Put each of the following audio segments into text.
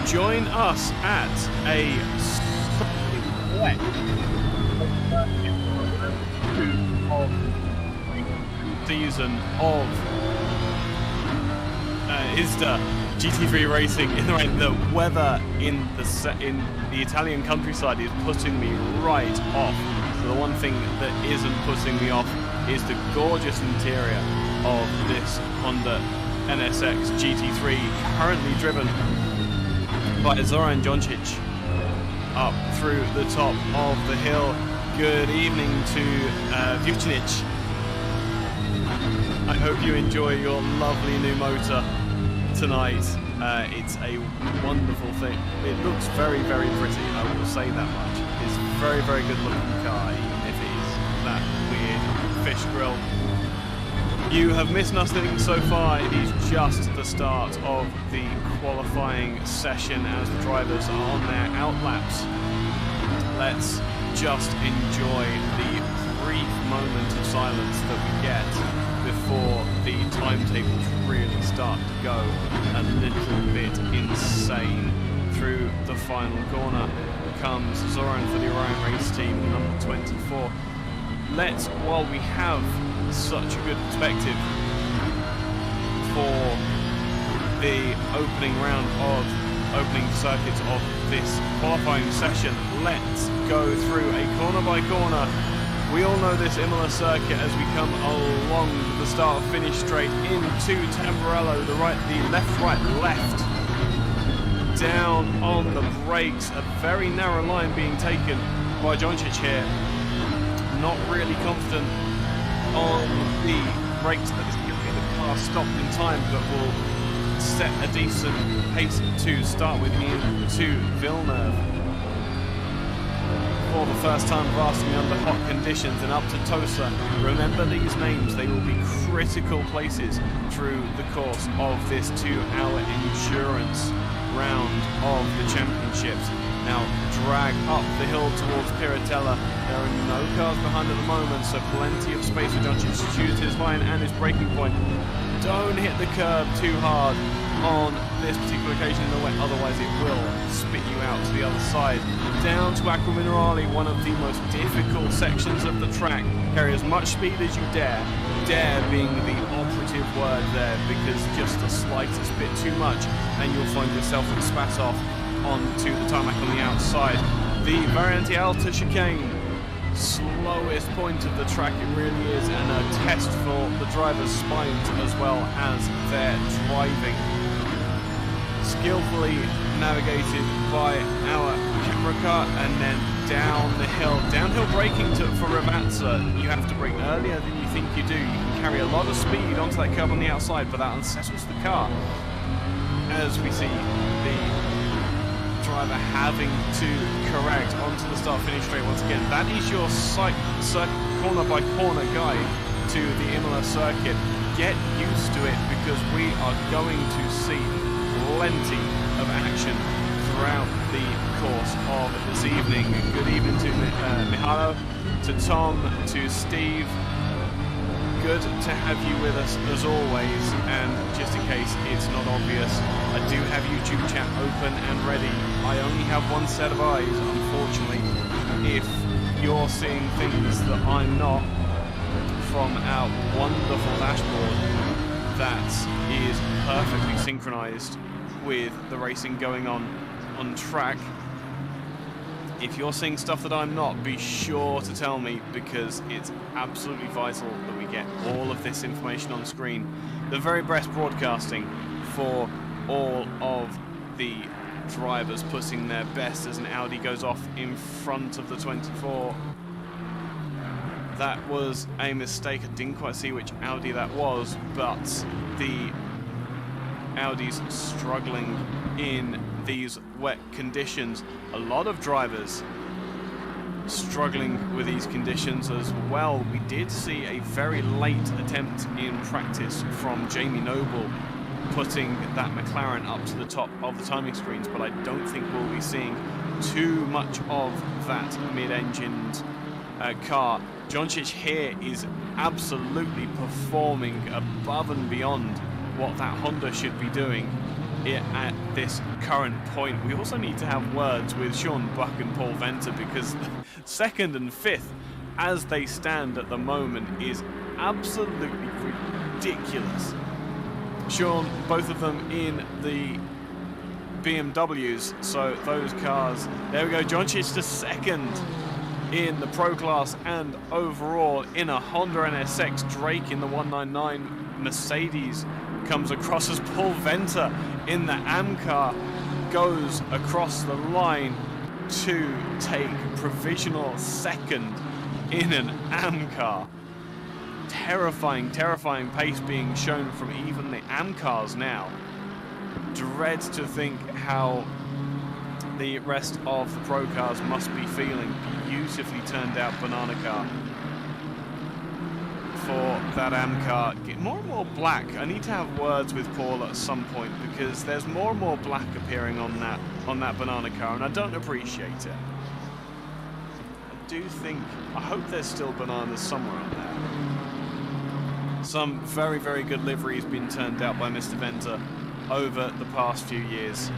join us at a wet season of ISDA GT3 racing in the rain. The weather in the Italian countryside is putting me right off. So the one thing that isn't putting me off is the gorgeous interior of this Honda NSX GT3, currently driven by Zoran Joncic up through the top of the hill. Good evening to Vucinic. I hope you enjoy your lovely new motor tonight. It's a wonderful thing. It looks very, very pretty, I will say that much. It's a very, very good looking car, even if it is that weird fish grill. You have missed nothing so far. It is just the start of the qualifying session as the drivers are on their out laps. Let's just enjoy the brief moment of silence that we get before the timetables really start to go a little bit insane. Through the final corner comes Zoran for the Orion Race Team, number 24. Let's, while we have such a good perspective for the opening circuits of this qualifying session, let's go through a corner by corner. We all know this Imola circuit as we come along the start finish straight into Tamburello, the left, down on the brakes, a very narrow line being taken by Joncic here. Not really confident on the brakes that is going to get the car stopped in time, but will set a decent pace to start with into Villeneuve. For the first time lasting under hot conditions, and up to Tosa. Remember these names, they will be critical places through the course of this 2-hour endurance round of the championships. Now drag up the hill towards Piratella. There are no cars behind at the moment, so plenty of space for Joncic to choose his line and his braking point. Don't hit the curb too hard on this particular occasion in the wet, otherwise it will spit you out to the other side. Down to Acqua Minerale, one of the most difficult sections of the track. Carry as much speed as you dare. Dare being the operative word there, because just the slightest bit too much and you'll find yourself spat off onto the tarmac on the outside. The Variante Alta chicane, slowest point of the track it really is, and a test for the driver's spines as well as their driving. Skillfully navigated by our camera car, and then down the hill. Downhill braking for Ravazza. You have to brake earlier than you think you do. You can carry a lot of speed onto that curb on the outside, but that unsettles the car. As we see the driver having to correct onto the start-finish straight once again. That is your corner-by-corner guide to the Imola circuit. Get used to it, because we are going to see plenty of action throughout the course of this evening. Good evening to Mihalo, to Tom, to Steve. Good to have you with us as always, and just in case it's not obvious, I do have YouTube chat open and ready. I only have one set of eyes, unfortunately. If you're seeing things that I'm not from our wonderful dashboard that is perfectly synchronized with the racing going on track, if you're seeing stuff that I'm not, be sure to tell me, because it's absolutely vital that we get all of this information on screen. The very best broadcasting for all of the drivers putting their best as an Audi goes off in front of the 24. That was a mistake. I didn't quite see which Audi that was, but the Audi's struggling in these wet conditions. A lot of drivers struggling with these conditions as well. We did see a very late attempt in practice from Jamie Noble, putting that McLaren up to the top of the timing screens, but I don't think we'll be seeing too much of that mid-engined car. Joncic here is absolutely performing above and beyond what that Honda should be doing. at this current point. We also need to have words with Sean Buck and Paul Venter, because second and fifth, as they stand at the moment, is absolutely ridiculous. Sean, both of them in the BMWs, so those cars. There we go, Joncic to second in the Pro Class and overall in a Honda NSX. Drake in the 199 Mercedes comes across as Paul Venter in the AM car goes across the line to take provisional second in an AM car. Terrifying, terrifying pace being shown from even the AM cars now. Dread to think how the rest of the Pro cars must be feeling. Beautifully turned out banana car for that AM car. Get more and more black. I need to have words with Paul at some point, because there's more and more black appearing on that banana car, and I don't appreciate it. I hope there's still bananas somewhere on there. Some very, very good livery has been turned out by Mr. Venter over the past few years.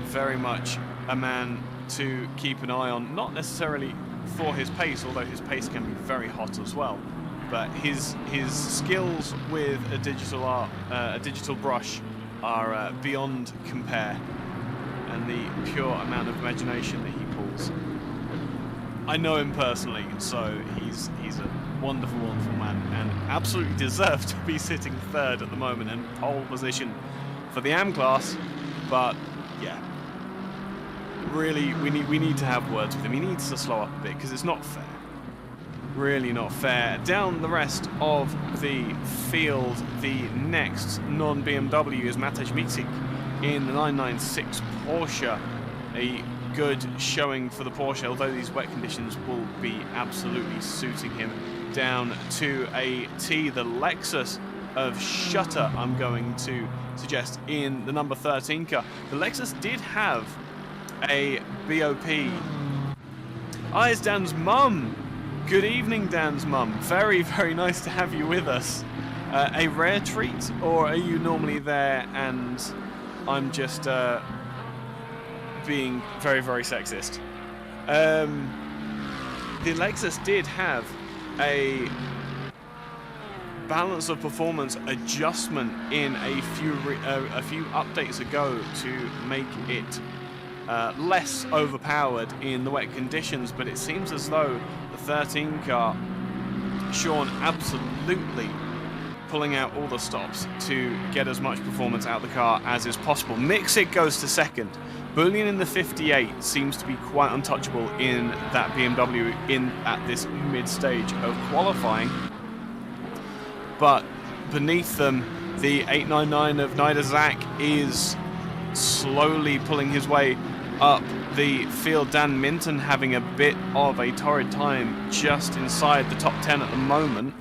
Very much a man to keep an eye on, not necessarily for his pace, although his pace can be very hot as well, but his skills with a digital brush are beyond compare, and the pure amount of imagination that he pulls. I know him personally, so he's a wonderful, wonderful man, and absolutely deserves to be sitting third at the moment in pole position for the AM class. But yeah, really, we need to have words with him. He needs to slow up a bit, because it's not fair. Really not fair. Down the rest of the field, the next non-BMW is Matej Micic in the 996 Porsche. A good showing for the Porsche, although these wet conditions will be absolutely suiting him. Down to a T, the Lexus of Shutter, I'm going to suggest, in the number 13 car. The Lexus did have a BOP. It's Dan's mum. Good evening, Dan's mum. Very, very nice to have you with us. A rare treat, or are you normally there and I'm just being very, very sexist? The Lexus did have a balance of performance adjustment in a few updates ago to make it less overpowered in the wet conditions, but it seems as though the 13 car, Sean, absolutely pulling out all the stops to get as much performance out of the car as is possible. Micic goes to second. Bullion in the 58 seems to be quite untouchable in that BMW at this mid-stage of qualifying. But beneath them, the 899 of Nida Zak is slowly pulling his way up the field. Dan Minton having a bit of a torrid time just inside the top 10 at the moment.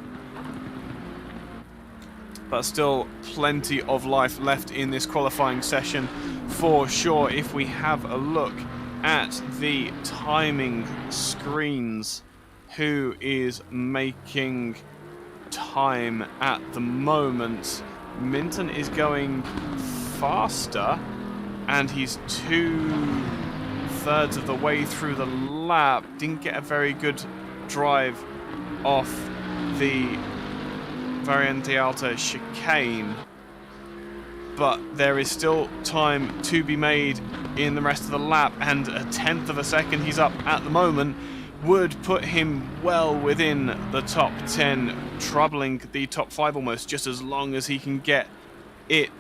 But still plenty of life left in this qualifying session for sure. If we have a look at the timing screens, who is making time at the moment? Minton is going faster, and he's 2/3 of the way through the lap. Didn't get a very good drive off the Variante Alta chicane, but there is still time to be made in the rest of the lap, and 1/10 of a second he's up at the moment would put him well within the top 10, troubling the top 5 almost, just as long as he can get it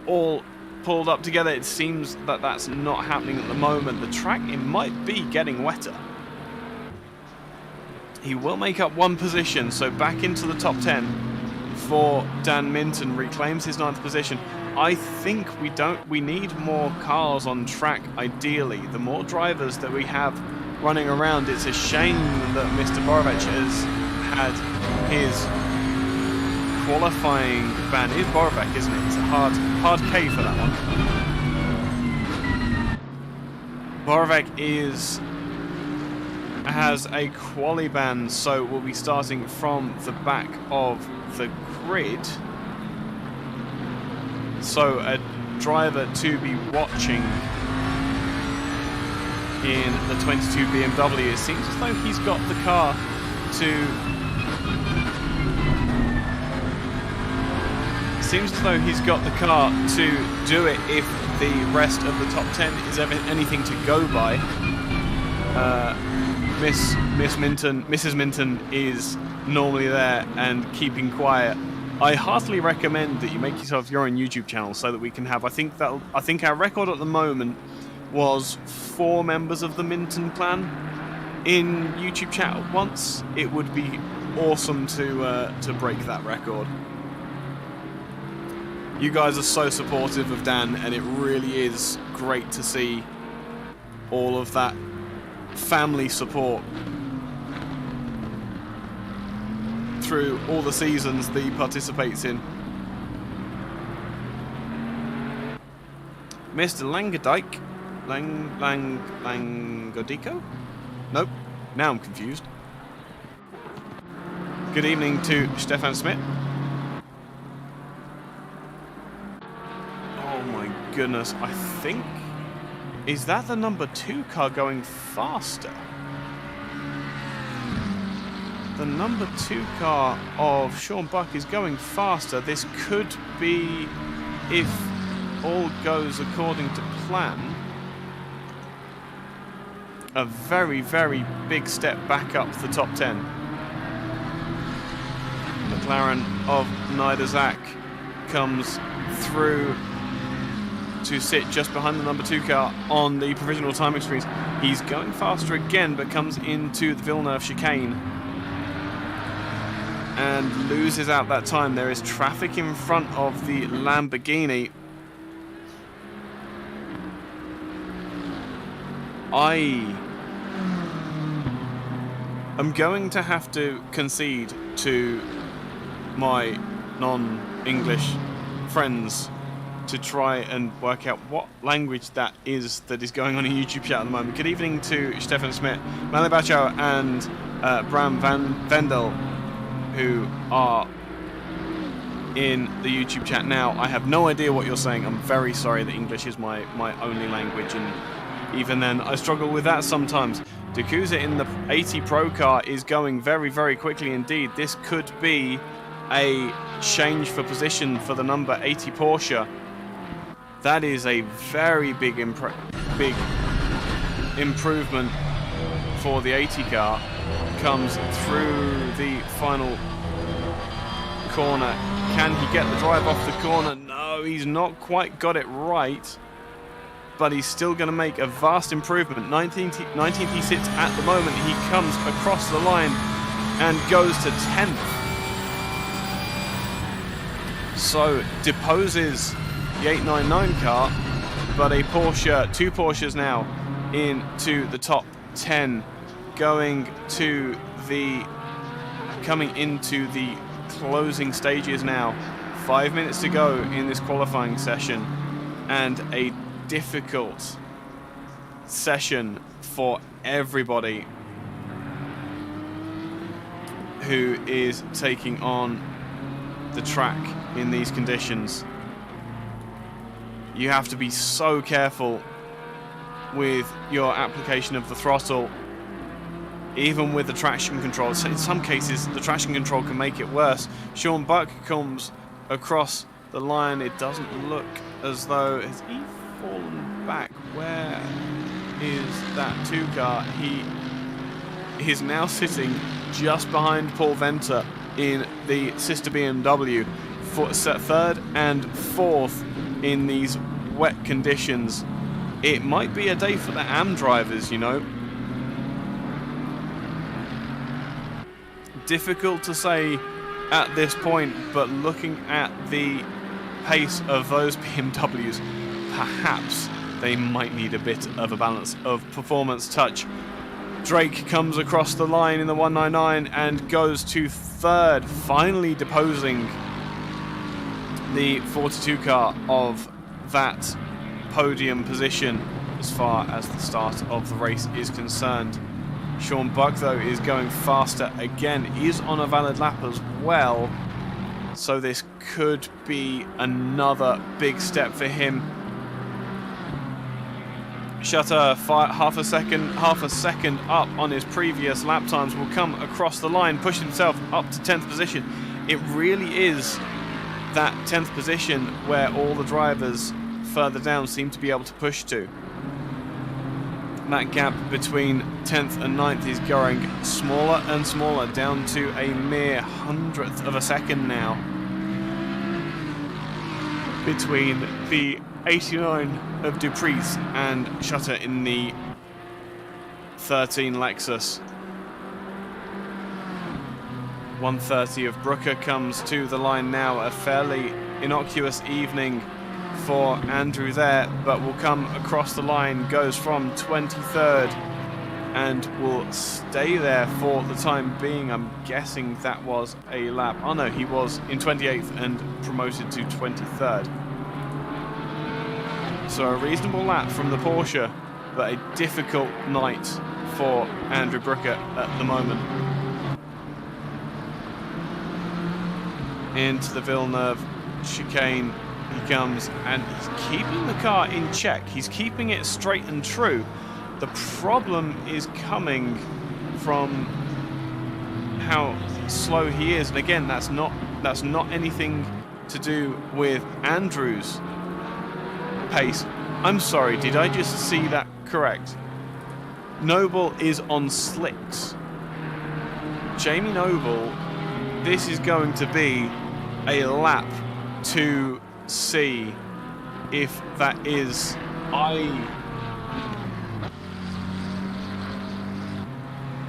all pulled up together. It seems that that's not happening at the moment. The track, it might be getting wetter. He will make up one position, so back into the top 10 for Dan Minton, reclaims his 9th position. I think we need more cars on track, ideally. The more drivers that we have running around, it's a shame that Mr. Borovic has had his qualifying ban. It is Borovic, isn't it? It's a hard K for that one. Borovic has a quali ban, so we'll be starting from the back of the grid. So driver to be watching in the 22 BMW. It seems as though he's got the car to... Seems as though he's got the car to do it if the rest of the top 10 is ever anything to go by. Mrs. Minton is normally there and keeping quiet. I heartily recommend that you make yourself your own YouTube channel so that we can have. I think our record at the moment was 4 members of the Minton clan in YouTube chat at once. It would be awesome to break that record. You guys are so supportive of Dan, and it really is great to see all of that family support through all the seasons that he participates in. Mr. Langodico? Nope, now I'm confused. Good evening to Stefan Smith. Oh my goodness, I think... Is that the number 2 car going faster? The number 2 car of Sean Buck is going faster. This could be, if all goes according to plan, a very, very big step back up the top 10. McLaren of Niederzach comes through to sit just behind the number 2 car on the provisional timing screens. He's going faster again, but comes into the Villeneuve chicane and loses out that time. There is traffic in front of the Lamborghini. I'm going to have to concede to my non-English friends to try and work out what language that is going on in YouTube chat at the moment. Good evening to Stefan Smith, Malibacho, and Bram van Vendel, who are in the YouTube chat now. I have no idea what you're saying. I'm very sorry that English is my only language, and even then I struggle with that sometimes. Dakuza in the 80 Pro car is going very, very quickly indeed. This could be a change for position for the number 80 Porsche. That is a very big improvement for the 80 car. Comes through the final corner. Can he get the drive off the corner? No, he's not quite got it right. But he's still going to make a vast improvement. 19th he sits at the moment. He comes across the line and goes to 10th. So deposes the 899 car, but a Porsche, 2 Porsches now into the top 10, coming into the closing stages now. 5 minutes to go in this qualifying session, and a difficult session for everybody who is taking on the track in these conditions. You have to be so careful with your application of the throttle, even with the traction control. So in some cases, the traction control can make it worse. Sean Buck comes across the line. It doesn't look as though... Has he fallen back? Where is that 2 car? He is now sitting just behind Paul Venter in the sister BMW. For 3rd and 4th in these wet conditions. It might be a day for the AM drivers, you know. Difficult to say at this point, but looking at the pace of those BMWs, perhaps they might need a bit of a balance of performance touch. Drake comes across the line in the 199 and goes to 3rd, finally deposing the 42 car of that podium position as far as the start of the race is concerned. Sean Buck, though, is going faster again, is on a valid lap as well, so this could be another big step for him. Shutter half a second up on his previous lap times, will come across the line, push himself up to 10th position. It really is that 10th position where all the drivers further down seem to be able to push to. That gap between 10th and 9th is growing smaller and smaller, down to a mere 100th of a second now between the 89 of Dupree's and Shutter in the 13 Lexus. 130 of Brooker comes to the line now. A fairly innocuous evening for Andrew there, but will come across the line, goes from 23rd and will stay there for the time being. I'm guessing that was a lap. Oh no, he was in 28th and promoted to 23rd. So a reasonable lap from the Porsche, but a difficult night for Andrew Brooker at the moment. Into the Villeneuve chicane he comes, and he's keeping the car in check. He's keeping it straight and true. The problem is coming from how slow he is, and again, that's not anything to do with Andrew's pace. I'm sorry, did I just see that correct? Noble is on slicks. Jamie Noble, this is going to be a lap to see if that is.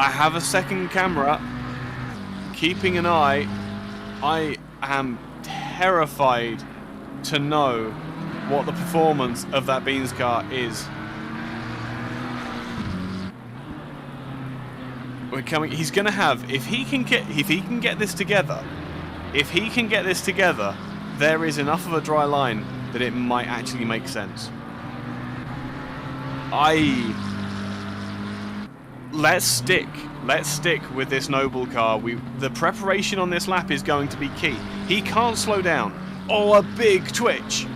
I have a second camera keeping an eye. I am terrified to know what the performance of that Beans car is. We're coming. He's going to have, if he can get this together, there is enough of a dry line that it might actually make sense. Let's stick with this Noble car. The preparation on this lap is going to be key. He can't slow down. Oh, a big twitch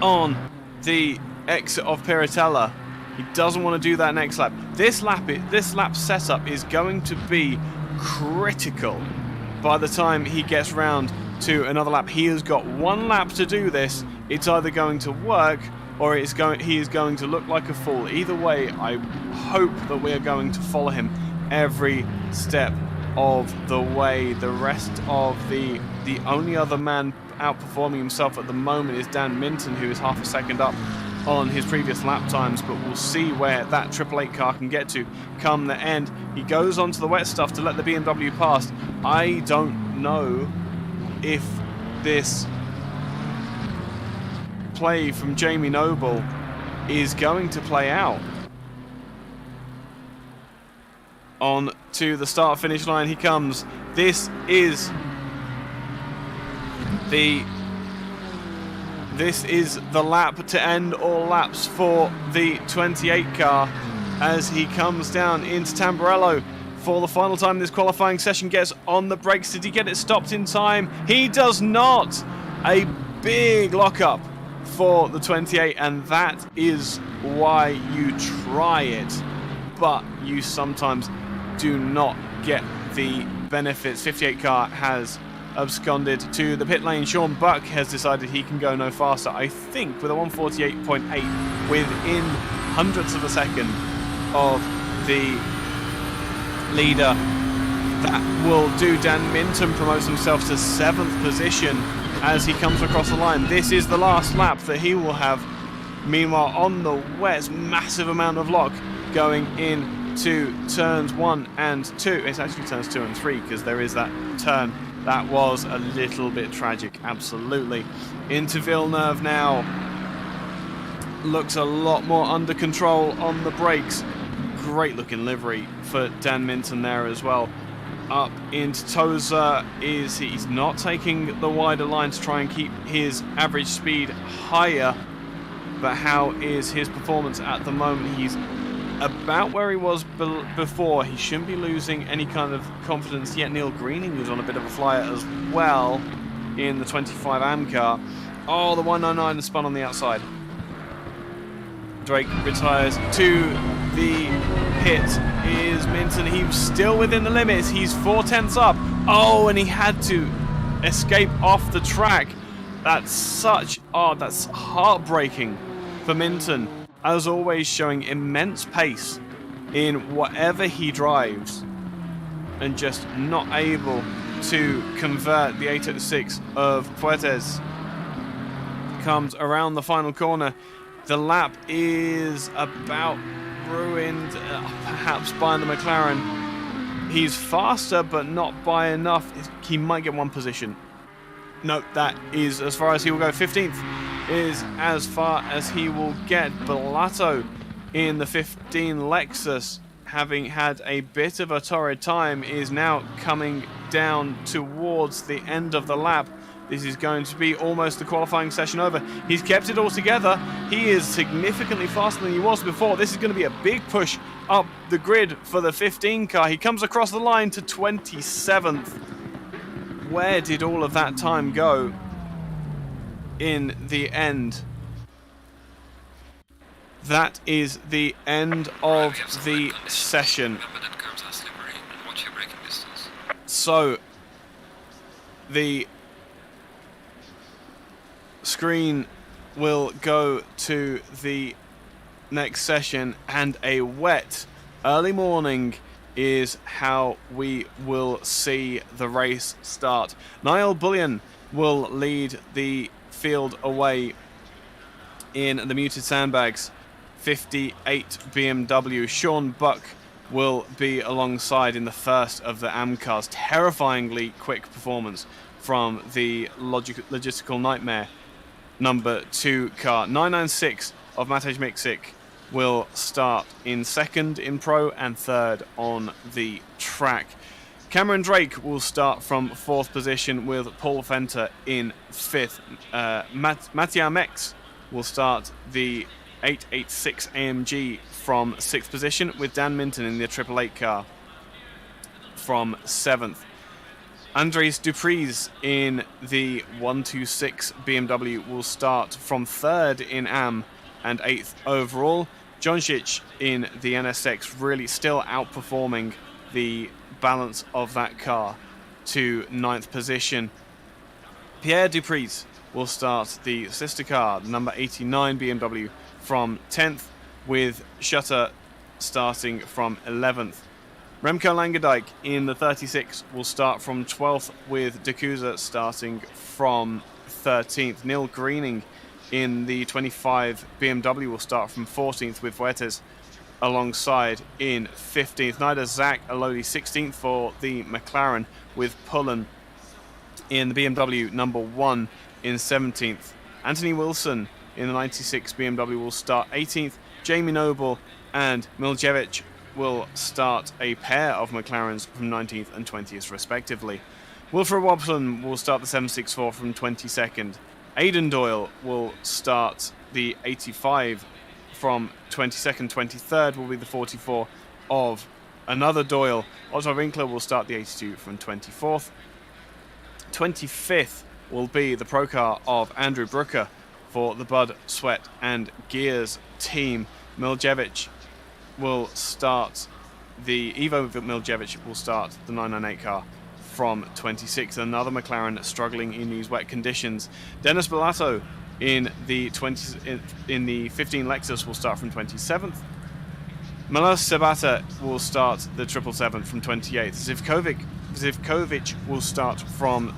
on the exit of Piratella. He doesn't want to do that next lap. This lap setup is going to be critical by the time he gets round to another lap. He has got one lap to do this. It's either going to work or he is going to look like a fool. Either way, I hope that we are going to follow him every step of the way. The rest of the only other man outperforming himself at the moment is Dan Minton, who is half a second up on his previous lap times, but we'll see where that 888 car can get to come the end. He goes onto the wet stuff to let the BMW pass. I don't know if this play from Jamie Noble is going to play out. On to the start-finish line he comes. This is the lap to end all laps for the 28 car as he comes down into Tamburello for the final time this qualifying session. Gets on the brakes. Did he get it stopped in time? He does not. A big lockup for the 28, and that is why you try it, but you sometimes do not get the benefits. 58 car has absconded to the pit lane. Sean Buck has decided he can go no faster. I think with a 148.8 within hundredths of a second of the leader, that will do. Dan Minton promotes himself to 7th position as he comes across the line. This is the last lap that he will have. Meanwhile, on the wets, massive amount of lock going into turns 1 and 2. It's actually turns 2 and 3 because there is that turn. That was a little bit tragic, absolutely. Into Villeneuve now. Looks a lot more under control on the brakes. Great looking livery for Dan Minton there as well. Up into Toza, he's not taking the wider line to try and keep his average speed higher. But how is his performance at the moment? He's about where he was before. He shouldn't be losing any kind of confidence yet. Neil Greening is on a bit of a flyer as well. in the 25 AM car. Oh, the 199 has spun on the outside. Drake retires to the pit. Is Minton. He's still within the limits. He's 4/10 up. Oh, and he had to escape off the track. That's that's heartbreaking for Minton. As always, showing immense pace in whatever he drives and just not able to convert. The 806 of Fuertes comes around the final corner. The lap is about ruined, perhaps by the McLaren. He's faster, but not by enough. He might get one position. No, that is as far as he will go. 15th is as far as he will get. Bellato in the 15 Lexus, having had a bit of a torrid time, is now coming down towards the end of the lap. This is going to be almost the qualifying session over. He's kept it all together. He is significantly faster than he was before. This is going to be a big push up the grid for the 15 car. He comes across the line to 27th. Where did all of that time go in the end? That is the end of the session. So, the screen will go to the next session, and a wet early morning is how we will see the race start. Niall Bullion will lead the field away in the muted sandbags. 58 BMW. Sean Buck will be alongside in the first of the AM cars. Terrifyingly quick performance from the logistical nightmare number 2 car. 996 of Matej Miksik will start in second in pro and third on the track. Cameron Drake will start from 4th position with Paul Fenter in 5th. Mattia Mex will start the 886 AMG from 6th position, with Dan Minton in the 888 car from 7th. Andres Dupries in the 126 BMW will start from 3rd in AM and 8th overall. Joncic in the NSX really still outperforming the balance of that car to 9th position. Pierre Dupries will start the sister car, number 89 BMW, from 10th, with Shutter starting from 11th. Remco Langendijk in the 36 will start from 12th, with D'Couza starting from 13th. Neil Greening in the 25 BMW will start from 14th, with Fuertes alongside in 15th. Neither Zach Alodi 16th for the McLaren, with Pullen in the BMW number 1 in 17th. Anthony Wilson in the 96 BMW will start 18th. Jamie Noble and Miljevic will start a pair of McLarens from 19th and 20th respectively. Wilfred Watson will start the 764 from 22nd. Aidan Doyle will start the 85 from 22nd. 23rd will be the 44 of another Doyle. Otto Winkler will start the 82 from 24th. 25th will be the pro car of Andrew Brooker for the Bud, Sweat and Gears team. Miljevic will start the Ivo Miljevic will start the 998 car from 26th. Another McLaren struggling in these wet conditions. Dennis Bellato in the 15 Lexus will start from 27th. Milos Sabata will start the 777 from 28th. Zivkovic will start from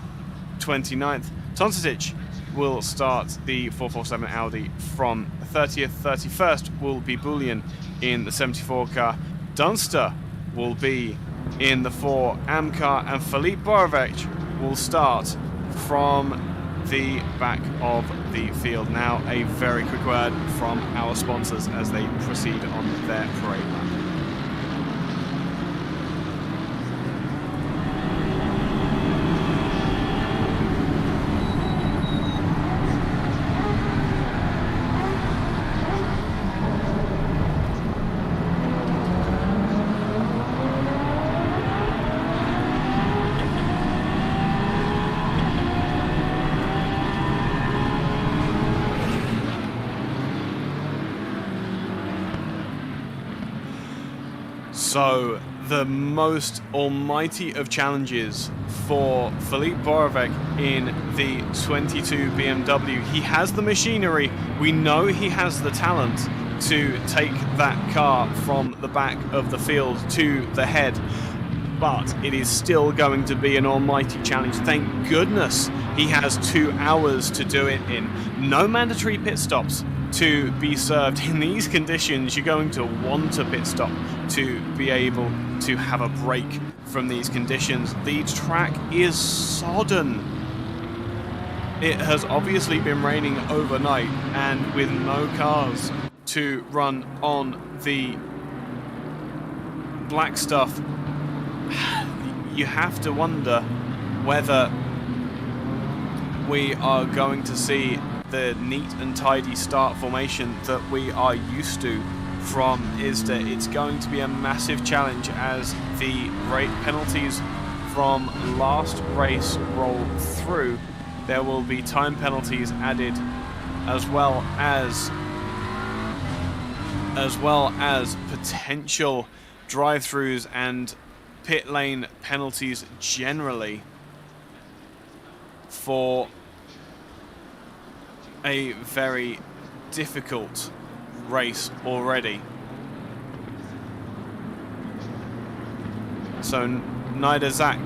29th. Tonsic will start the 447 Audi from 30th. 31st will be Bullion in the 74 car. Dunster will be in the 4 AM car, and Filipe Borovic will start from the back of the field. Now a very quick word from our sponsors as they proceed on their parade lap. So, the most almighty of challenges for Filip Borovic in the 22 BMW. He has the machinery. We know he has the talent to take that car from the back of the field to the head. But it is still going to be an almighty challenge. Thank goodness he has 2 hours to do it in. No mandatory pit stops to be served. In these conditions, you're going to want a pit stop to be able to have a break from these conditions. The track is sodden. It has obviously been raining overnight, and with no cars to run on the black stuff, you have to wonder whether we are going to see the neat and tidy start formation that we are used to from ISDA. It's going to be a massive challenge as the rate penalties from last race roll through. There will be time penalties added, as well as potential drive-throughs and pit lane penalties generally for a very difficult race already. So neither Zach,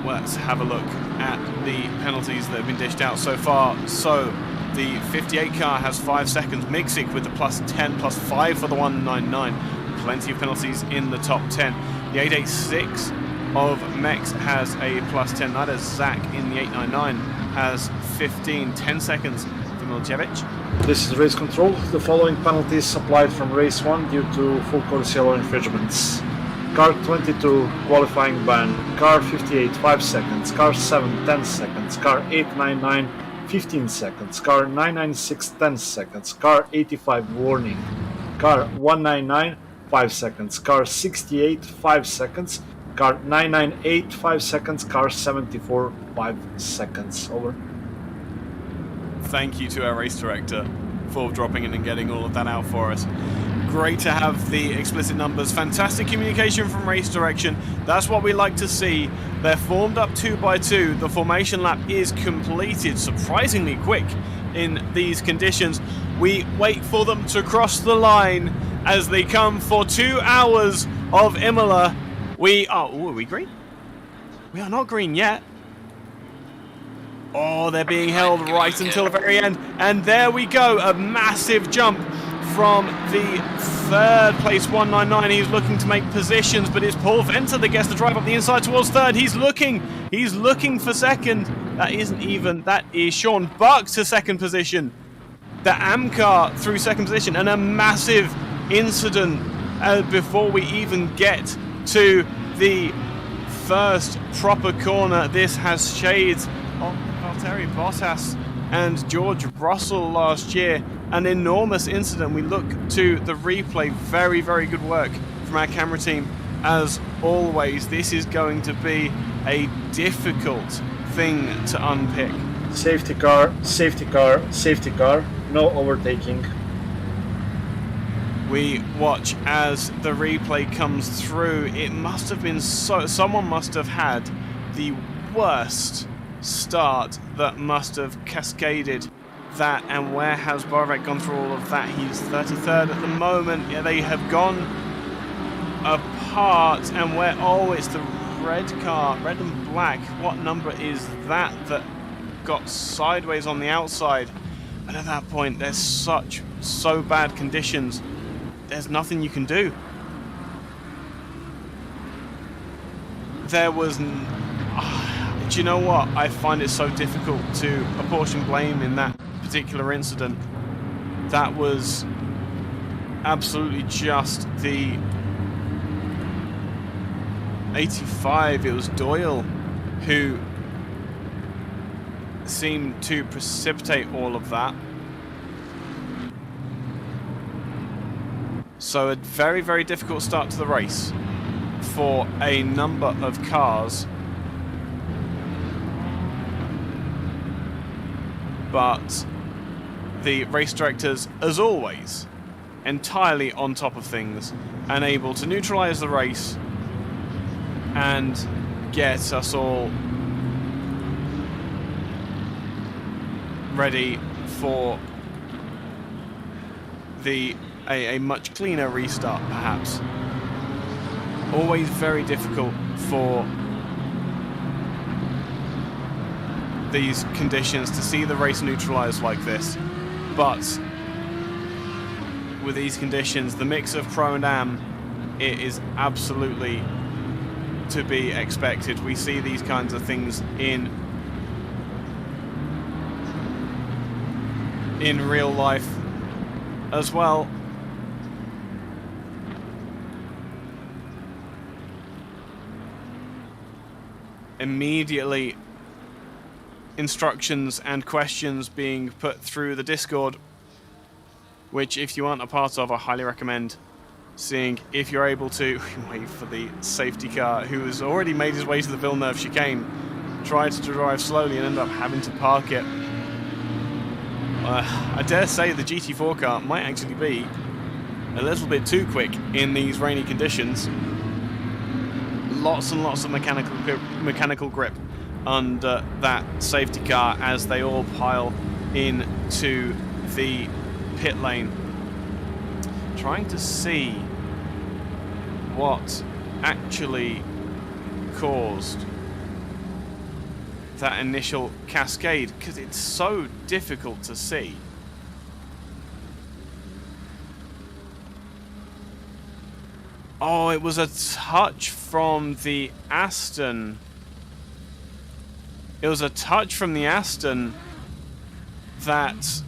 let's have a look at the penalties that have been dished out so far. So the 58 car has 5 seconds, Mixic with the +10, +5 for the 199. Plenty of penalties in the top 10. The 886 of Mex has a +10. Neither Zach in the 899 has 15, 10 seconds for Miljevic. This is race control. The following penalties applied from race 1 due to full course yellow infringements. Car 22, qualifying ban. Car 58, 5 seconds. Car 7, 10 seconds. Car 899, 15 seconds. Car 996, 10 seconds. Car 85, warning. Car 199, 5 seconds. Car 68, 5 seconds. Car 998, 5 seconds. Car 74, 5 seconds. Over. Thank you to our race director for dropping in and getting all of that out for us. Great to have the explicit numbers. Fantastic communication from race direction. That's what we like to see. They're formed up 2 by 2. The formation lap is completed surprisingly quick in these conditions. We wait for them to cross the line as they come for 2 hours of Imola. Are we green? We are not green yet. Oh, they're being held right until the very end. And there we go, a massive jump from the 3rd place 199. He's looking to make positions, but it's Paul Venter that gets the drive up the inside towards 3rd. He's looking for 2nd. That is Sean Buck to 2nd position. The Amcar through 2nd position, and a massive incident before we even get to the first proper corner. This has shades of Valtteri Bottas and George Russell last year. An enormous incident. We look to the replay. Very, very good work from our camera team. As always, this is going to be a difficult thing to unpick. Safety car, safety car, safety car. No overtaking. We watch as the replay comes through. It must have been someone must have had the worst start that must have cascaded that. And where has Borovic gone through all of that? He's 33rd at the moment. Yeah, they have gone apart, and it's the red car, red and black. What number is that got sideways on the outside? And at that point, there's so bad conditions. There's nothing you can do. There was... do you know what? I find it so difficult to apportion blame in that particular incident. That was absolutely just the 85. It was Doyle who seemed to precipitate all of that. So a very, very difficult start to the race for a number of cars. But the race directors, as always, entirely on top of things and able to neutralize the race and get us all ready for a much cleaner restart, perhaps. Always very difficult for these conditions to see the race neutralized like this, but with these conditions, the mix of Pro and Am, it is absolutely to be expected. We see these kinds of things in real life as well. Immediately, instructions and questions being put through the Discord, which if you aren't a part of, I highly recommend seeing if you're able to. Wait for the safety car, who has already made his way to the Villeneuve chicane, tried to drive slowly and ended up having to park it. I dare say the GT4 car might actually be a little bit too quick in these rainy conditions. Lots and lots of mechanical grip under that safety car as they all pile into the pit lane. Trying to see what actually caused that initial cascade, because it's so difficult to see. Oh, it was a touch from the Aston. It was a touch from the Aston that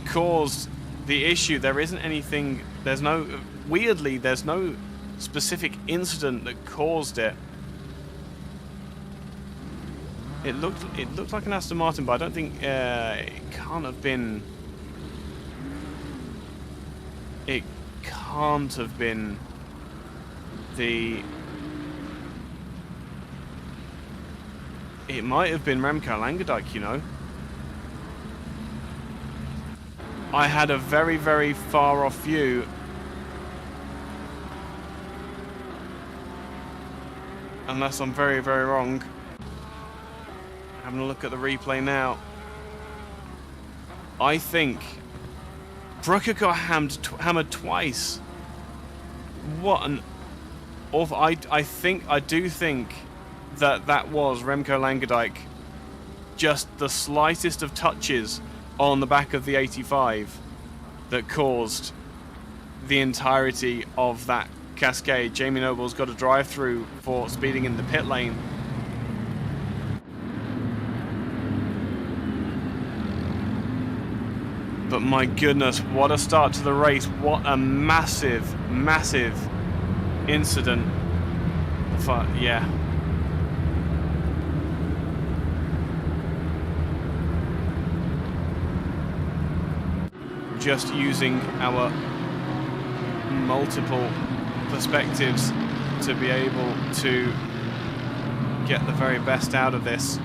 caused the issue. There isn't anything, weirdly, there's no specific incident that caused it. It looked like an Aston Martin, but I don't think it can't have been. It can't have been the. It might have been Remco Langendijk, you know. I had a very, very far off view. Unless I'm very, very wrong. Having a look at the replay now. I think Brooker got hammered twice. What an awful... I do think that was Remco Langendijk. Just the slightest of touches on the back of the 85 that caused the entirety of that cascade. Jamie Noble's got a drive-through for speeding in the pit lane. But my goodness, what a start to the race. What a massive, massive incident. Yeah. Just using our multiple perspectives to be able to get the very best out of this.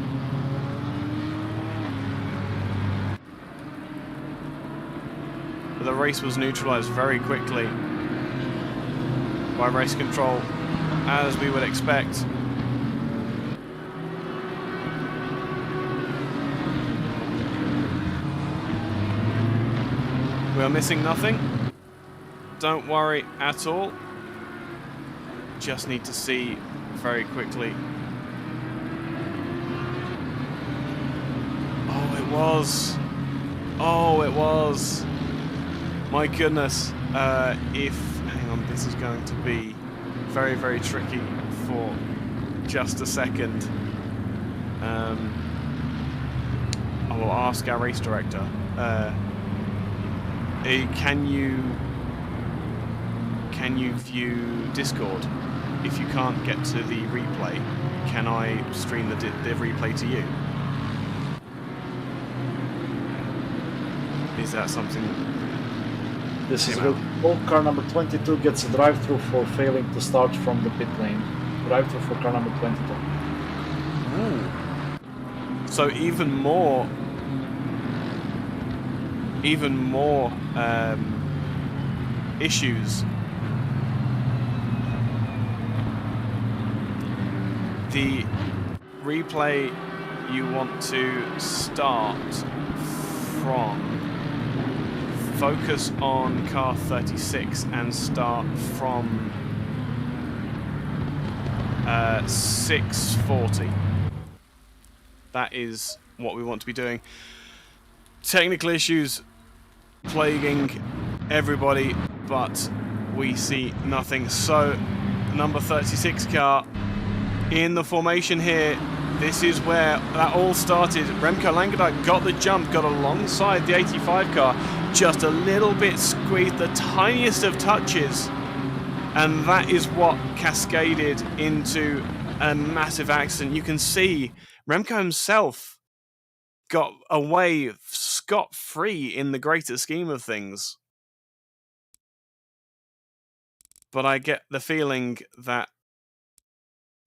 But the race was neutralized very quickly by race control, as we would expect. We are missing nothing. Don't worry at all. Just need to see very quickly. Oh, it was. Oh, it was. My goodness. Hang on, this is going to be very, very tricky for just a second. I will ask our race director. Can you view Discord? If you can't get to the replay, can I stream the replay to you? Is that something? This is good. Old car number 22 gets a drive-through for failing to start from the pit lane. Drive-through for car number 22. Ooh. So even more issues. The replay you want to start from, focus on car 36 and start from 640. That is what we want to be doing. Technical issues plaguing everybody, but we see nothing. So, number 36 car in the formation here. This is where that all started. Remco Langendijk got the jump, got alongside the 85 car, just a little bit squeezed, the tiniest of touches, and that is what cascaded into a massive accident. You can see Remco himself got away scot-free in the greater scheme of things. But I get the feeling that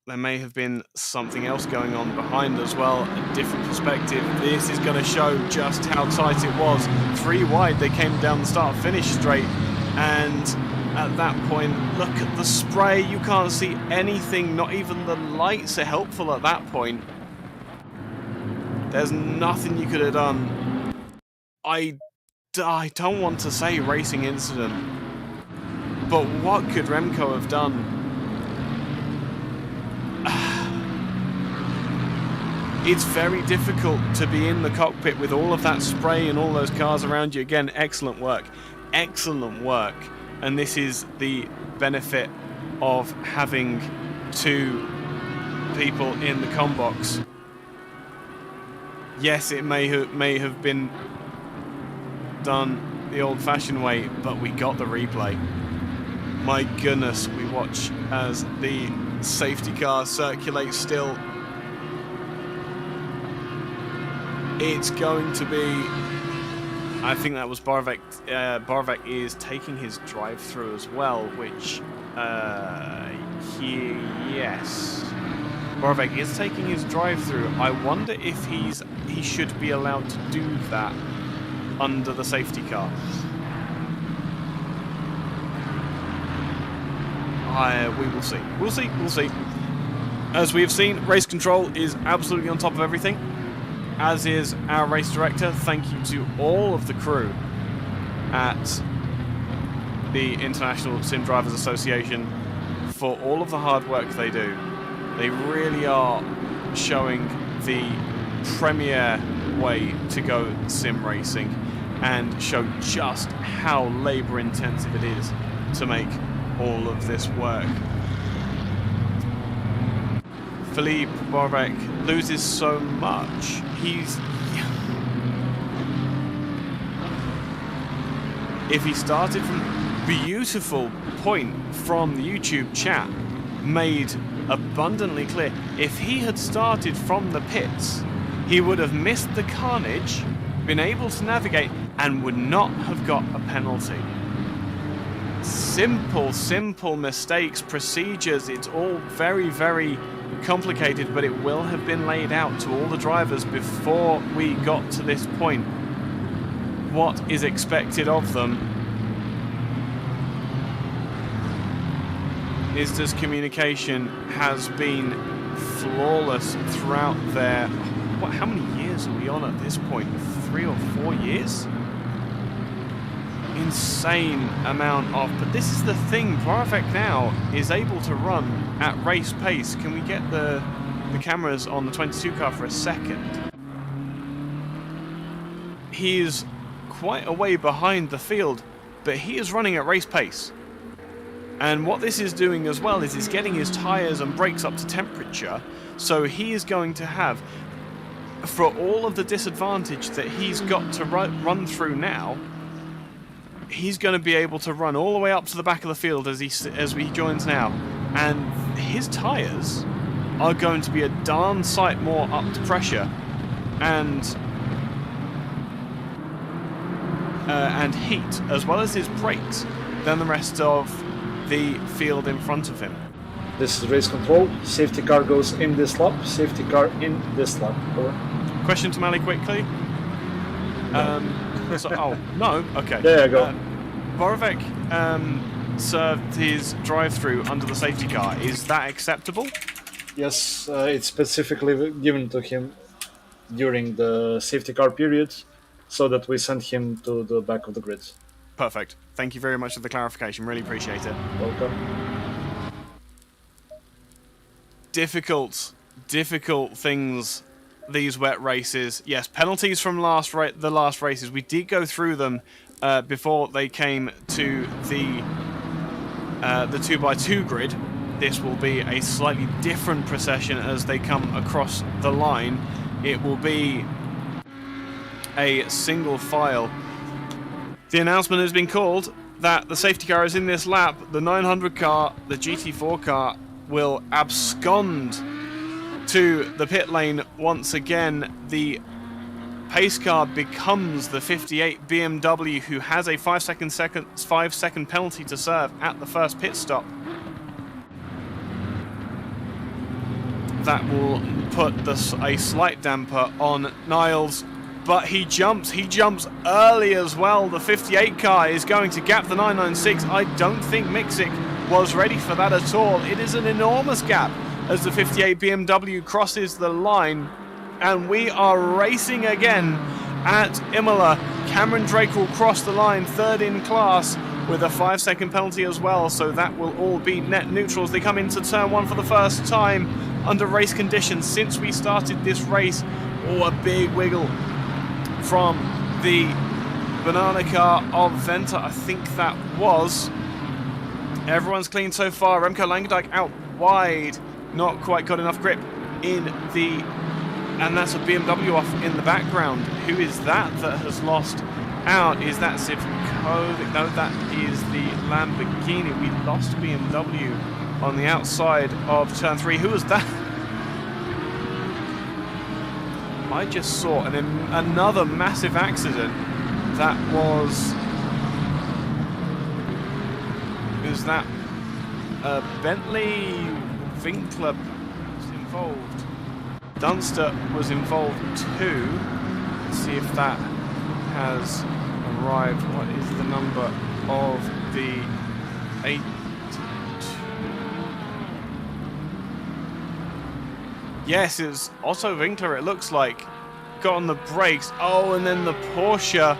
there may have been something else going on behind as well, a different perspective. This is going to show just how tight it was. 3 wide, they came down the start-finish straight, and at that point, look at the spray. You can't see anything, not even the lights are helpful at that point. There's nothing you could have done. I don't want to say racing incident, but what could Remco have done? It's very difficult to be in the cockpit with all of that spray and all those cars around you. Again, excellent work. Excellent work. And this is the benefit of having 2 people in the comm box. Yes, it may have been done the old-fashioned way, but we got the replay. My goodness, we watch as the safety car circulates still. It's going to be, I think that was Barvek. Barvek is taking his drive-through as well, which, yes. Barvek is taking his drive-through. I wonder if he should be allowed to do that under the safety car. We will see. We'll see. As we have seen, race control is absolutely on top of everything, as is our race director. Thank you to all of the crew at the International Sim Drivers Association for all of the hard work they do. They really are showing the premier way to go sim racing and show just how labour intensive it is to make all of this work. Philippe Barvek loses so much. If he started from beautiful point from the YouTube chat, made abundantly clear, if he had started from the pits, he would have missed the carnage, been able to navigate, and would not have got a penalty. Simple mistakes, procedures, it's all very, very complicated, but it will have been laid out to all the drivers before we got to this point. What is expected of them? ISDA's communication has been flawless throughout their... how many years are we on at this point? 3 or 4 years? Insane amount of... But this is the thing, Barvek now is able to run at race pace. Can we get the cameras on the 22 car for a second? He is quite a way behind the field, but he is running at race pace. And what this is doing as well is it's getting his tyres and brakes up to temperature, so he is going to have, for all of the disadvantage that he's got to run through now, he's going to be able to run all the way up to the back of the field as he joins now. And his tyres are going to be a darn sight more up to pressure and heat, as well as his brakes, than the rest of the field in front of him. This is race control. Safety car goes in this lap. Safety car in this lap. Over. Question to Mally quickly. No. Oh, no? Okay. There you go. Borovic served his drive-through under the safety car. Is that acceptable? Yes, it's specifically given to him during the safety car period, so that we send him to the back of the grid. Perfect. Thank you very much for the clarification. Really appreciate it. Welcome. Difficult things, these wet races. Yes, penalties from the last races. We did go through them before they came to the 2x2 grid. This will be a slightly different procession as they come across the line. It will be a single file. The announcement has been called that the safety car is in this lap. The 900 car, the GT4 car, will abscond to the pit lane once again. The pace car becomes the 58 BMW, who has a 5 second penalty to serve at the first pit stop. That will put a slight damper on Niles, but he jumps early as well. The 58 car is going to gap the 996. I don't think Miksic was ready for that at all. It is an enormous gap as the 58 BMW crosses the line, and we are racing again at Imola. Cameron Drake will cross the line third in class with a 5 second penalty as well, so that will all be net neutral as they come into turn 1 for the first time under race conditions since we started this race. Oh, a big wiggle from the banana car of Venter, I think that was. Everyone's clean so far. Remco Langendijk out wide, not quite got enough grip in the, and that's a BMW off in the background. Who is that has lost out? Is that Sivkovic? No, that is the Lamborghini. We lost BMW on the outside of turn 3. Who was that? I just saw another massive accident. That was that Bentley Winkler was involved. Dunster was involved too. Let's see if that has arrived. What is the number of the 82? Yes, it's Otto Winkler, it looks like. Got on the brakes. Oh, and then the Porsche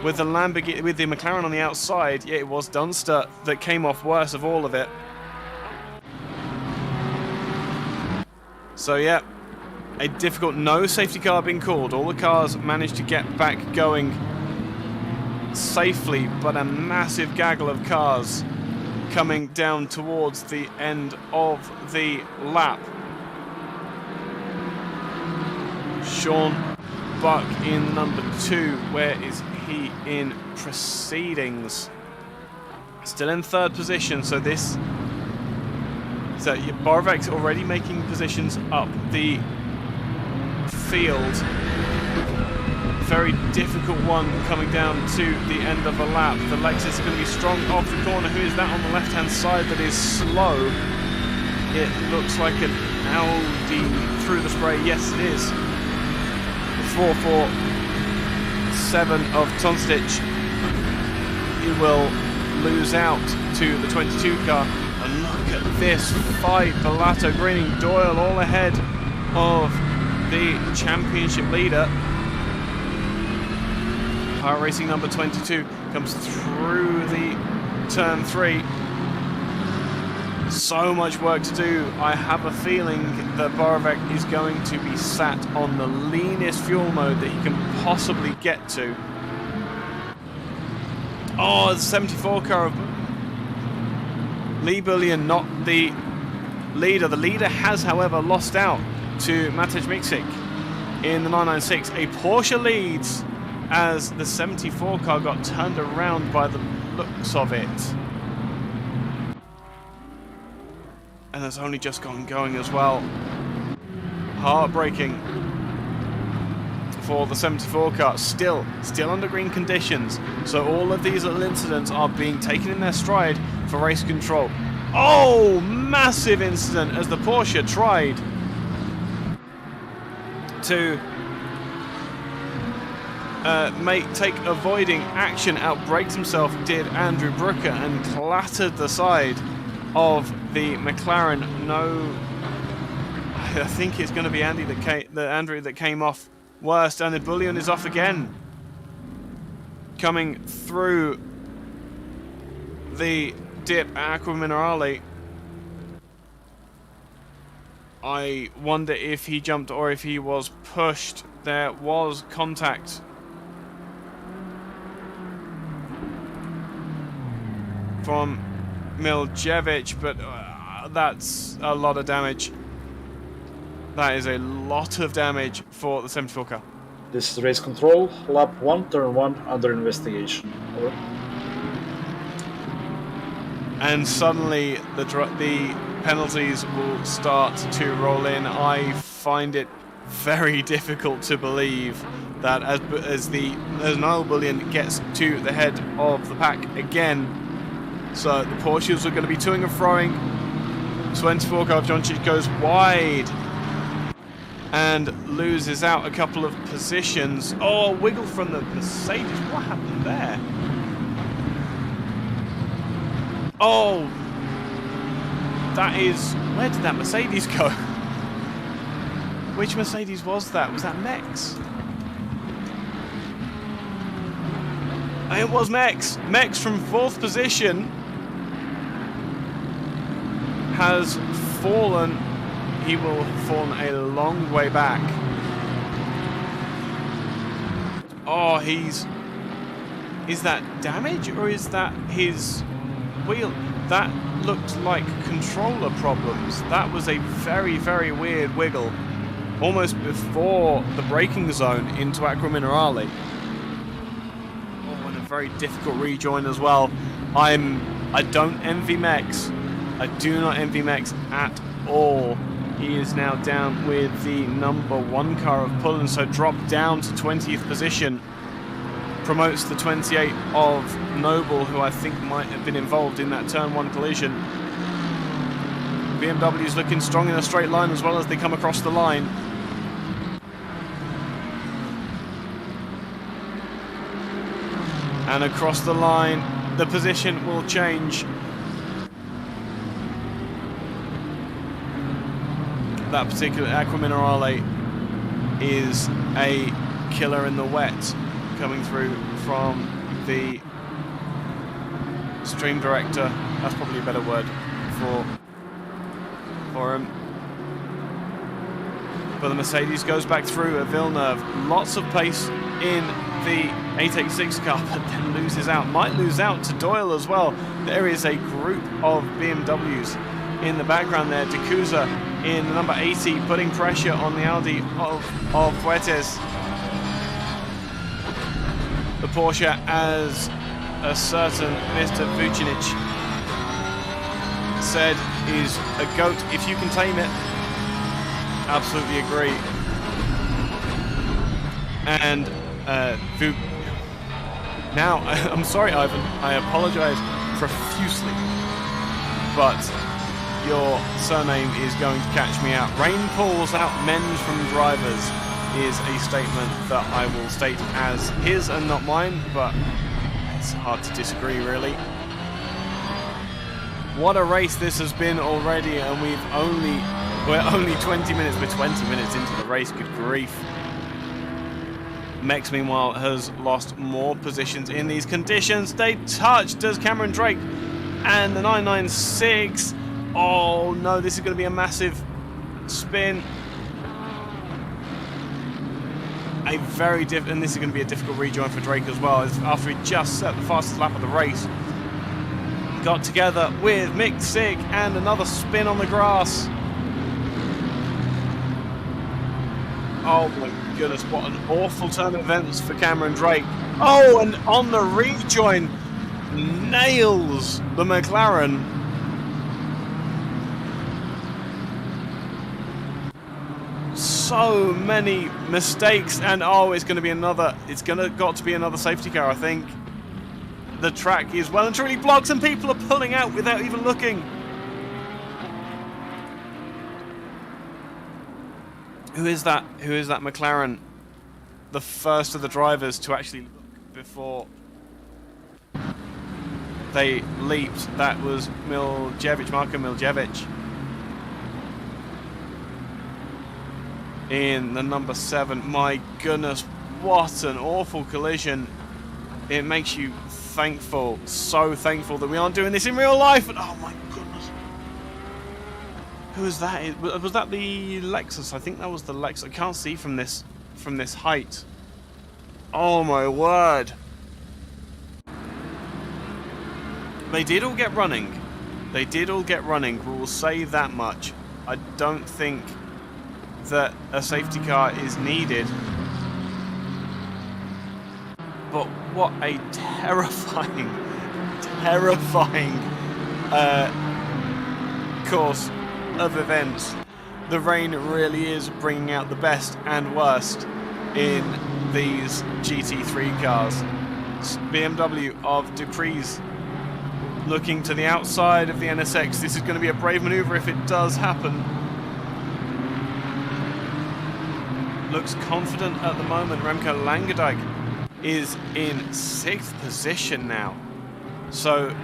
with the Lamborghini, with the McLaren on the outside. Yeah, it was Dunster that came off worst of all of it. So yeah, a difficult, no safety car being called. All the cars managed to get back going safely, but a massive gaggle of cars coming down towards the end of the lap. Sean Buck in number 2. Where is he in proceedings? Still in third position, so this... So Borovic's already making positions up the field. Very difficult one coming down to the end of the lap. The Lexus is going to be strong off the corner. Who is that on the left-hand side that is slow? It looks like an Audi through the spray. Yes, it is. 447 of Tonstich. He will lose out to the 22 car. And look at this fight. Bellato, Greening, Doyle all ahead of the championship leader. Power Racing number 22 comes through the turn 3. So much work to do. I have a feeling that Borovic is going to be sat on the leanest fuel mode that he can possibly get to. Oh, the 74 car of Lee Bullion, not the leader. The leader has, however, lost out to Matej Miksic in the 996. A Porsche leads as the 74 car got turned around by the looks of it. And has only just gotten going as well. Heartbreaking for the 74 car. Still under green conditions. So all of these little incidents are being taken in their stride for race control. Oh, massive incident as the Porsche tried to take avoiding action, outbrakes himself, did Andrew Brooker, and clattered the side of the McLaren. No, I think it's going to be Andrew that came off worst, and the Bullion is off again. Coming through the dip at Aqua Minerale. I wonder if he jumped or if he was pushed. There was contact. From Miljevic, but that's a lot of damage. That is a lot of damage for the 74 car. This is race control, lap 1, turn 1, under investigation. Over. And suddenly the penalties will start to roll in. I find it very difficult to believe that as Niall Bullion gets to the head of the pack again. So the Porsches are going to be toing and froing. 24 car of Joncic goes wide and loses out a couple of positions. Oh, wiggle from the Mercedes. What happened there? Oh, that is... Where did that Mercedes go? Which Mercedes was that? Was that Mex? It was Mex. Mex from 4th position has fallen. He will have fallen a long way back. Oh, is that damage or is that his wheel? That looked like controller problems. That was a very, very weird wiggle. Almost before the braking zone into Aqua Minerale. Oh, and a very difficult rejoin as well. I don't envy Mex. I do not envy Mex at all. He is now down with the number 1 car of Pullen, so dropped down to 20th position. Promotes the 28 of Noble, who I think might have been involved in that turn 1 collision. BMW is looking strong in a straight line as well as they come across the line. And across the line, the position will change. That particular Aqua Minerale is a killer in the wet, coming through from the stream director. That's probably a better word for him. But the Mercedes goes back through at Villeneuve. Lots of pace in the 886 car, but then loses out. Might lose out to Doyle as well. There is a group of BMWs in the background there. D'Couza in the number 80, putting pressure on the Audi of Fuertes. The Porsche, as a certain Mr. Vucinic said, is a goat if you can tame it. Absolutely agree. And now, I'm sorry, Ivan, I apologize profusely, but your surname is going to catch me out. Rain pulls out men from drivers is a statement that I will state as his and not mine, but it's hard to disagree, really. What a race this has been already, and we're only 20 minutes, we're 20 minutes into the race, good grief. Mex, meanwhile, has lost more positions in these conditions. They touch, does Cameron Drake, and the 996. Oh no, this is going to be a massive spin. And this is going to be a difficult rejoin for Drake as well, after he just set the fastest lap of the race. Got together with Mick Sig and another spin on the grass. Oh my goodness, what an awful turn of events for Cameron Drake. Oh, and on the rejoin, nails the McLaren. So many mistakes, and oh, it's got to be another safety car, I think. The track is well and truly blocked, and people are pulling out without even looking. Who is that? Who is that McLaren? the first of the drivers to actually look before they leaped. That was Marko Miljevic in the number 7. My goodness, what an awful collision. It makes you thankful, so thankful that we aren't doing this in real life. And oh my goodness, who is that? Was that the Lexus? I think that was the Lexus. I can't see from this height. Oh my word. They did all get running. They did all get running. We will say that much. I don't think that a safety car is needed. But what a terrifying, terrifying course of events. The rain really is bringing out the best and worst in these GT3 cars. BMW of Decrees looking to the outside of the NSX. This is going to be a brave maneuver if it does happen. Looks confident at the moment. Remco Langendijk is in 6th position now. So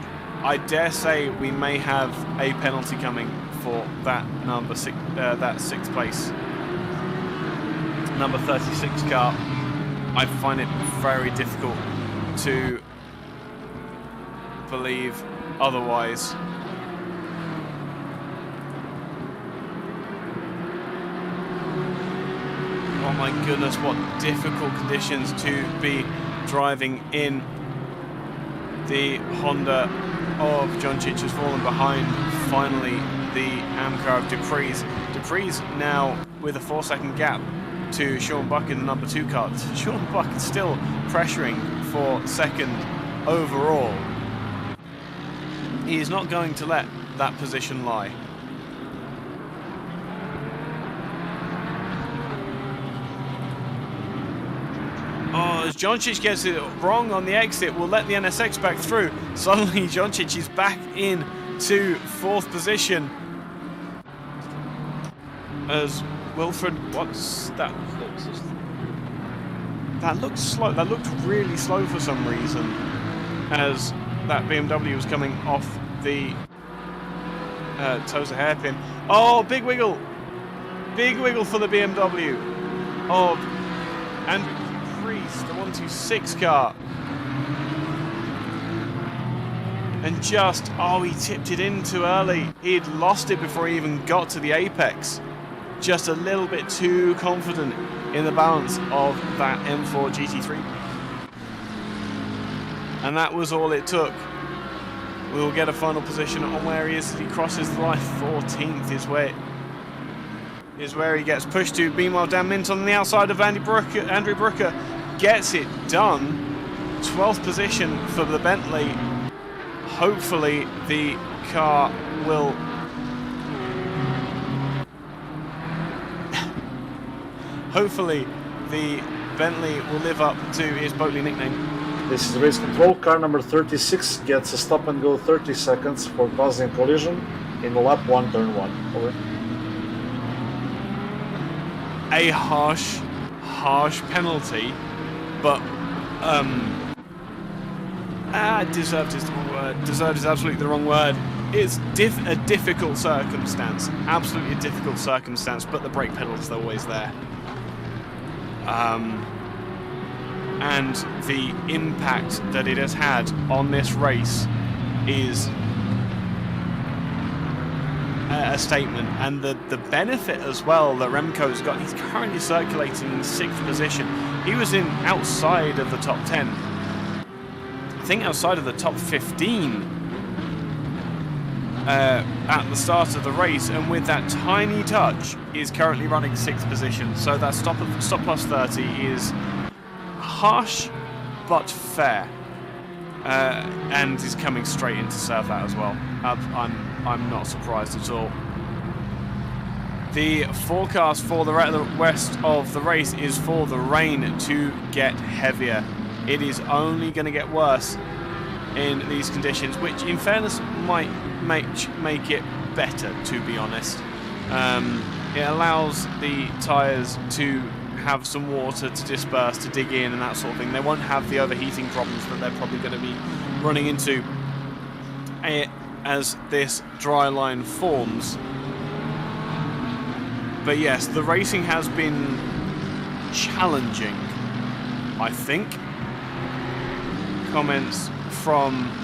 I dare say we may have a penalty coming for that number 6, that 6th place. Number 36 car. I find it very difficult to believe otherwise. Oh my goodness, what difficult conditions to be driving in. The Honda of Joncic has fallen behind, finally, the Amcar of Decrees. Decrees now with a 4-second gap to Sean Buck in the number 2 car. Sean Buck is still pressuring for 2nd overall. He is not going to let that position lie. Oh, as Joncic gets it wrong on the exit, will let the NSX back through. Suddenly, Joncic is back in to 4th position. As Wilfred, what's that? That looked slow. That looked really slow for some reason. As that BMW was coming off the Tosa hairpin. Oh, big wiggle! Big wiggle for the BMW. Oh, and the 126 car, and just, oh, he tipped it in too early. He'd lost it before he even got to the apex. Just a little bit too confident in the balance of that M4 GT3, and that was all it took. We will get a final position on where he is as he crosses the line. 14th is where he gets pushed to. Meanwhile, Dan Mint on the outside of Andrew Brooker gets it done. 12th position for the Bentley. Hopefully the car will hopefully the Bentley will live up to his Boatley nickname. This is race control. Car number 36 gets a stop and go 30 seconds for causing a collision in lap 1, turn 1. Over. A harsh penalty, but deserved is the wrong word. Deserved is absolutely the wrong word. It's a difficult circumstance, absolutely a difficult circumstance, but the brake pedals are always there. And the impact that it has had on this race is a statement, and the benefit as well that Remco's got. He's currently circulating in 6th position. He was in outside of the top 10, I think outside of the top 15 at the start of the race, and with that tiny touch is currently running 6th position. So that stop plus 30 is harsh but fair, and is coming straight in to serve that as well. I'm not surprised at all. The forecast for the rest of the race is for the rain to get heavier. It is only going to get worse in these conditions, which in fairness might make it better, to be honest. It allows the tyres to have some water to disperse, to dig in and that sort of thing. They won't have the overheating problems that they're probably going to be running into as this dry line forms. But yes, the racing has been challenging, I think. Comments from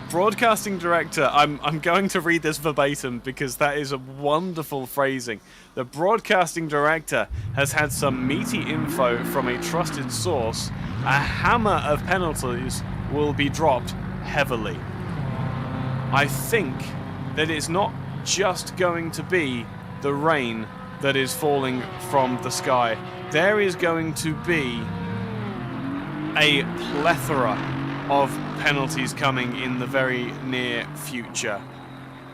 broadcasting director. I'm going to read this verbatim because that is a wonderful phrasing. The broadcasting director has had some meaty info from a trusted source. A hammer of penalties will be dropped heavily. I think that it's not just going to be the rain that is falling from the sky. There is going to be a plethora of penalties coming in the very near future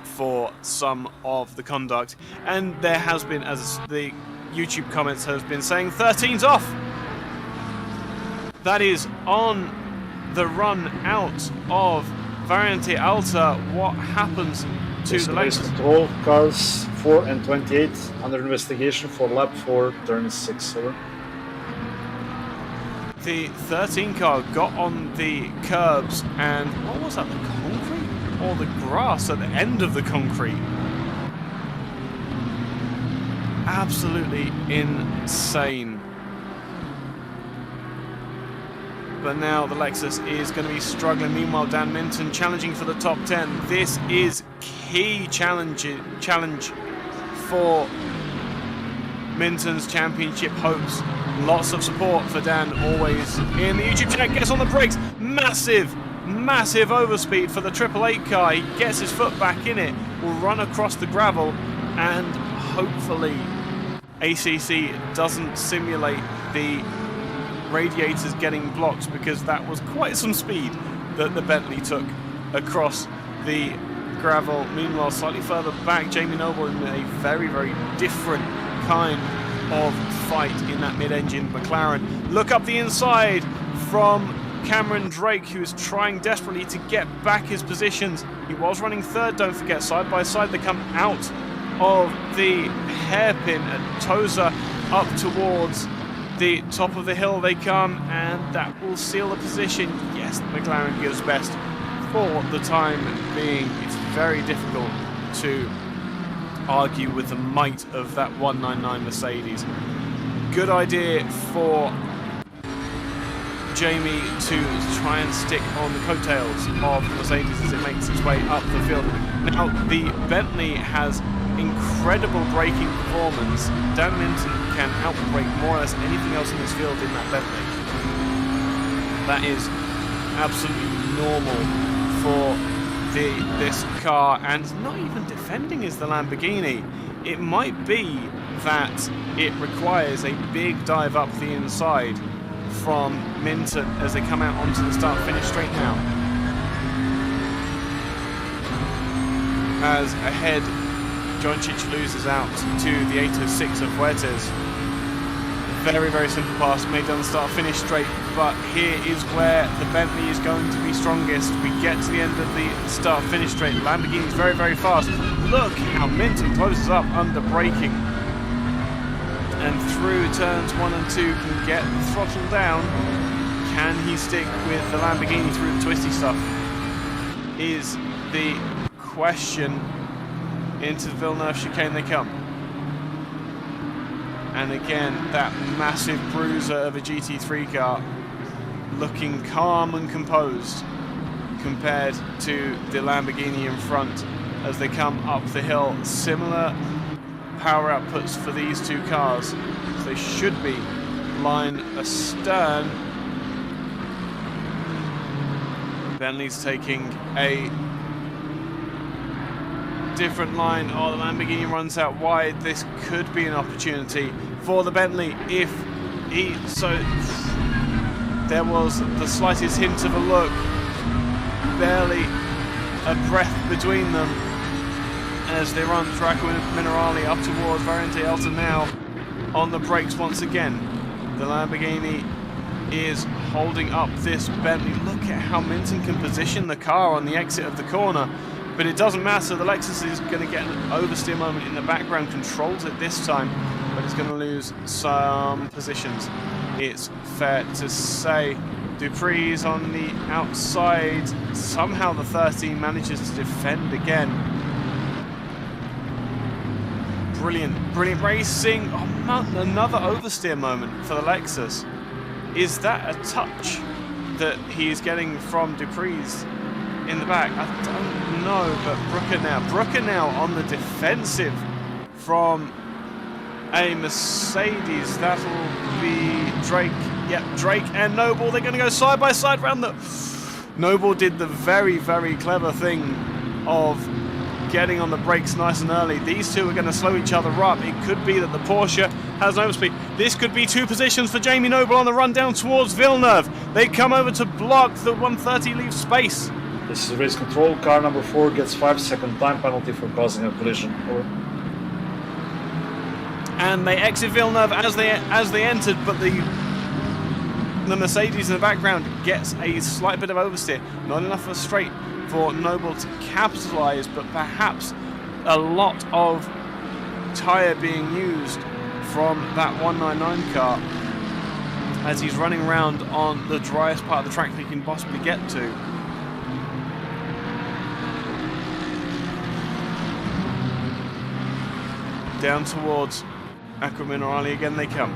for some of the conduct. And there has been, as the YouTube comments has been saying, 13's off. That is on the run out of Variante Alta. What happens to the Lexus? Control cars 4 and 28 under investigation for lap 4, turn 6. Over. The 13 car got on the curbs and what was that, the concrete or the grass at the end of the concrete? Absolutely insane. But now the Lexus is going to be struggling. Meanwhile, Dan Minton challenging for the top 10. This is key challenge for Minton's championship hopes. Lots of support for Dan always in the YouTube chat. Gets on the brakes. Massive overspeed for the 888 car. He gets his foot back in it. Will run across the gravel and hopefully ACC doesn't simulate the radiators getting blocked, because that was quite some speed that the Bentley took across the gravel. Meanwhile, slightly further back, Jamie Noble in a very, very different kind of fight in that mid-engine McLaren. Look up the inside from Cameron Drake, who is trying desperately to get back his positions. He was running third, don't forget, side by side. They come out of the hairpin at Tosa up towards the top of the hill they come, and that will seal the position. Yes, the McLaren gives best for the time being. It's very difficult to argue with the might of that 199 Mercedes. Good idea for Jamie to try and stick on the coattails of the Mercedes as it makes its way up the field. Now, the Bentley has incredible braking performance. Dan Minton can outbrake more or less anything else in this field in that Bentley. That is absolutely normal for this car, and not even defending is the Lamborghini. It might be that it requires a big dive up the inside from Minton as they come out onto the start-finish straight now. As ahead, John Chich loses out to the 806 of Fuertes. Very, very simple pass made on the start-finish straight, but here is where the Bentley is going to be strongest. We get to the end of the start-finish straight. Lamborghini's very, very fast. Look how Minton closes up under braking. And through turns 1 and 2 can get the throttle down. Can he stick with the Lamborghini through the twisty stuff? Is the question. Into the Villeneuve chicane they come. And again, that massive bruiser of a GT3 car looking calm and composed compared to the Lamborghini in front as they come up the hill. Similar power outputs for these two cars. So they should be line astern. Bentley's taking a different line. Oh, the Lamborghini runs out wide. This could be an opportunity for the Bentley if he... So there was the slightest hint of a look. Barely a breath between them as they run Draco Minerali up towards Variante Alta now on the brakes once again. The Lamborghini is holding up this Bentley. Look at how Minton can position the car on the exit of the corner. But it doesn't matter. The Lexus is going to get an oversteer moment in the background, controls it this time, but it's going to lose some positions. It's fair to say. Dupree's on the outside. Somehow the 13 manages to defend again. Brilliant, brilliant racing. Oh, another oversteer moment for the Lexus. Is that a touch that he is getting from Dupree's in the back? I don't know, but Brooker now on the defensive from a Mercedes. That'll be Drake. Yep, Drake and Noble. They're going to go side by side round the... Noble did the very, very clever thing of getting on the brakes nice and early. These two are going to slow each other up. It could be that the Porsche has no speed. This could be 2 positions for Jamie Noble on the run down towards Villeneuve. They come over to block. The 130 leaves space. This is race control. Car number 4 gets 5-second time penalty for causing a collision. And they exit Villeneuve as they entered, but the Mercedes in the background gets a slight bit of oversteer. Not enough of a straight for Noble to capitalise, but perhaps a lot of tyre being used from that 199 car as he's running around on the driest part of the track that he can possibly get to. Down towards Acqua Minerale again they come.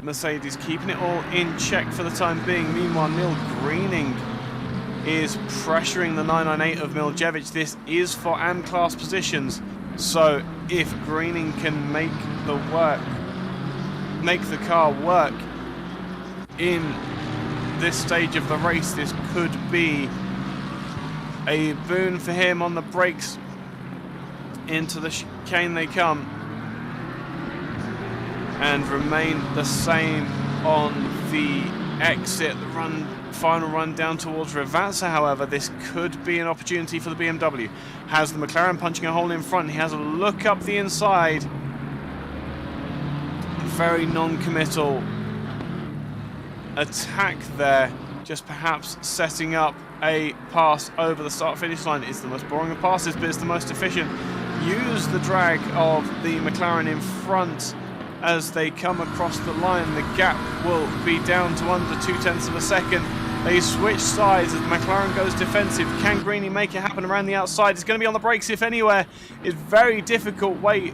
Mercedes keeping it all in check for the time being. Meanwhile, Neil Greening is pressuring the 998 of Miljevic. This is for M-class positions, so if Greening can make the car work in this stage of the race, this could be a boon for him. On the brakes into the chicane they come, and remain the same on the exit. The final run down towards Rivazza, however, this could be an opportunity for the BMW. Has the McLaren punching a hole in front. He has a look up the inside. Very non-committal attack there. Just perhaps setting up a pass over the start-finish line. It's the most boring of passes, but it's the most efficient. Use the drag of the McLaren in front as they come across the line. The gap will be down to under 0.2 of a second. They switch sides as McLaren goes defensive. Can Greeny make it happen around the outside? It's going to be on the brakes if anywhere. It's very difficult way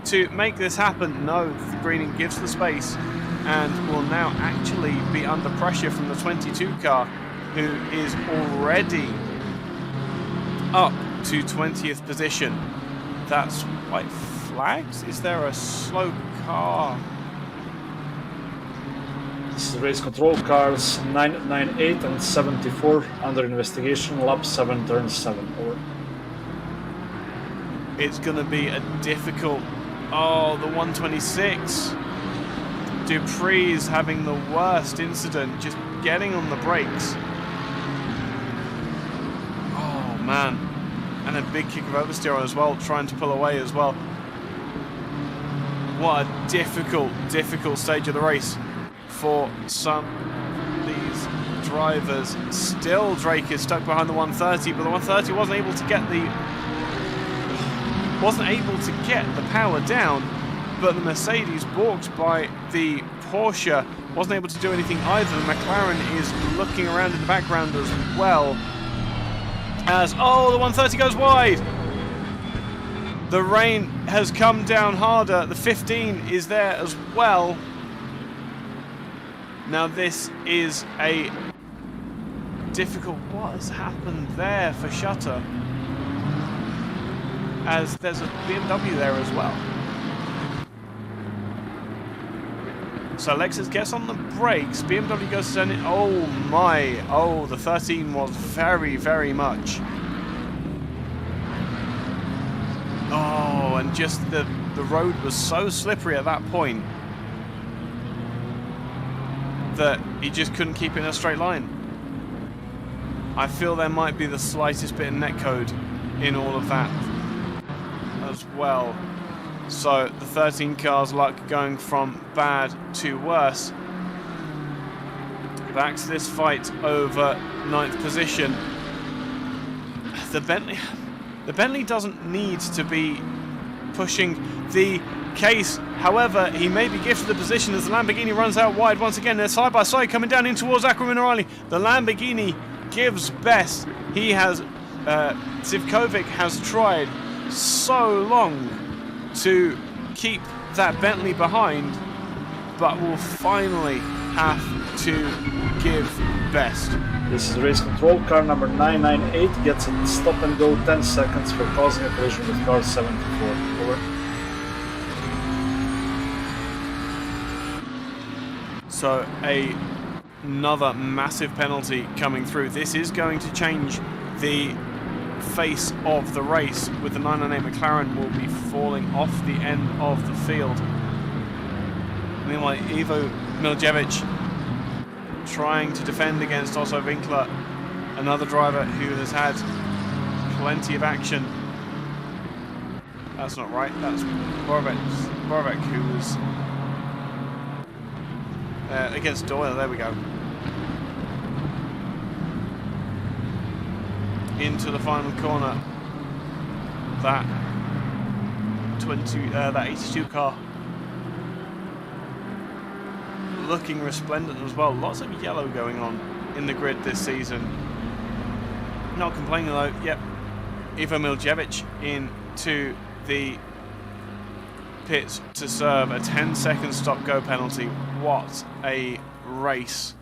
to make this happen. No, Greening gives the space and will now actually be under pressure from the 22 car, who is already up to 20th position. That's white flags. Is there a slow car? This is race control. Cars 998 and 74 under investigation. Lap 7, turn 7. Over. It's going to be a difficult... Oh, the 126. Dupree's having the worst incident, just getting on the brakes. Oh, man. And a big kick of oversteer as well, trying to pull away as well. What a difficult stage of the race for some of these drivers. Still, Drake is stuck behind the 130, but the 130 wasn't able to get the power down. But the Mercedes, balked by the Porsche, wasn't able to do anything either. The McLaren is looking around in the background as well. As, oh, the 130 goes wide. The rain has come down harder. The 15 is there as well. Now this is a difficult... What has happened there for Shutter? As there's a BMW there as well. So Lexus gets on the brakes. BMW goes to turn it. Oh my. Oh, the 13 was very much. Oh, and just the road was so slippery at that point that he just couldn't keep it in a straight line. I feel there might be the slightest bit of netcode in all of that as well. So the 13 car's luck going from bad to worse. back to this fight over 9th position. The Bentley doesn't need to be pushing the case. However, he may be gifted the position as the Lamborghini runs out wide once again. They're side by side coming down in towards Acqua Minerale. The Lamborghini gives best. He has, Zivkovic has tried so long to keep that Bentley behind, but will finally have to give best. This is race control. Car number 998 gets a stop and go 10 seconds for causing a collision with car 74. Over. So another massive penalty coming through. This is going to change the face of the race, with the 998 McLaren will be falling off the end of the field. Meanwhile, Ivo Miljevic trying to defend against Otto Winkler, another driver who has had plenty of action. That's not right, that's Borovic who was against Doyle. There we go. Into the final corner. That 82 car looking resplendent as well. Lots of yellow going on in the grid this season. Not complaining though. Yep, Ivo Miljevic into the pits to serve a 10-second stop-go penalty. What a race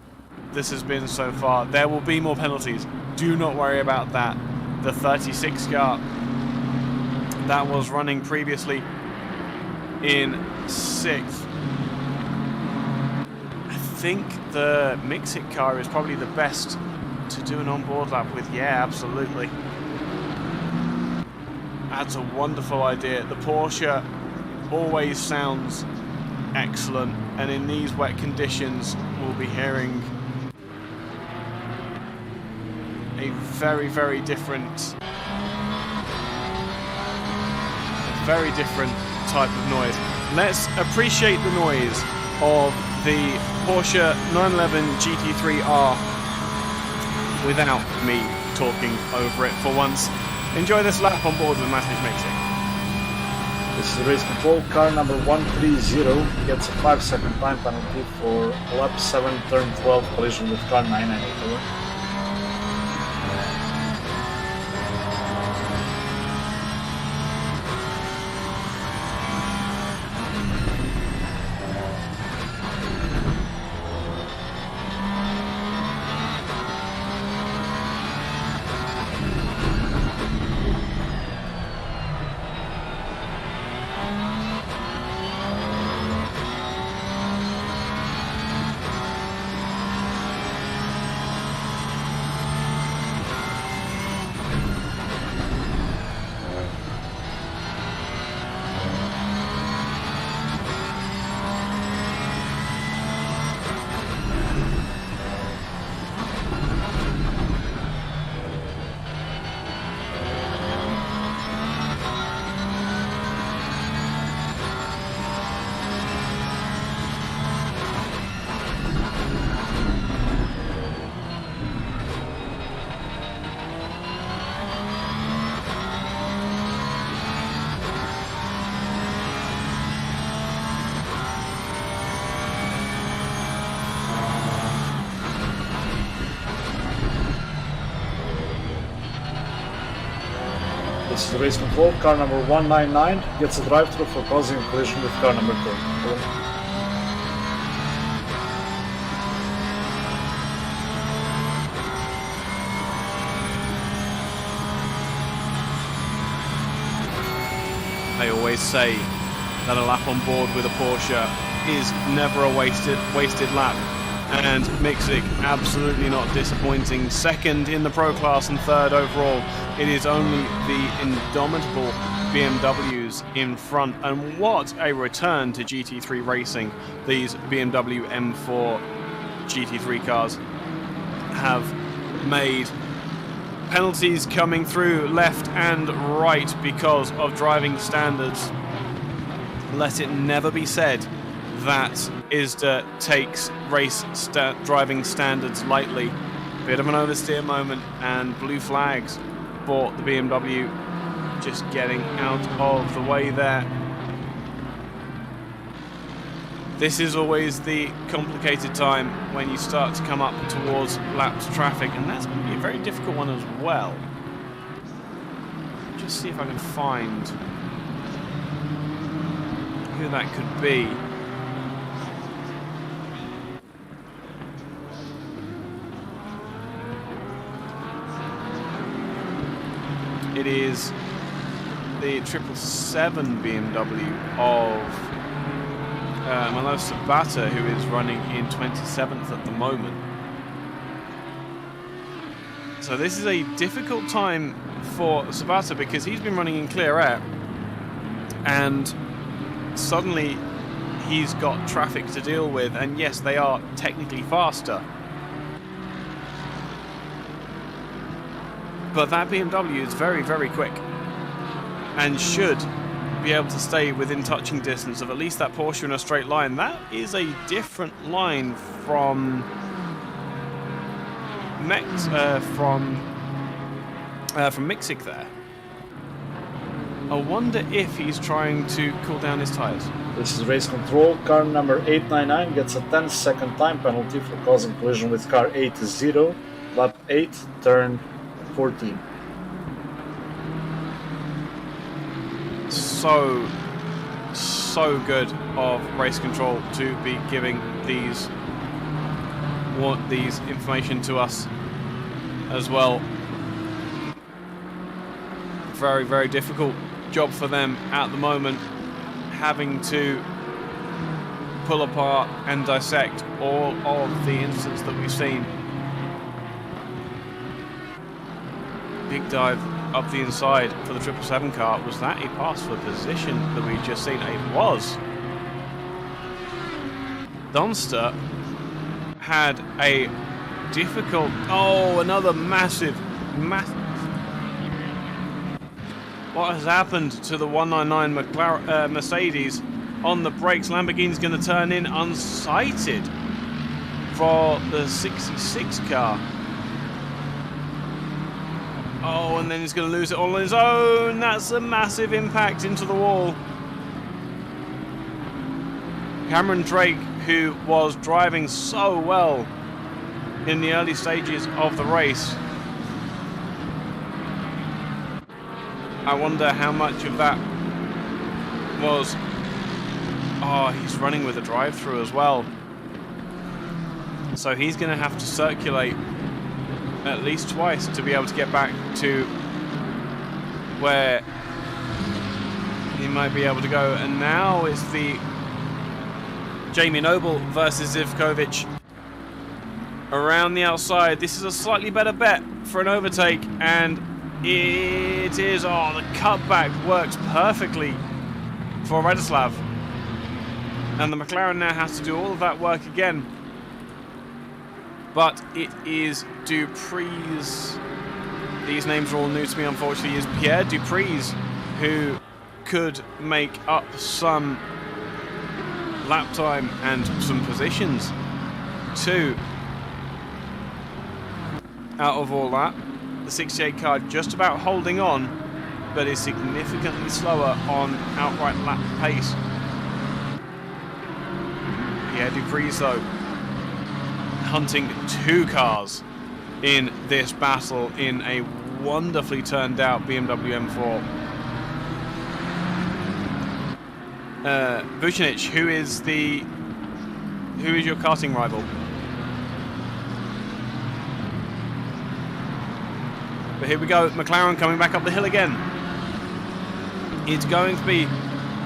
this has been so far. There will be more penalties. Do not worry about that. The 36 car that was running previously in 6th. I think the Mixit car is probably the best to do an onboard lap with. Yeah, absolutely. That's a wonderful idea. The Porsche always sounds excellent, and in these wet conditions we'll be hearing a very, very different type of noise. Let's appreciate the noise of the Porsche 911 GT3R without me talking over it for once. Enjoy this lap on board with Matic Mixing. This is race control. Car number 130 gets a 5-second time penalty for lap 7, turn 12 collision with car 998. This is race control. Car number 199 gets a drive-through for causing a collision with car number 2. I always say that a lap on board with a Porsche is never a wasted lap, and Mixik absolutely not disappointing. Second in the Pro Class and third overall. It is only the indomitable BMWs in front, and what a return to GT3 racing these BMW M4 GT3 cars have made. Penalties coming through left and right because of driving standards. Let it never be said that ISDA takes race driving standards lightly. Bit of an oversteer moment, and blue flags for the BMW, just getting out of the way there. This is always the complicated time when you start to come up towards lapped traffic, and that's going to be a very difficult one as well. Just see if I can find who that could be. It is the 777 BMW of Milo Sabata, who is running in 27th at the moment. So this is a difficult time for Sabata because he's been running in clear air, and suddenly he's got traffic to deal with, and yes, they are technically faster. But that BMW is very, very quick and should be able to stay within touching distance of at least that Porsche in a straight line. That is a different line from Mixic there. I wonder if he's trying to cool down his tyres. This is race control. Car number 899 gets a 10-second time penalty for causing collision with car 80, lap 8, turn 14. So good of race control to be giving these information to us as well. Very, very difficult job for them at the moment, having to pull apart and dissect all of the incidents that we've seen. Big dive up the inside for the 777 car. Was that a pass for position that we've just seen? It was. Dunster had a difficult... Oh, another massive... What has happened to the 199 Mercedes on the brakes? Lamborghini's going to turn in unsighted for the 66 car. Oh, and then he's going to lose it all on his own. That's a massive impact into the wall. Cameron Drake, who was driving so well in the early stages of the race. I wonder how much of that was... Oh, he's running with a drive-through as well. So he's going to have to circulate at least twice to be able to get back to where he might be able to go. And now it's the Jamie Noble versus Zivkovic around the outside. This is a slightly better bet for an overtake, and it is. Oh, the cutback works perfectly for Radoslav, and the McLaren now has to do all of that work again. But it is Dupree's, these names are all new to me unfortunately, is Pierre Dupree's who could make up some lap time and some positions too out of all that. The 68 car just about holding on, but is significantly slower on outright lap pace. Pierre Dupree's though hunting two cars in this battle in a wonderfully turned out BMW M4. Vucinic, who is your karting rival? But here we go, McLaren coming back up the hill again. It's going to be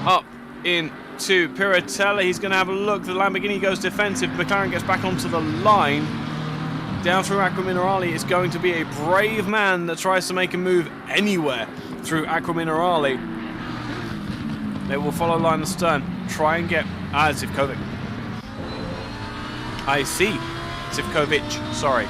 up into Piratella. He's going to have a look. The Lamborghini goes defensive. McLaren gets back onto the line. Down through Acqua Minerale. It's going to be a brave man that tries to make a move anywhere through Acqua Minerale. They will follow line astern. Try and get... Zivkovic. I see. Zivkovic, sorry.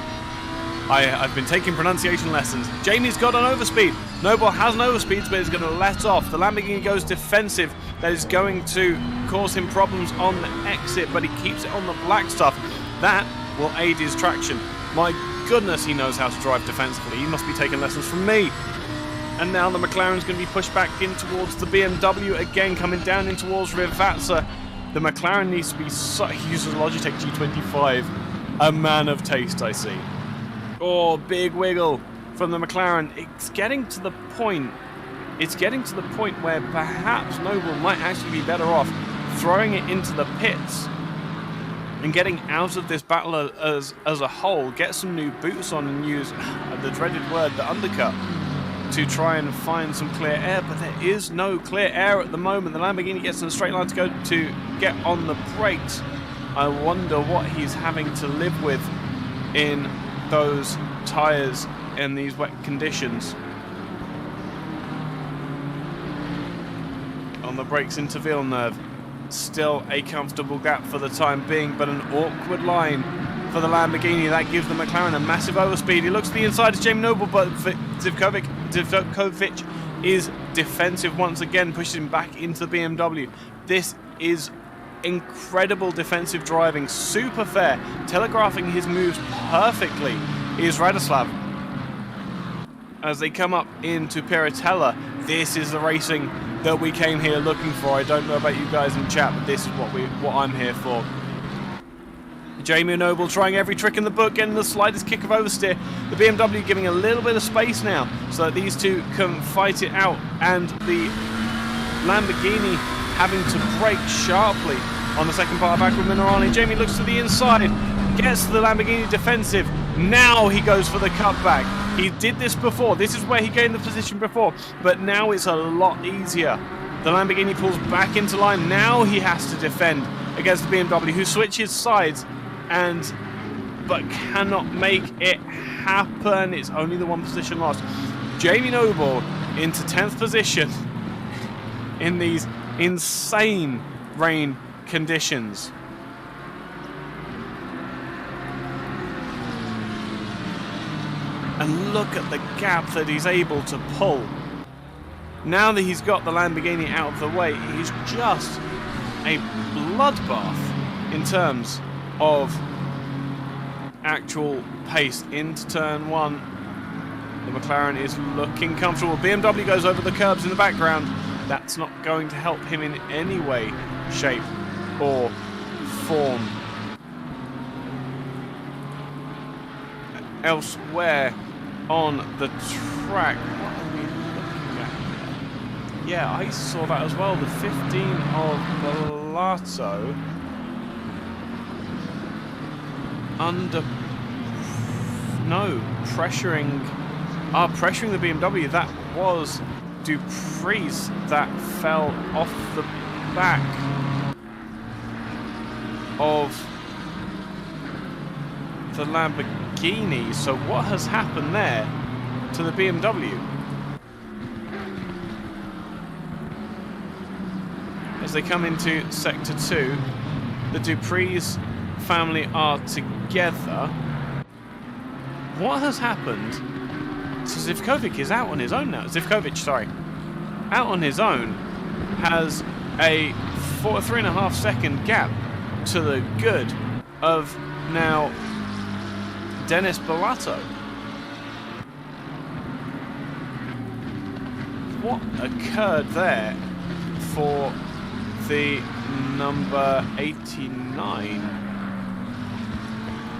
I've been taking pronunciation lessons. Jamie's got an overspeed. Noble has an overspeed, but he's going to let off. The Lamborghini goes defensive. That is going to cause him problems on the exit, but he keeps it on the black stuff. That will aid his traction. My goodness, he knows how to drive defensively. He must be taking lessons from me. And now the McLaren's going to be pushed back in towards the BMW again, coming down in towards Rivazza. The McLaren needs to be he uses a Logitech G25. A man of taste, I see. Oh, big wiggle from the McLaren. It's getting to the point. It's getting to the point where perhaps Noble might actually be better off throwing it into the pits and getting out of this battle as a whole. Get some new boots on and use the dreaded word, the undercut, to try and find some clear air. But there is no clear air at the moment. The Lamborghini gets in a straight line to go to get on the brakes. I wonder what he's having to live with in those tyres in these wet conditions. On the brakes into Villeneuve. Still a comfortable gap for the time being, but an awkward line for the Lamborghini. That gives the McLaren a massive overspeed. He looks to the inside of Jamie Noble, but Zivkovic is defensive once again, pushes him back into the BMW. This is incredible defensive driving, super fair, telegraphing his moves perfectly is Radoslav. As they come up into Piratella, this is the racing that we came here looking for. I don't know about you guys in chat, but this is what I'm here for. Jamie Noble trying every trick in the book, getting the slightest kick of oversteer. The BMW giving a little bit of space now so that these two can fight it out, and the Lamborghini having to brake sharply on the second part of Aqua Minerale. Jamie looks to the inside, gets the Lamborghini defensive. Now he goes for the cutback. He did this before. This is where he gained the position before, but now it's a lot easier. The Lamborghini pulls back into line. Now he has to defend against the BMW, who switches sides but cannot make it happen. It's only the one position lost. Jamie Noble into 10th position in these insane rain conditions. And look at the gap that he's able to pull. Now that he's got the Lamborghini out of the way, he's just a bloodbath in terms of actual pace into turn one. The McLaren is looking comfortable. BMW goes over the curbs in the background. That's not going to help him in any way, shape, or form. Elsewhere on the track, what are we looking at? Yeah, I saw that as well. The 15 of Bellato pressuring the BMW. That was Dupree's that fell off the back of the Lamborghini. So what has happened there to the BMW? As they come into Sector 2, the Dupree's family are together. What has happened? So Zivkovic is out on his own now. Out on his own, has a 3.5 second gap to the good of now Dennis Bellato. What occurred there for the number 89?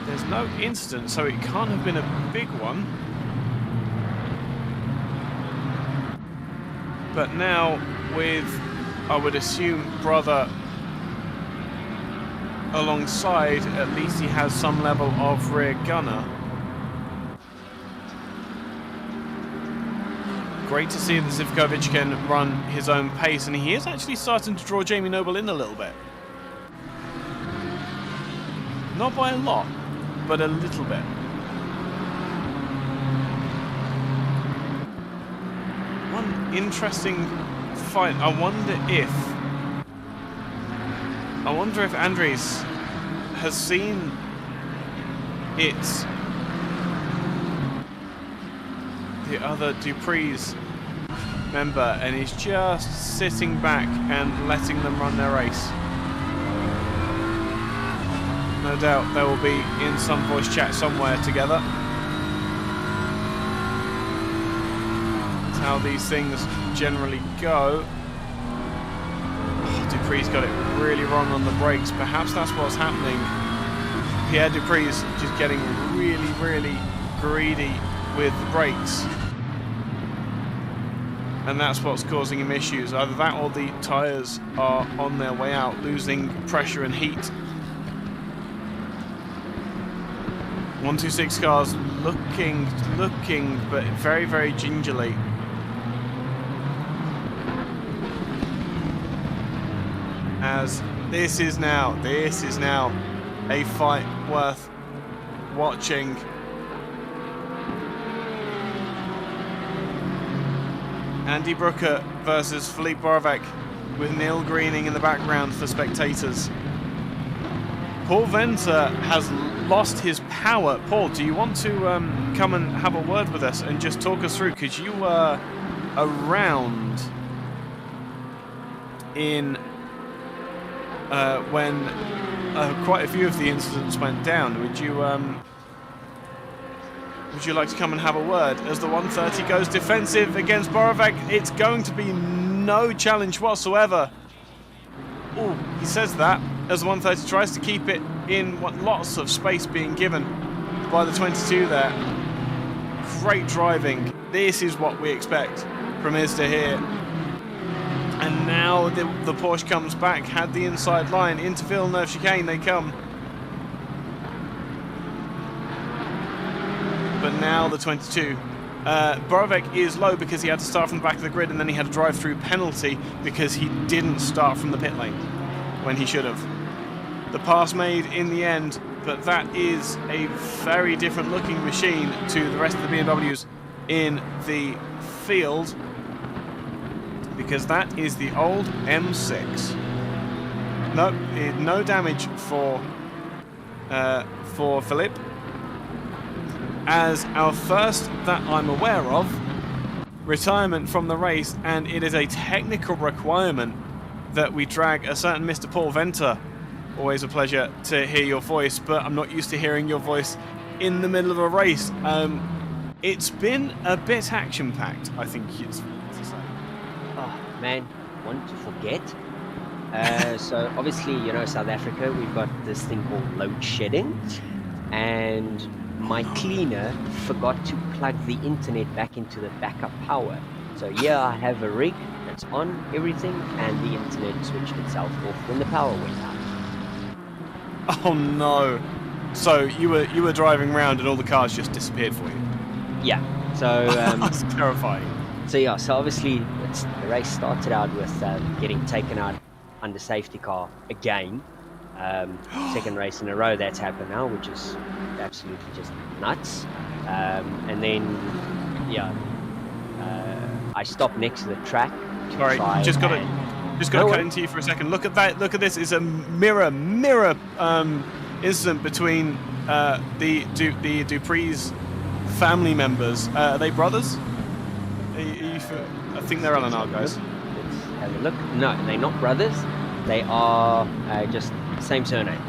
There's no incident, so it can't have been a big one. But now with, I would assume, brother alongside, at least he has some level of rear gunner. Great to see that Zivkovic can run his own pace, and he is actually starting to draw Jamie Noble in a little bit. Not by a lot, but a little bit. One interesting fight. I wonder if Andres has seen it the other Dupree's member, and he's just sitting back and letting them run their race. No doubt they will be in some voice chat somewhere together. That's how these things generally go. Oh, Dupree's got it really wrong on the brakes. Perhaps that's what's happening. Pierre Dupree's just getting really, really greedy with the brakes. And that's what's causing him issues. Either that or the tyres are on their way out, losing pressure and heat. 126 cars looking, but very, very gingerly. As this is now a fight worth watching. Andy Brooker versus Philippe Borovac, with Neil Greening in the background for spectators. Paul Venter has lost his power. Paul, do you want to come and have a word with us and just talk us through? Because you were around in when quite a few of the incidents went down. Would you like to come and have a word? As the 130 goes defensive against Borovac, it's going to be no challenge whatsoever. Oh, he says that as the 130 tries to keep it in, lots of space being given by the 22 there. Great driving. This is what we expect from ISDA here. And now the Porsche comes back, had the inside line into Villeneuve chicane they come. But now the 22. Borovac is low because he had to start from the back of the grid, and then he had a drive-through penalty because he didn't start from the pit lane when he should have. The pass made in the end, but that is a very different looking machine to the rest of the BMWs in the field, because that is the old M6. No damage for Philippe. As our first that I'm aware of retirement from the race, and it is a technical requirement that we drag a certain Mr. Paul Venter. Always a pleasure to hear your voice, but I'm not used to hearing your voice in the middle of a race. It's been a bit action-packed, I think it's to say. Oh man, want to forget. So obviously, South Africa, we've got this thing called load shedding, and my cleaner forgot to plug the internet back into the backup power. So yeah, I have a rig that's on everything, and the internet switched itself off when the power went out. Oh no! So you were driving around and all the cars just disappeared for you? Yeah. So that's terrifying. So yeah, so obviously the race started out with getting taken out under safety car again. Second race in a row that's happened now, which is absolutely just nuts. And then I stopped next to the track. Sorry, just got to cut into you for a second. Look at that! Look at this! It's a mirror incident between the Dupree's family members. Are they brothers? I think they're LNR guys. Let's have a look. No, they're not brothers. They are just same surname.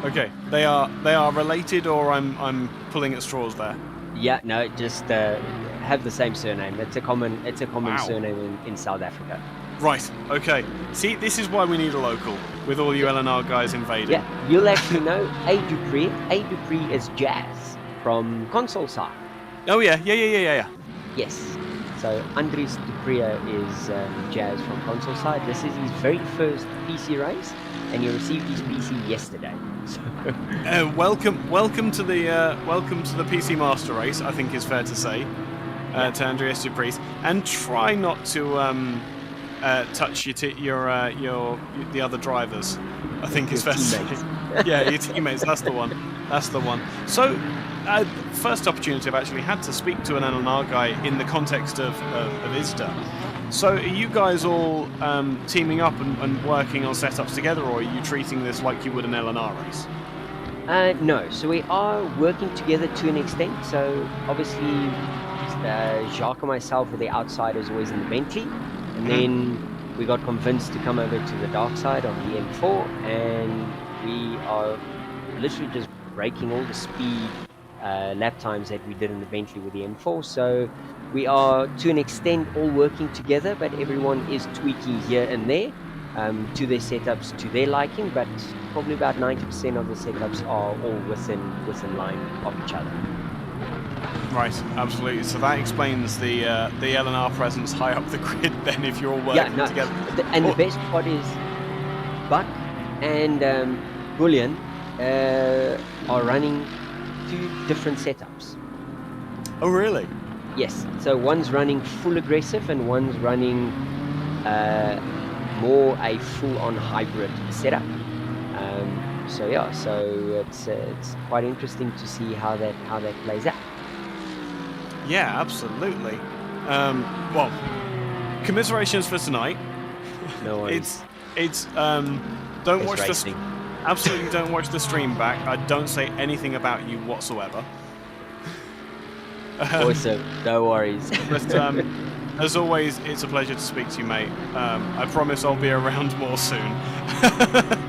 Okay. They are related, or I'm pulling at straws there. Yeah, no, just have the same surname. It's a common Wow. surname in South Africa. Right. Okay. See, this is why we need a local with all you LNR guys invading. Yeah, you'll actually know A Dupree. A Dupree is Jazz from console side. Oh yeah. Yes. So Andries Dupree is Jazz from console side. This is his very first PC race, and he received his PC yesterday. So. Welcome to the PC Master Race, I think is fair to say, to Andreas Dupree, and try not to touch the other drivers. I think is fair to say. Yeah, your teammates. That's the one. So. First opportunity I've actually had to speak to an LNR guy in the context of ISDA. So are you guys all teaming up and working on setups together, or are you treating this like you would an LNR race? No, so we are working together to an extent. So obviously Jacques and myself were the outsiders always in the Bentley, and then we got convinced to come over to the dark side on the M4, and we are literally just breaking all the speed lap times that we did in the Bentley with the M4. So we are, to an extent, all working together, but everyone is tweaking here and there to their setups, to their liking, but probably about 90% of the setups are all within line of each other. Right, absolutely. So that explains the L&R presence high up the grid then, if you're all working together. The best part is Buck and Bullion are running 2 different setups. Oh, really? Yes. So one's running full aggressive and one's running more a full-on hybrid setup. So it's quite interesting to see how that plays out. Yeah, absolutely. Well, commiserations for tonight. No worries. It's absolutely don't watch the stream back. I don't say anything about you whatsoever. Awesome, no worries. But as always, it's a pleasure to speak to you, mate. I promise I'll be around more soon.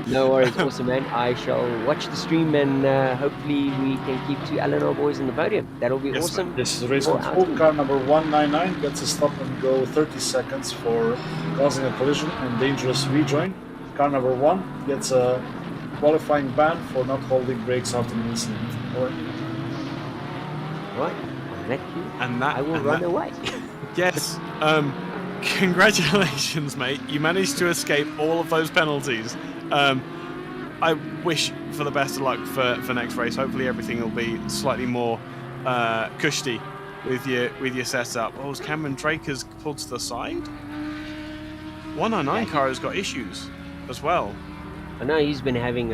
No worries, awesome, man. I shall watch the stream and hopefully we can keep 2 L&R boys on the podium. That'll be awesome. Man. This is race control. Car number 199 gets a stop and go 30 seconds for causing a collision and dangerous rejoin. Car number 1 gets a qualifying ban for not holding brakes after an incident. Right, on that cue, I will run away. Yes. Congratulations, mate. You managed to escape all of those penalties. I wish for the best of luck for next race. Hopefully everything will be slightly more cushy with your setup. Oh, has Cameron Draker's pulled to the side? 199 car has got issues as well. I know he's been having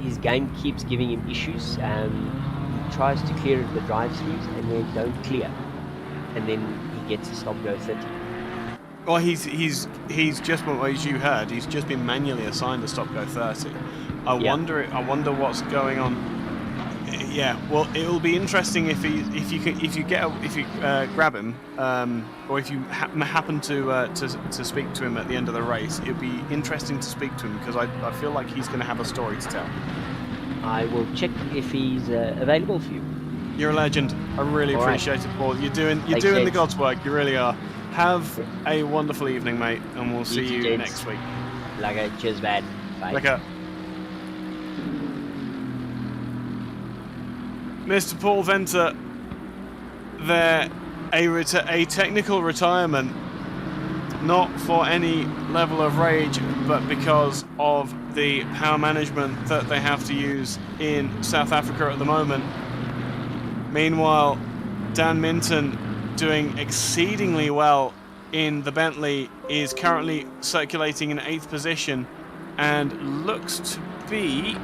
his game keeps giving him issues. He tries to clear the drive-throughs and they don't clear, and then he gets a stop go 30. Well, he's just, as you heard, he's just been manually assigned a stop go 30. I wonder what's going on. Yeah, well, it'll be interesting if you grab him, or if you happen to speak to him at the end of the race. It'd be interesting to speak to him because I feel like he's going to have a story to tell. I will check if he's available for you. You're a legend. I really appreciate it, Paul. You're doing the God's work. You really are. Have a wonderful evening, mate, and we'll see you next week. Cheers, man. Bye. Mr. Paul Venter, there, a technical retirement, not for any level of rage, but because of the power management that they have to use in South Africa at the moment. Meanwhile, Dan Minton, doing exceedingly well in the Bentley, is currently circulating in 8th position and looks to be...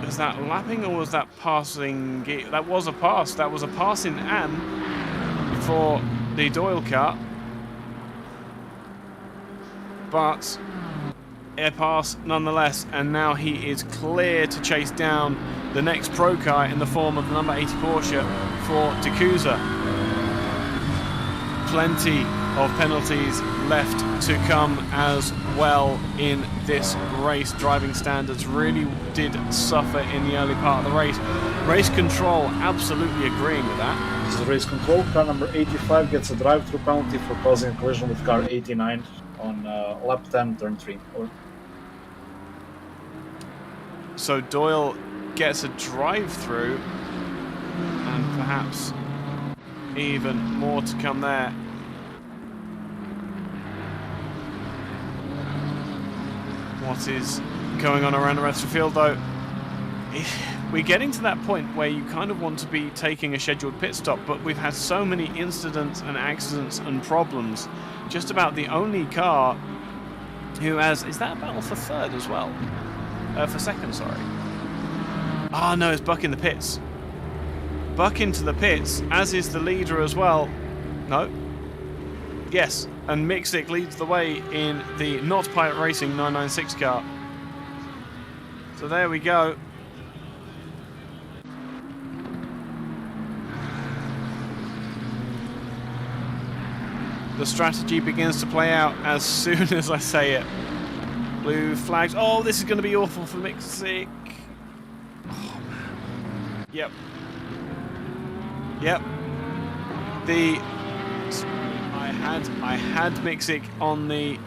Was that lapping or was that passing? That was a pass. That was a pass in Anne for the Doyle car. But a pass nonetheless, and now he is clear to chase down the next pro car in the form of the number 80 Porsche for D'Couza. Plenty of penalties left to come as well in this race. Driving standards really did suffer in the early part of the race. Race control absolutely agreeing with that. This is race control. Car number 85 gets a drive-through penalty for causing a collision with car 89 on lap 10, turn 3. So Doyle gets a drive-through, and perhaps even more to come there. What is going on around the rest of the field, though? We're getting to that point where you kind of want to be taking a scheduled pit stop, but we've had so many incidents and accidents and problems. Just about the only car who has... Is that a battle for third as well? For second, sorry. Ah, no, it's Buck in the pits. Buck into the pits, as is the leader as well. No. Yes, and Mixic leads the way in the Not Pirate Racing 996 car. So there we go. the strategy begins to play out as soon as I say it. Blue flags. Oh, this is going to be awful for Mixic. Oh, man. Yep. I had Mixic on the...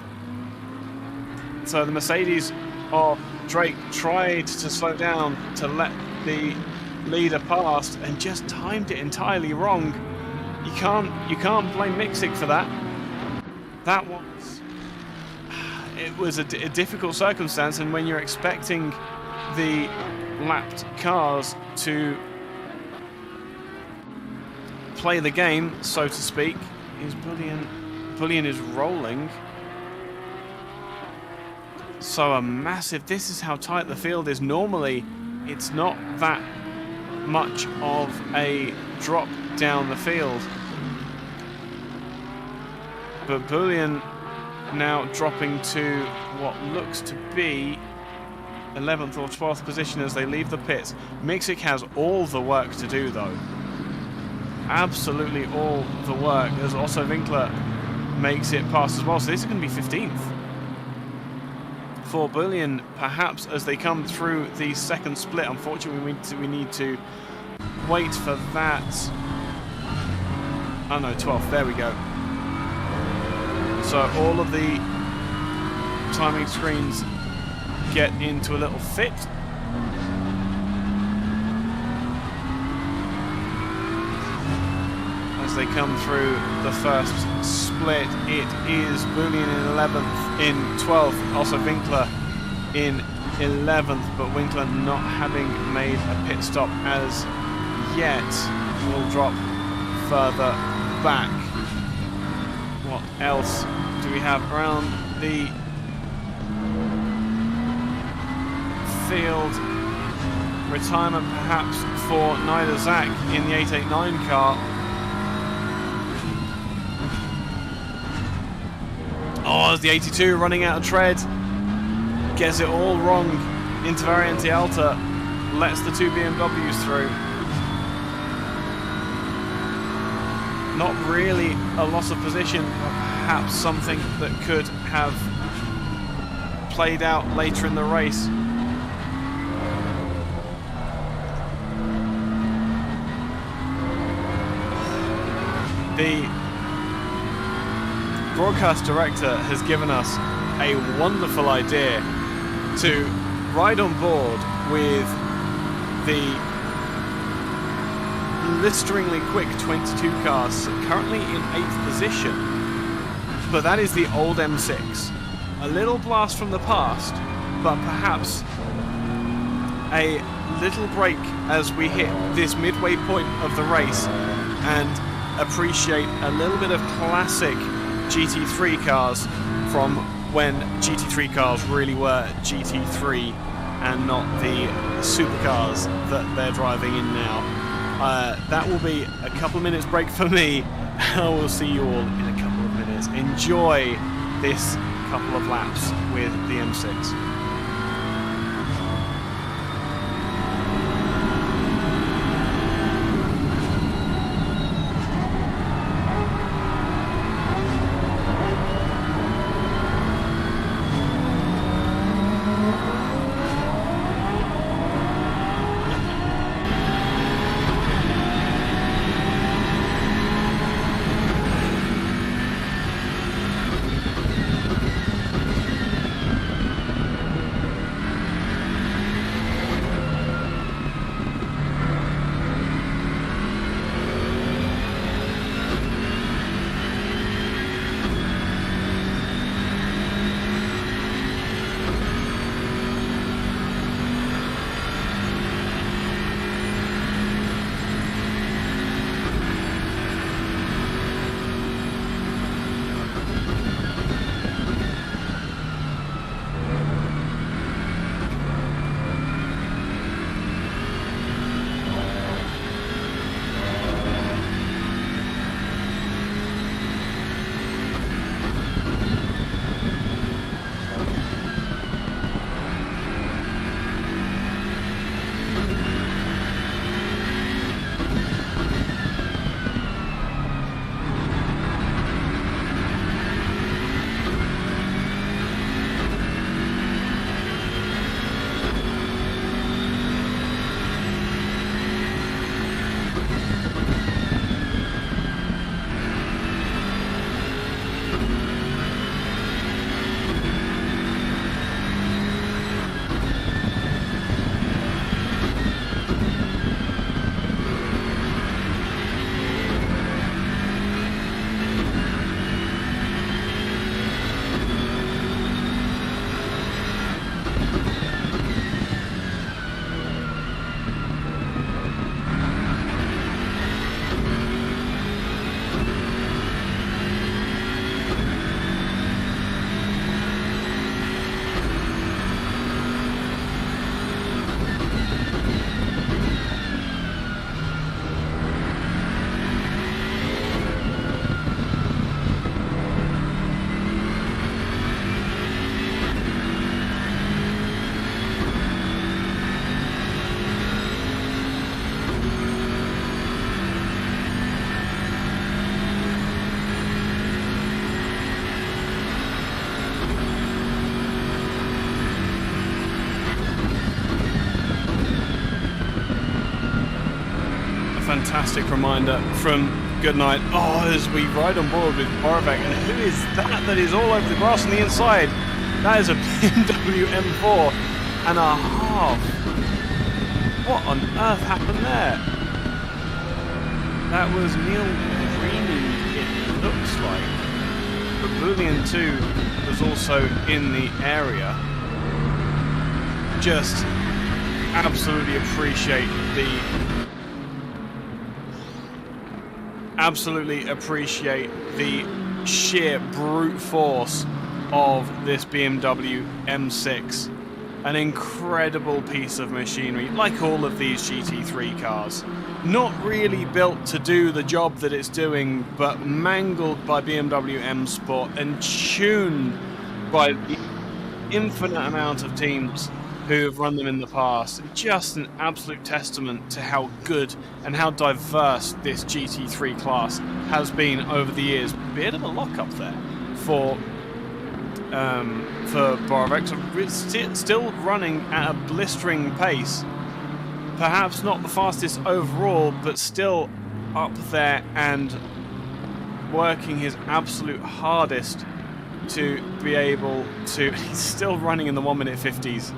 So the Mercedes of Drake tried to slow down to let the leader pass and just timed it entirely wrong. You can't blame Mixic for that. That was a difficult circumstance, and when you're expecting the lapped cars to play the game, so to speak, Bullion is rolling. So a massive... This is how tight the field is. Normally, it's not that much of a drop down the field. But Bullion now dropping to what looks to be 11th or 12th position as they leave the pits. Mixic has all the work to do, though. Absolutely all the work, as also Winkler makes it past as well. So this is going to be 15th. For Bullion, perhaps, as they come through the second split. Unfortunately, we need to wait for that. Oh no, 12th, there we go. So all of the timing screens get into a little fit. As they come through the first split, it is Bullion in 11th, in 12th, also Winkler in 11th, but Winkler not having made a pit stop as yet will drop further back. What else do we have around the field? Retirement perhaps for Nida Zach in the 889 car. Oh, as the 82 running out of tread, gets it all wrong into Variante Alta, lets the two BMWs through. Not really a loss of position, but perhaps something that could have played out later in the race. The broadcast director has given us a wonderful idea to ride on board with the blisteringly quick 22 cars, currently in 8th position, but that is the old M6. A little blast from the past, but perhaps a little break as we hit this midway point of the race and appreciate a little bit of classic GT3 cars from when GT3 cars really were GT3 and not the supercars that they're driving in now. That will be a couple of minutes break for me. I will see you all in a couple of minutes. Enjoy this couple of laps with the M6. fantastic reminder from Goodnight. Oh, as we ride on board with Borovic, and who is that is all over the grass on the inside? That is a BMW M4 and a half. What on earth happened there? That was Neil Greening, it looks like. But Boolean 2 was also in the area. Just absolutely appreciate the sheer brute force of this BMW M6. An incredible piece of machinery, like all of these GT3 cars. Not really built to do the job that it's doing, but mangled by BMW M Sport and tuned by the infinite amount of teams who have run them in the past. Just an absolute testament to how good and how diverse this GT3 class has been over the years. Bit of a lock-up there for Borovic, still running at a blistering pace. Perhaps not the fastest overall, but still up there and working his absolute hardest to be able to... He's still running in the 1 minute 50s.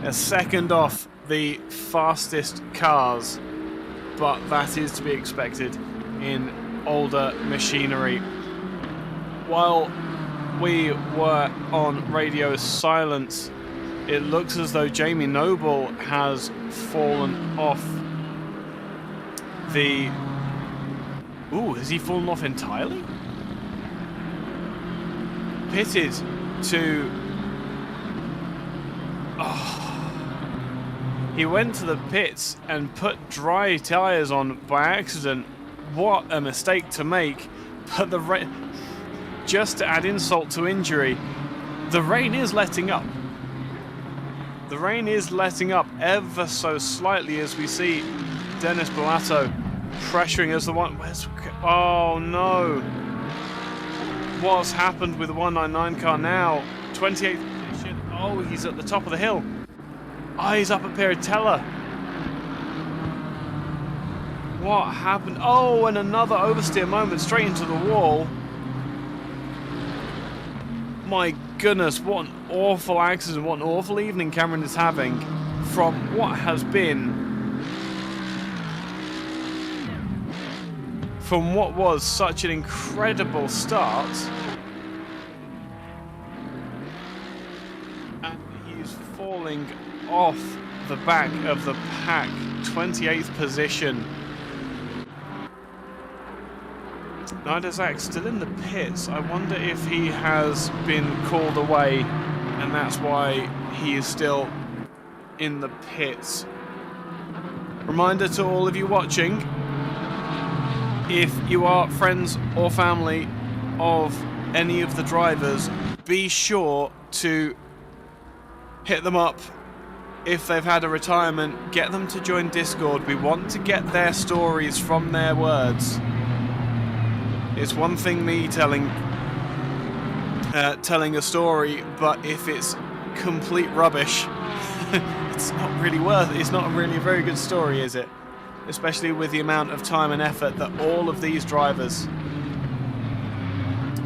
A second off the fastest cars, but that is to be expected in older machinery. While we were on radio silence, it looks as though Jamie Noble has fallen off the... Ooh, has he fallen off entirely? Pitted to... Oh. He went to the pits and put dry tyres on by accident. What a mistake to make. But the rain... Just to add insult to injury, the rain is letting up. The rain is letting up ever so slightly as we see Dennis Bellato pressuring as the one... Oh no! What's happened with the 199 car now? 28th position. Oh, he's at the top of the hill. Oh, he's up at Piratella. What happened? Oh, and another oversteer moment straight into the wall. My goodness, what an awful accident, what an awful evening Cameron is having from what has been... From what was such an incredible start. And he's falling off the back of the pack, 28th position. Nidazak still in the pits. I wonder if he has been called away and that's why he is still in the pits. Reminder to all of you watching, if you are friends or family of any of the drivers, be sure to hit them up. If they've had a retirement, get them to join Discord. We want to get their stories from their words. It's one thing me telling a story, but if it's complete rubbish, it's not really a very good story, is it? Especially with the amount of time and effort that all of these drivers...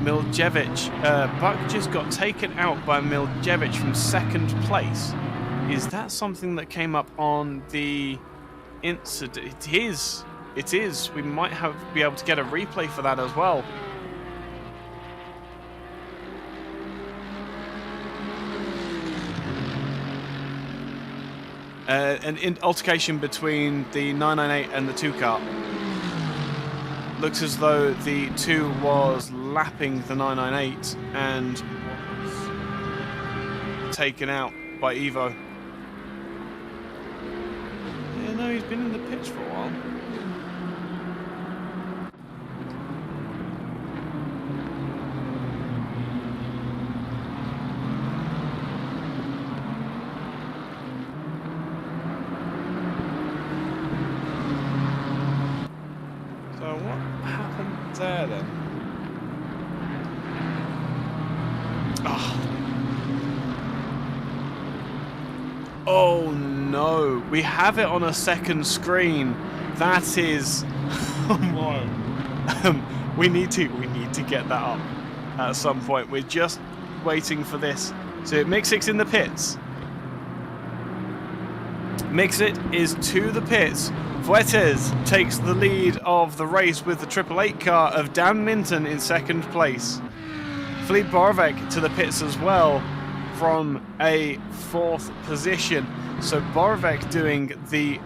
Buck just got taken out by Miljevic from second place. Is that something that came up on the incident? It is. We might be able to get a replay for that as well. An altercation between the 998 and the 2 car. Looks as though the 2 was lapping the 998 and was taken out by Evo. Yeah, no, he's been in the pits for a while. There then. Oh no, we have it on a second screen. That is, we need to get that up at some point. We're just waiting for this. So Mixit's in the pits. Mixit is to the pits. Fuentes takes the lead of the race with the 888 car of Dan Minton in second place. Filip Borovec to the pits as well from a 4th position. So Borovec doing the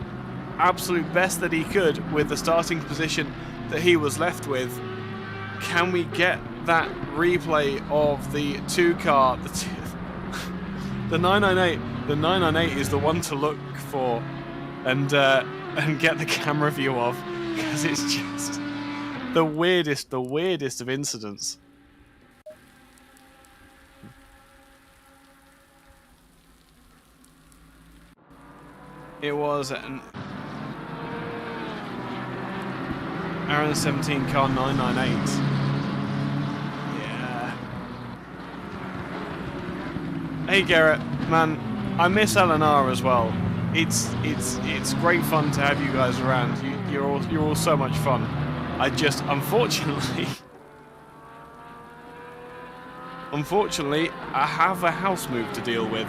absolute best that he could with the starting position that he was left with. Can we get that replay of the 2 car? The 998. The 998 is the one to look for and get the camera view of, because it's just the weirdest of incidents. It was an Aaron 17 car 998. Yeah. Hey Garrett, man, I miss LNR as well. It's great fun to have you guys around. You're all so much fun. I just unfortunately I have a house move to deal with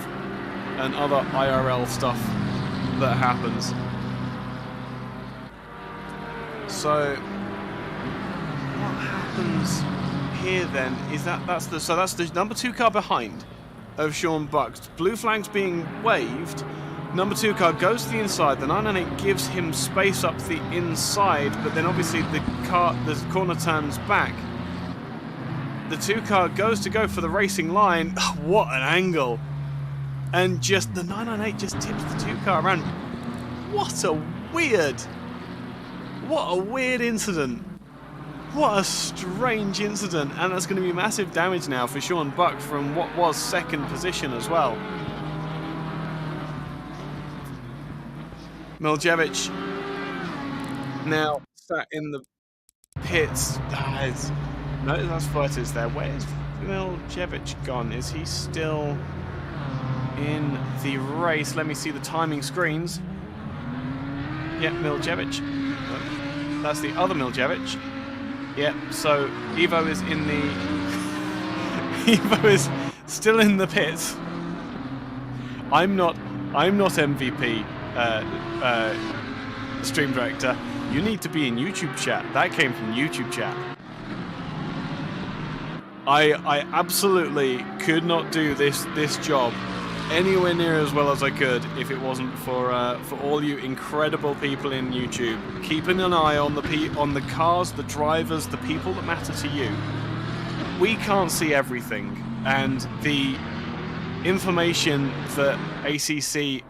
and other IRL stuff that happens. So what happens here then is that's the number 2 car behind of Sean Bucks. Blue flag's being waved. Number 2 car goes to the inside. The 998 gives him space up the inside, but then obviously the corner turns back. The 2 car goes to go for the racing line. What an angle! And just the 998 just tips the 2 car around. What a weird incident. What a strange incident. And that's going to be massive damage now for Sean Buck from what was 2nd position as well. Miljevic now sat in the pits. No, that's Fuentes there. Where's Miljevic gone? Is he still in the race? Let me see the timing screens. Yep, Miljevic. That's the other Miljevic. Yep, so Evo is in the... Evo is still in the pits. I'm not MVP stream director. You need to be in YouTube chat. That came from YouTube chat. I absolutely could not do this job anywhere near as well as I could if it wasn't for all you incredible people in YouTube keeping an eye on the cars, the drivers, the people that matter to you. We can't see everything, and the information that ACC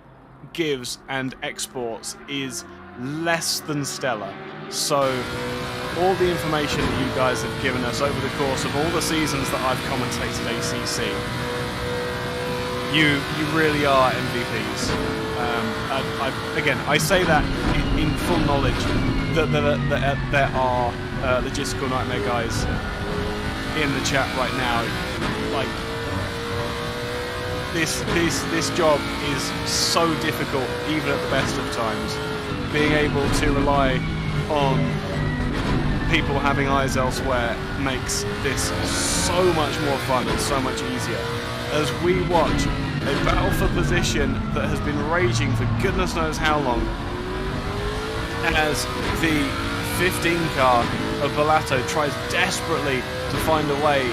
gives and exports is less than stellar. So all the information that you guys have given us over the course of all the seasons that I've commentated ACC, you really are MVPs. Again, I say that in full knowledge that there are logistical nightmare guys in the chat right now. Like, this job is so difficult, even at the best of times. Being able to rely on people having eyes elsewhere makes this so much more fun and so much easier. As we watch a battle for position that has been raging for goodness knows how long, as the 15 car of Bellato tries desperately to find a way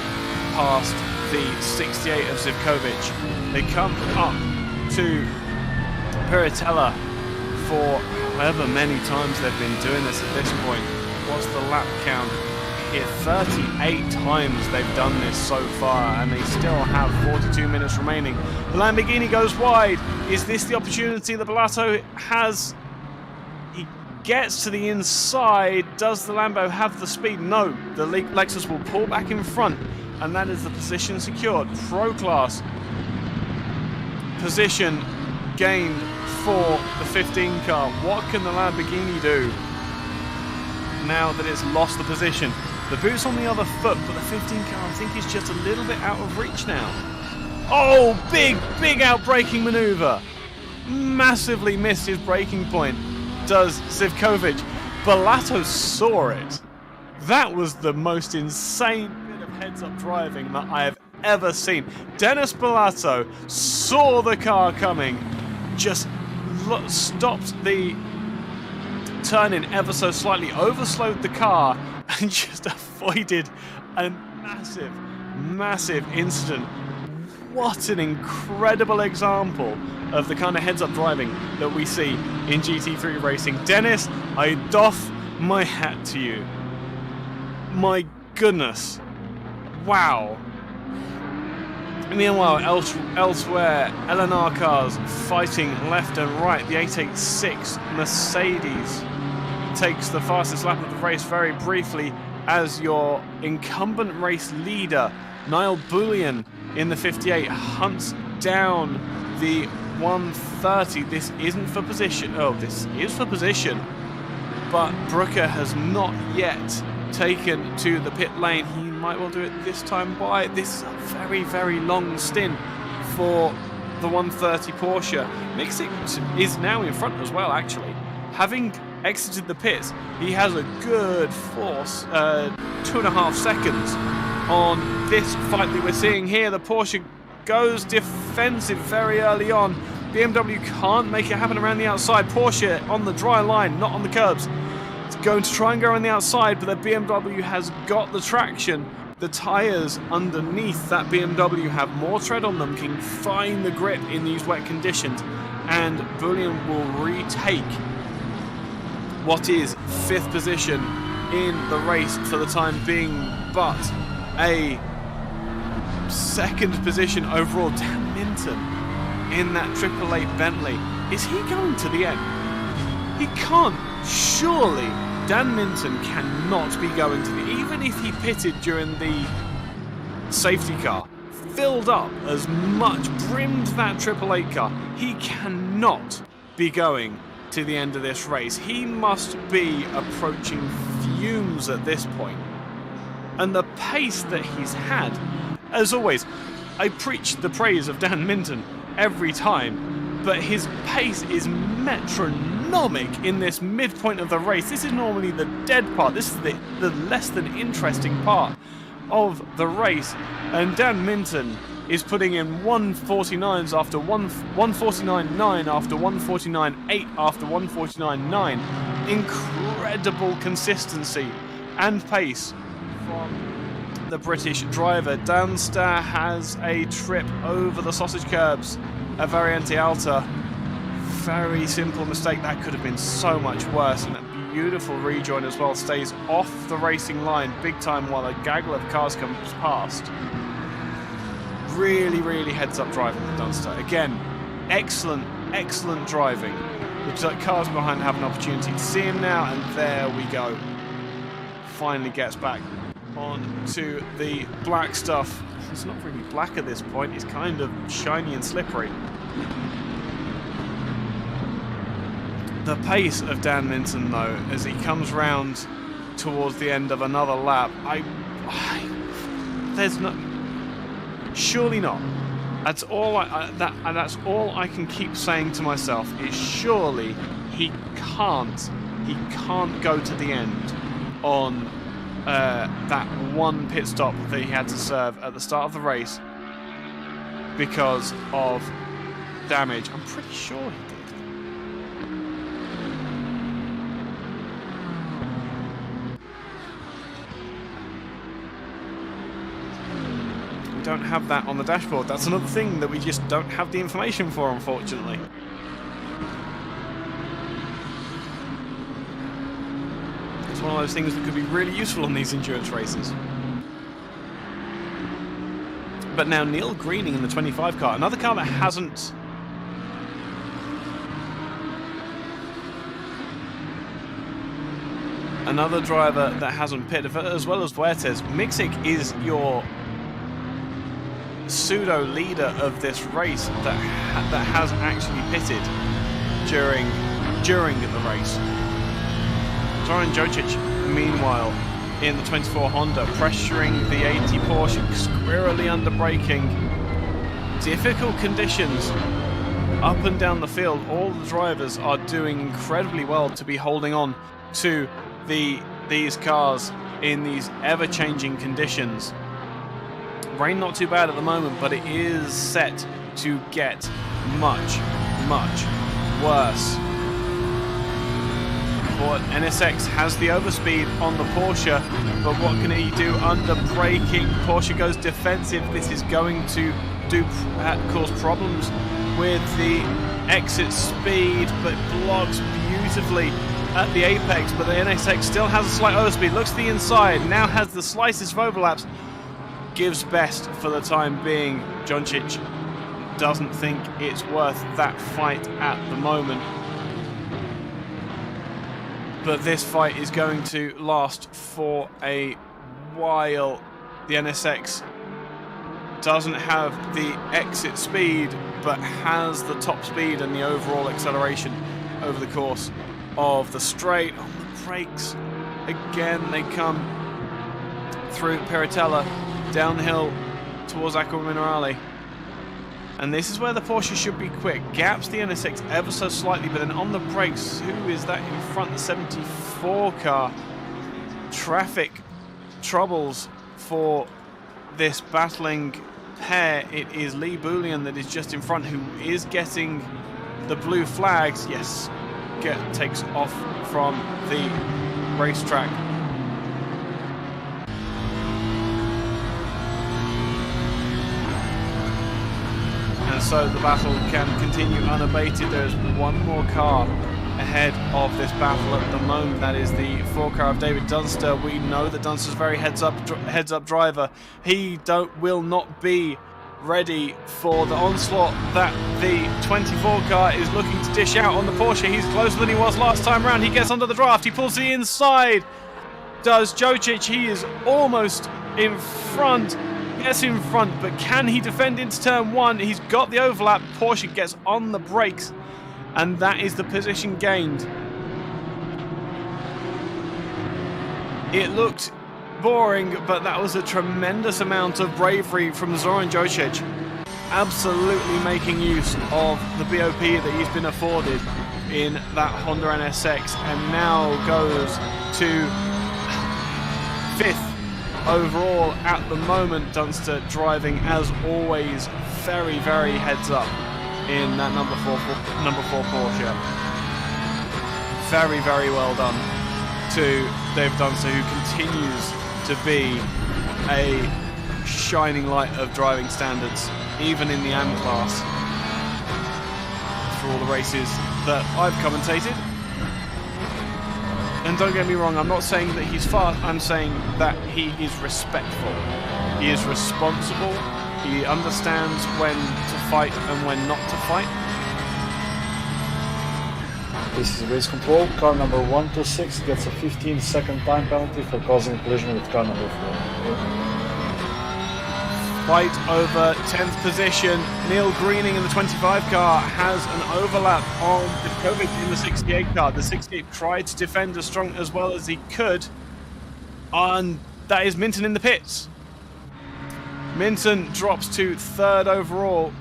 past the 68 of Zivkovic. They come up to Piratella for however many times they've been doing this at this point. What's the lap count here? 38 times they've done this so far, and they still have 42 minutes remaining. The Lamborghini goes wide. Is this the opportunity that Bellato has? He gets to the inside. Does the Lambo have the speed? No. The Lexus will pull back in front, and that is the position secured. Pro class position gained for the 15 car. What can the Lamborghini do now that it's lost the position? The boot's on the other foot, but the 15 car, I think, is just a little bit out of reach now. Oh, big outbraking maneuver. Massively missed his braking point. does Zivkovic. Bellato saw it. That was the most insane bit of heads-up driving that I have ever seen. Dennis Bellato saw the car coming, just stopped the turn-in ever so slightly, overslowed the car, and just avoided a massive, massive incident. What an incredible example of the kind of heads-up driving that we see in GT3 racing. Dennis, I doff my hat to you. My goodness. Wow. Meanwhile, elsewhere, LNR cars fighting left and right. The 886 Mercedes takes the fastest lap of the race very briefly as your incumbent race leader, Niall Bullion, in the 58, hunts down the 130. This isn't for position. Oh, this is for position. But Brooker has not yet taken to the pit lane. He might well do it this time by. This is a very, very long stint for the 130 Porsche. Mixic is now in front as well, actually. Having exited the pits, he has a good force, 2.5 seconds on this fight that we're seeing here. The Porsche goes defensive very early on. BMW can't make it happen around the outside. Porsche on the dry line, not on the curbs. It's going to try and go around the outside, but the BMW has got the traction. The tyres underneath that BMW have more tread on them, can find the grip in these wet conditions, and Bullion will retake what is 5th position in the race for the time being, but a 2nd position overall. Dan Minton in that 888 Bentley. Is he going to the end? He can't. Surely Dan Minton cannot be going to the... Even if he pitted during the safety car, filled up as much, brimmed that 888 car, he cannot be going to the end of this race. He must be approaching fumes at this point. And the pace that he's had, as always, I preach the praise of Dan Minton every time, but his pace is metronomic in this midpoint of the race. This is normally the dead part. This is the less than interesting part of the race. And Dan Minton is putting in 149s after 149.9 after 149.8 after 149.9. Incredible consistency and pace from the British driver. Danster has a trip over the sausage curbs at Variante Alta. Very simple mistake. That could have been so much worse. And a beautiful rejoin as well. Stays off the racing line big time while a gaggle of cars comes past. Really, really heads up driving with Dunster. Again, excellent, excellent driving. The cars behind have an opportunity to see him now, and there we go. Finally gets back onto the black stuff. It's not really black at this point, it's kind of shiny and slippery. The pace of Dan Minton, though, as he comes round towards the end of another lap, there's no... Surely not. That's all. That's all I can keep saying to myself is surely he can't go to the end on that one pit stop that he had to serve at the start of the race because of damage. I'm pretty sure he did. Don't have that on the dashboard. That's another thing that we just don't have the information for, unfortunately. It's one of those things that could be really useful on these endurance races. But now Neil Greening in the 25 car, another car that hasn't... Another driver that hasn't pitted, as well as Fuertes. Mixic is your pseudo leader of this race that has actually pitted during the race. Zoran Jocic, meanwhile, in the 24 Honda, pressuring the 80 Porsche, squirrely under braking. Difficult conditions up and down the field, all the drivers are doing incredibly well to be holding on to these cars in these ever-changing conditions. Rain not too bad at the moment, but it is set to get much, much worse. But NSX has the overspeed on the Porsche, but what can he do under braking? Porsche goes defensive. This is going to cause problems with the exit speed, but blocks beautifully at the apex. But the NSX still has a slight overspeed. Looks to the inside, now has the slightest of overlaps. Gives best for the time being. Joncic doesn't think it's worth that fight at the moment. But this fight is going to last for a while. The NSX doesn't have the exit speed, but has the top speed and the overall acceleration over the course of the straight. On the brakes, again, they come through Piratella, downhill towards Acqua Minerale. And this is where the Porsche should be quick. Gaps the NSX ever so slightly, but then on the brakes, who is that in front? The 74 car. Traffic troubles for this battling pair. It is Lee Boulian that is just in front, who is getting the blue flags. Yes, takes off from the racetrack. And so the battle can continue unabated. There's one more car ahead of this battle at the moment. That is the 4 car of David Dunster. We know that Dunster's very heads up driver. He will not be ready for the onslaught that the 24 car is looking to dish out on the Porsche. He's closer than he was last time round. He gets under the draft. He pulls to the inside. Does Joncic. He is almost in front. Gets in front, but can he defend into turn 1? He's got the overlap. Porsche gets on the brakes, and that is the position gained. It looked boring, but that was a tremendous amount of bravery from Zoran Joncic. Absolutely making use of the BOP that he's been afforded in that Honda NSX, and now goes to 5th overall at the moment. Dunster driving, as always, very, very heads up in that number four Porsche. Very, very well done to Dave Dunster, who continues to be a shining light of driving standards, even in the AM class, for all the races that I've commentated. And don't get me wrong, I'm not saying that he's fast, I'm saying that he is respectful. He is responsible, he understands when to fight and when not to fight. This is race control. Car number 126 gets a 15-second time penalty for causing a collision with car number 4. Fight over 10th position. Neil Greening in the 25 car has an overlap on Djokovic in the 68 car. The 68 tried to defend as strong as well as he could, and that is Minton in the pits. Minton drops to 3rd overall,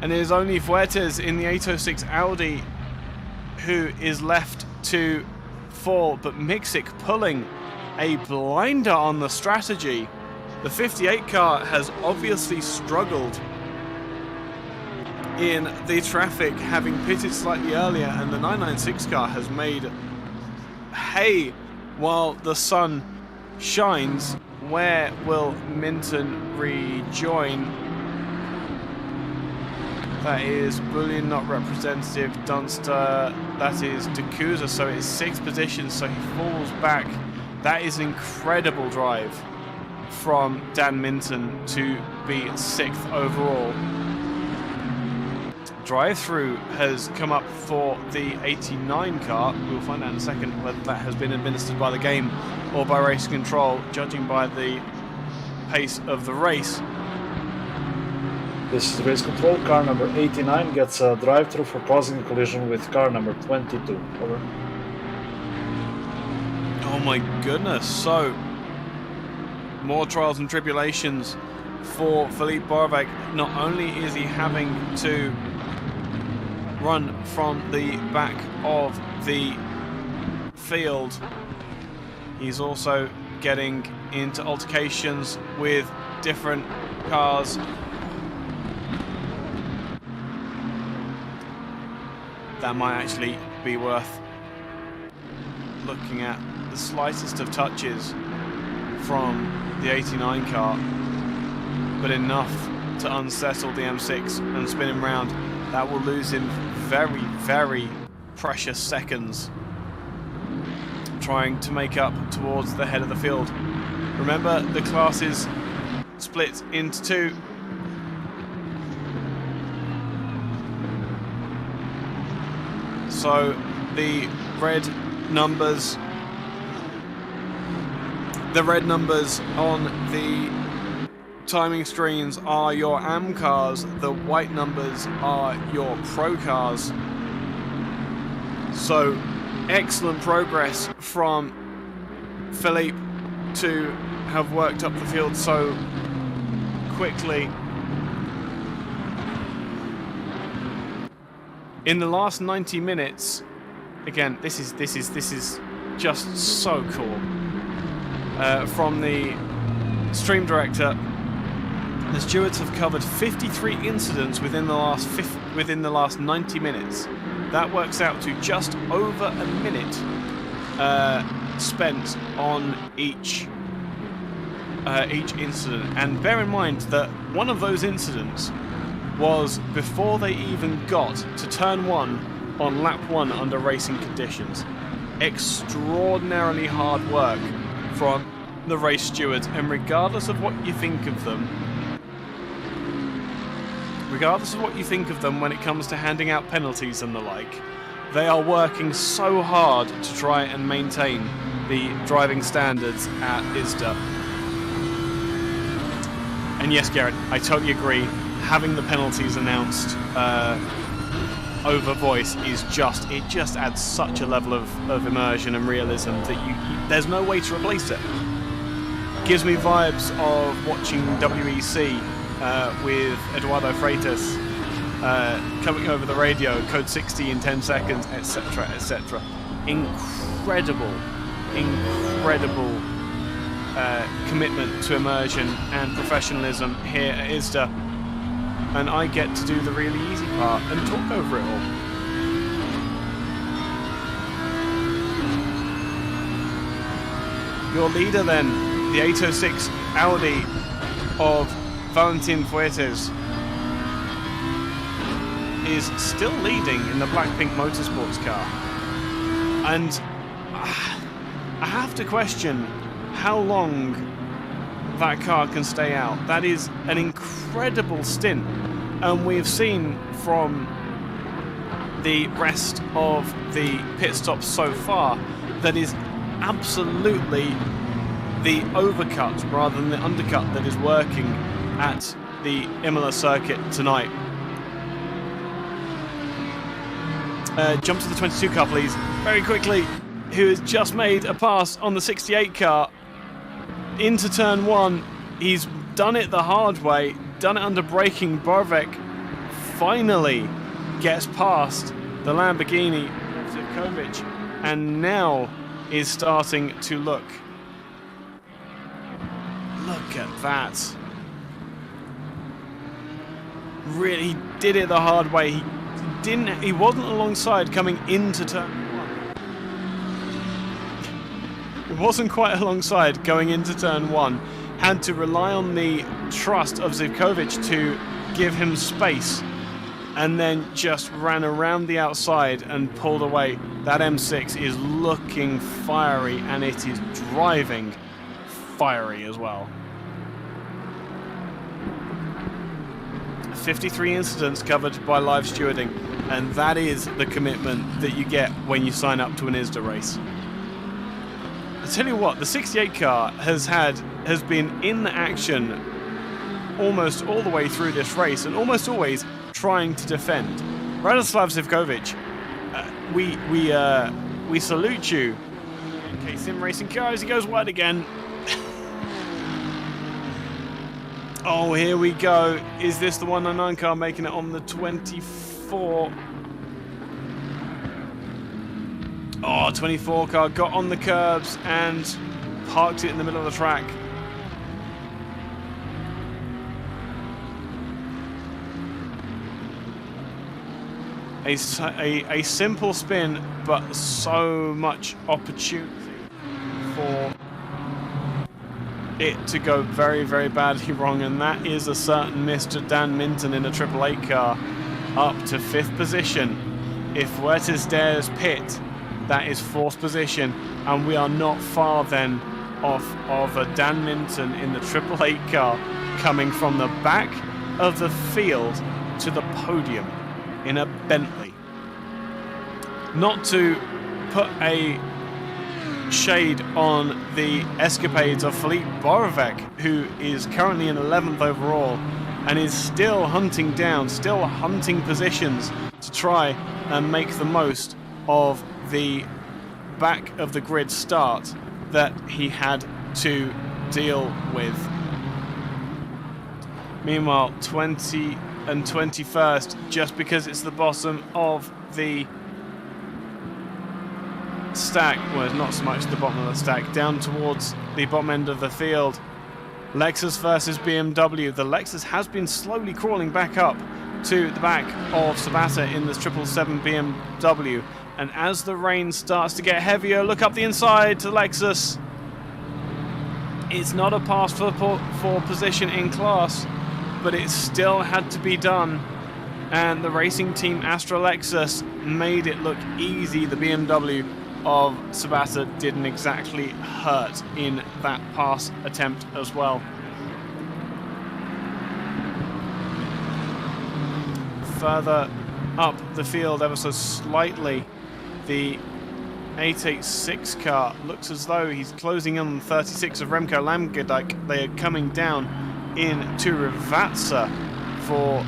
and it is only Fuertes in the 806 Audi who is left to fall, but Miksic pulling a blinder on the strategy. The 58 car has obviously struggled in the traffic, having pitted slightly earlier, and the 996 car has made hay while the sun shines. Where will Minton rejoin? That is Bullion, not representative. Dunster, that is D'Couza, so it's 6th position, so he falls back. That is an incredible drive from Dan Minton to be 6th overall. Drive-through has come up for the 89 car. We'll find out in a second whether that has been administered by the game or by race control, judging by the pace of the race. This is race control. Car number 89 gets a drive-through for causing a collision with car number 22. Over. Oh my goodness, so more trials and tribulations for Philippe Barvec. Not only is he having to run from the back of the field, he's also getting into altercations with different cars. That might actually be worth looking at. The slightest of touches from the 89 car, but enough to unsettle the M6 and spin him round. That will lose him very, very precious seconds trying to make up towards the head of the field. Remember, the class is split into two. So the red numbers on the timing screens are your AM cars, the white numbers are your pro cars. So excellent progress from Philippe to have worked up the field so quickly. In the last 90 minutes, again, this is just so cool. From the stream director, the stewards have covered 53 incidents within the last 90 minutes. That works out to just over a minute spent on each incident. And bear in mind that one of those incidents was before they even got to turn 1 on lap 1 under racing conditions. Extraordinarily hard work from the race stewards, and regardless of what you think of them, when it comes to handing out penalties and the like, they are working so hard to try and maintain the driving standards at ISDA. And yes, Garrett, I totally agree. Having the penalties announced over voice is just adds such a level of immersion and realism that there's no way to replace it. Gives me vibes of watching WEC with Eduardo Freitas coming over the radio, code 60 in 10 seconds, etc., etc. Incredible commitment to immersion and professionalism here at ISDA. And I get to do the really easy part and talk over it all. Your leader then, the 806 Audi of Valentin Fuertes, is still leading in the Blackpink Motorsports car. And I have to question how long that car can stay out. That is an incredible stint, and we've seen from the rest of the pit stops so far that is absolutely the overcut rather than the undercut that is working at the Imola circuit tonight. Jump to the 22 car, please, very quickly, who has just made a pass on the 68 car into turn 1. He's done it the hard way, done it under braking. Barvec finally gets past the Lamborghini of Zivkovic and now is starting to look at that. Really did it the hard way. He wasn't alongside coming into turn 1. It wasn't quite alongside going into turn 1. Had to rely on the trust of Zivkovic to give him space, and then just ran around the outside and pulled away. That M6 is looking fiery, and it is driving fiery as well. 53 incidents covered by live stewarding, and that is the commitment that you get when you sign up to an ISDA race. I tell you what, the 68 car has been in action almost all the way through this race, and almost always trying to defend. Radoslav Zivkovic, we salute you. Okay, Sim Racing Cars, he goes wide again. Oh, here we go. Is this the 199 car making it on the 24? Oh, 24 car got on the curbs and parked it in the middle of the track. A simple spin, but so much opportunity for it to go very, very badly wrong, and that is a certain Mr. Dan Minton in a Triple Eight car up to 5th position. If Huertas dares pit, that is 4th position, and we are not far then off of a Dan Minton in the Triple Eight car coming from the back of the field to the podium in a Bentley. Not to put a shade on the escapades of Philippe Borovec, who is currently in 11th overall and is still hunting down, still hunting positions to try and make the most of the back of the grid start that he had to deal with. Meanwhile, 20 and 21st, just because it's the bottom of the stack, well, it's not so much the bottom of the stack, down towards the bottom end of the field. Lexus versus BMW. The Lexus has been slowly crawling back up to the back of Sabata in this 777 BMW, and as the rain starts to get heavier, look up the inside to Lexus. It's not a pass for position in class, but it still had to be done, and the racing team Astra Lexus made it look easy. The BMW of Sabata didn't exactly hurt in that pass attempt as well. Further up the field ever so slightly, the 886 car looks as though he's closing in on the 36 of Remco Lamgedijk. They are coming down into Rivatsa for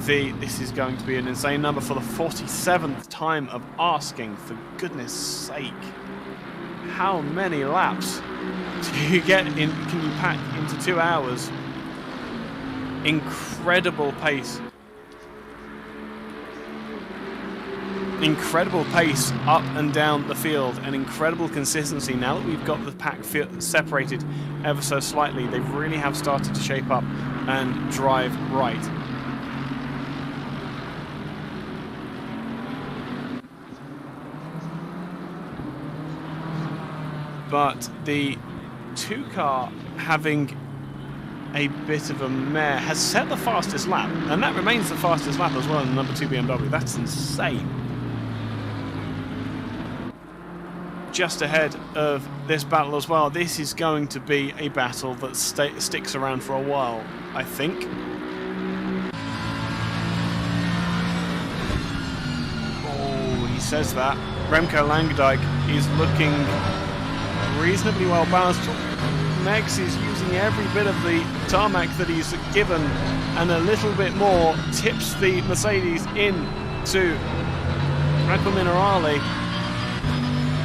this is going to be an insane number, for the 47th time of asking, for goodness sake. How many laps do you get in, can you pack into 2 hours? Incredible pace. Incredible pace up and down the field, and incredible consistency. Now that we've got the pack separated ever so slightly, they really have started to shape up and drive right. But the 2 car, having a bit of a mare, has set the fastest lap, and that remains the fastest lap as well in the number 2 BMW. That's insane. Just ahead of this battle as well, this is going to be a battle that sticks around for a while, I think. Oh, he says that. Remco Lamgedijk is looking reasonably well balanced. Mex is using every bit of the tarmac that he's given, and a little bit more tips the Mercedes into Red Bull Minerale.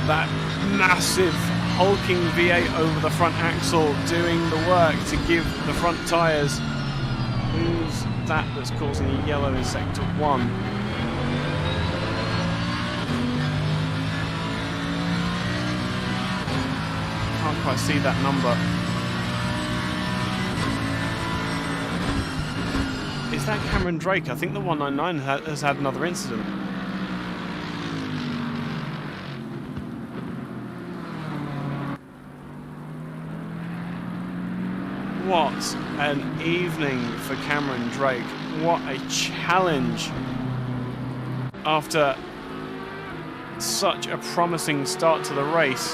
That massive hulking V8 over the front axle doing the work to give the front tyres. Who's that that's causing a yellow in sector 1? Can't quite see that number. Is that Cameron Drake? I think the 199 has had another incident. What an evening for Cameron Drake. What a challenge after such a promising start to the race.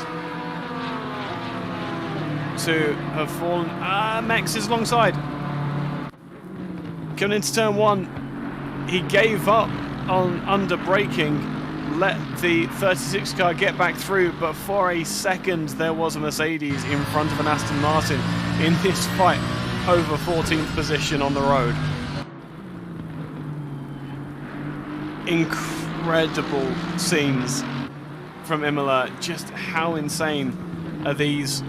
To have fallen. Max is alongside. Coming into turn 1, he gave up on under braking, let the 36 car get back through, but for a second there was a Mercedes in front of an Aston Martin in this fight over 14th position on the road. Incredible scenes from Imola. Just how insane are these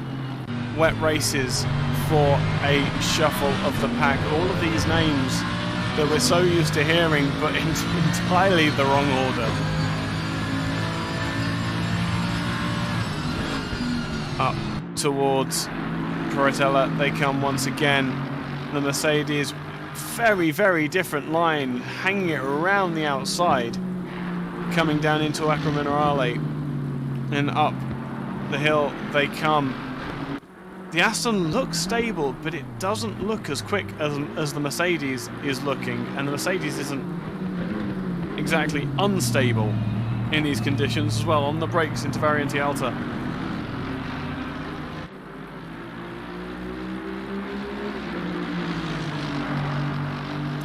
wet races for a shuffle of the pack. All of these names that we're so used to hearing, but in entirely the wrong order. Up towards Cortella they come once again. The Mercedes, very, very different line, hanging it around the outside, coming down into Acqua Minerale, and up the hill they come. The Aston looks stable, but it doesn't look as quick as the Mercedes is looking, and the Mercedes isn't exactly unstable in these conditions as well. On the brakes into Variante Alta.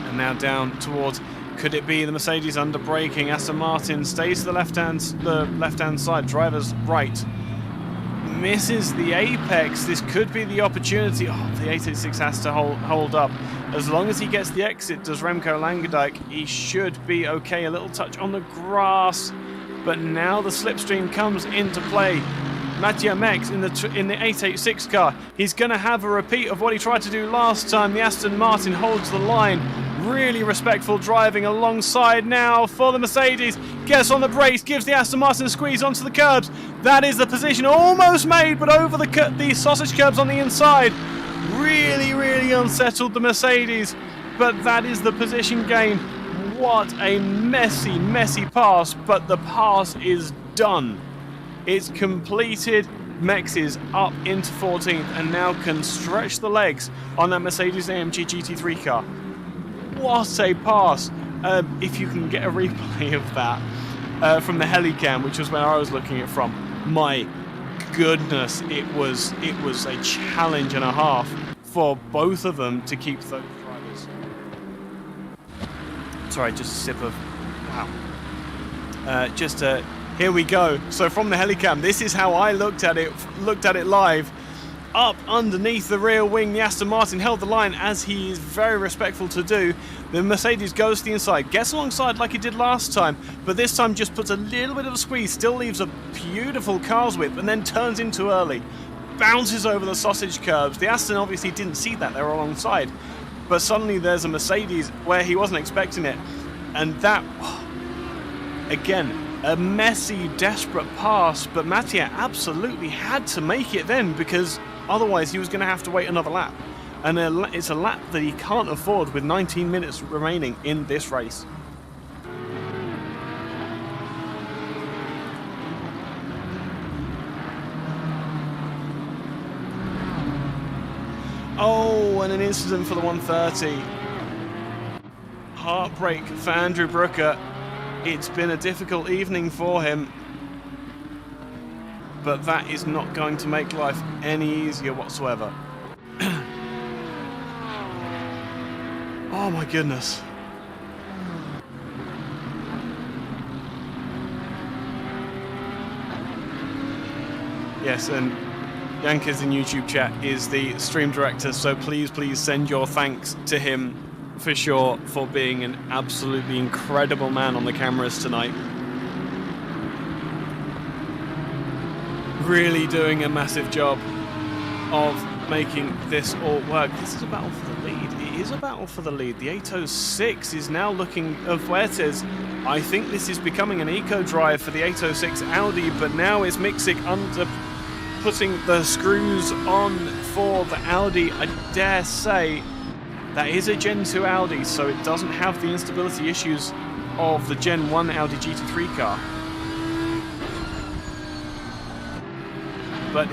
And now down towards, could it be the Mercedes under braking? Aston Martin stays to the left-hand side, driver's right. Misses the apex. This could be the opportunity. Oh, the 886 has to hold up. As long as he gets the exit, does Remco Langendijk, he should be okay. A little touch on the grass, but now the slipstream comes into play. Mattia Mex in the 886 car. He's going to have a repeat of what he tried to do last time. The Aston Martin holds the line. Really respectful driving alongside now for the Mercedes. Gets on the brakes, gives the Aston Martin a squeeze onto the curbs. That is the position almost made, but over the sausage curbs on the inside. Really, really unsettled the Mercedes, but that is the position gain. What a messy, messy pass, but the pass is done. It's completed. Mex is up into 14th and now can stretch the legs on that Mercedes-AMG GT3 car. What a pass. If you can get a replay of that from the helicam, which was where I was looking at from, my goodness, it was a challenge and a half for both of them to keep those drivers. Sorry, just a sip of, wow. Here we go. So from the helicam, this is how I looked at it live. Up underneath the rear wing, the Aston Martin held the line, as he is very respectful to do. The Mercedes goes to the inside, gets alongside like he did last time, but this time just puts a little bit of a squeeze, still leaves a beautiful car's whip, and then turns into early. Bounces over the sausage curbs. The Aston obviously didn't see that, they were alongside. But suddenly there's a Mercedes where he wasn't expecting it. And that, again, a messy, desperate pass, but Mattia absolutely had to make it then, because otherwise he was going to have to wait another lap. And it's a lap that he can't afford with 19 minutes remaining in this race. Oh, and an incident for the 130. Heartbreak for Andrew Brooker. It's been a difficult evening for him, but that is not going to make life any easier whatsoever. Oh my goodness. Yes, and Yankers in YouTube chat is the stream director, so please send your thanks to him for sure for being an absolutely incredible man on the cameras tonight. Really doing a massive job of making this all work. This is a battle for the lead. It is a battle for the lead. The 806 is now looking at Fuertes. I think this is becoming an eco drive for the 806 Audi, but now it's Miksik under putting the screws on for the Audi. I dare say that is a Gen 2 Audi, so it doesn't have the instability issues of the Gen 1 Audi GT3 car. But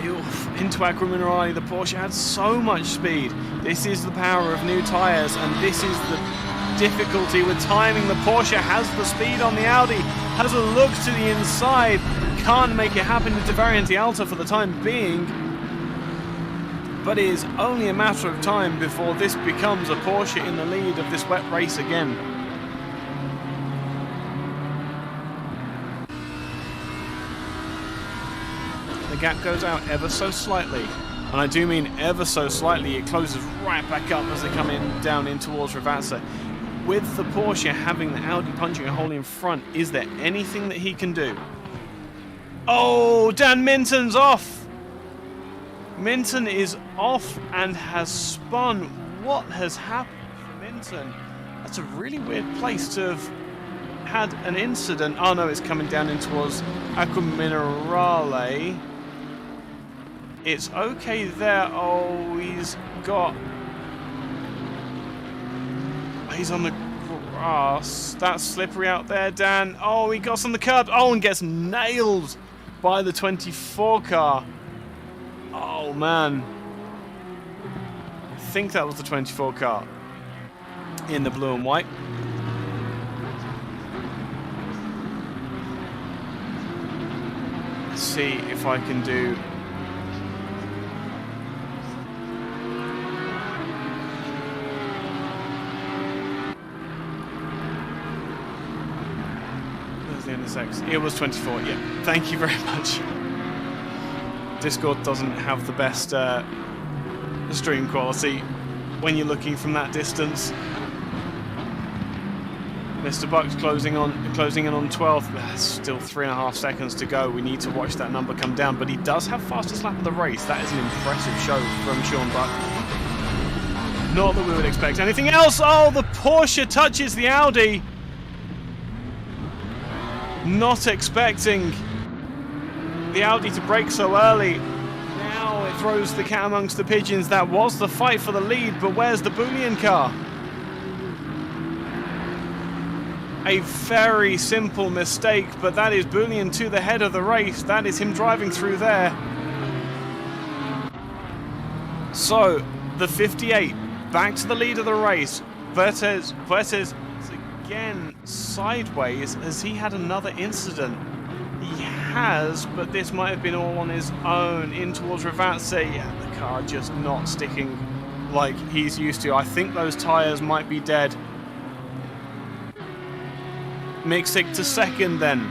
into Acqua Minerale, the Porsche had so much speed. This is the power of new tyres, and this is the difficulty with timing. The Porsche has the speed on the Audi, has a look to the inside, can't make it happen into Variante Alta for the time being. But it is only a matter of time before this becomes a Porsche in the lead of this wet race again. The gap goes out ever so slightly, and I do mean ever so slightly. It closes right back up as they come down in towards Ravazza. With the Porsche having the Audi punching a hole in front, is there anything that he can do? Oh, Dan Minton's off! Minton is off and has spun. What has happened for Minton? That's a really weird place to have had an incident. Oh no, it's coming down in towards Acqua Minerale. It's okay there. Oh, he's on the grass. That's slippery out there, Dan. Oh, he got on the curb. Oh, and gets nailed by the 24 car. Oh, man. I think that was the 24 car in the blue and white. Let's see if I can do... It was 24, yeah. Thank you very much. Discord doesn't have the best stream quality when you're looking from that distance. Mr. Buck's closing in on 12th. There's still 3.5 seconds to go. We need to watch that number come down, but he does have fastest lap of the race. That is an impressive show from Sean Buck. Not that we would expect anything else. Oh, the Porsche touches the Audi. Not expecting the Audi to brake so early. Now it throws the cat amongst the pigeons. That was the fight for the lead, but where's the Boolean car? A very simple mistake, but that is Boolean to the head of the race. That is him driving through there. So, the 58 back to the lead of the race. Vertes again sideways. Has he had another incident? He has, but this might have been all on his own. In towards Ravazzi. Yeah, the car just not sticking like he's used to. I think those tyres might be dead. Mixic to second then.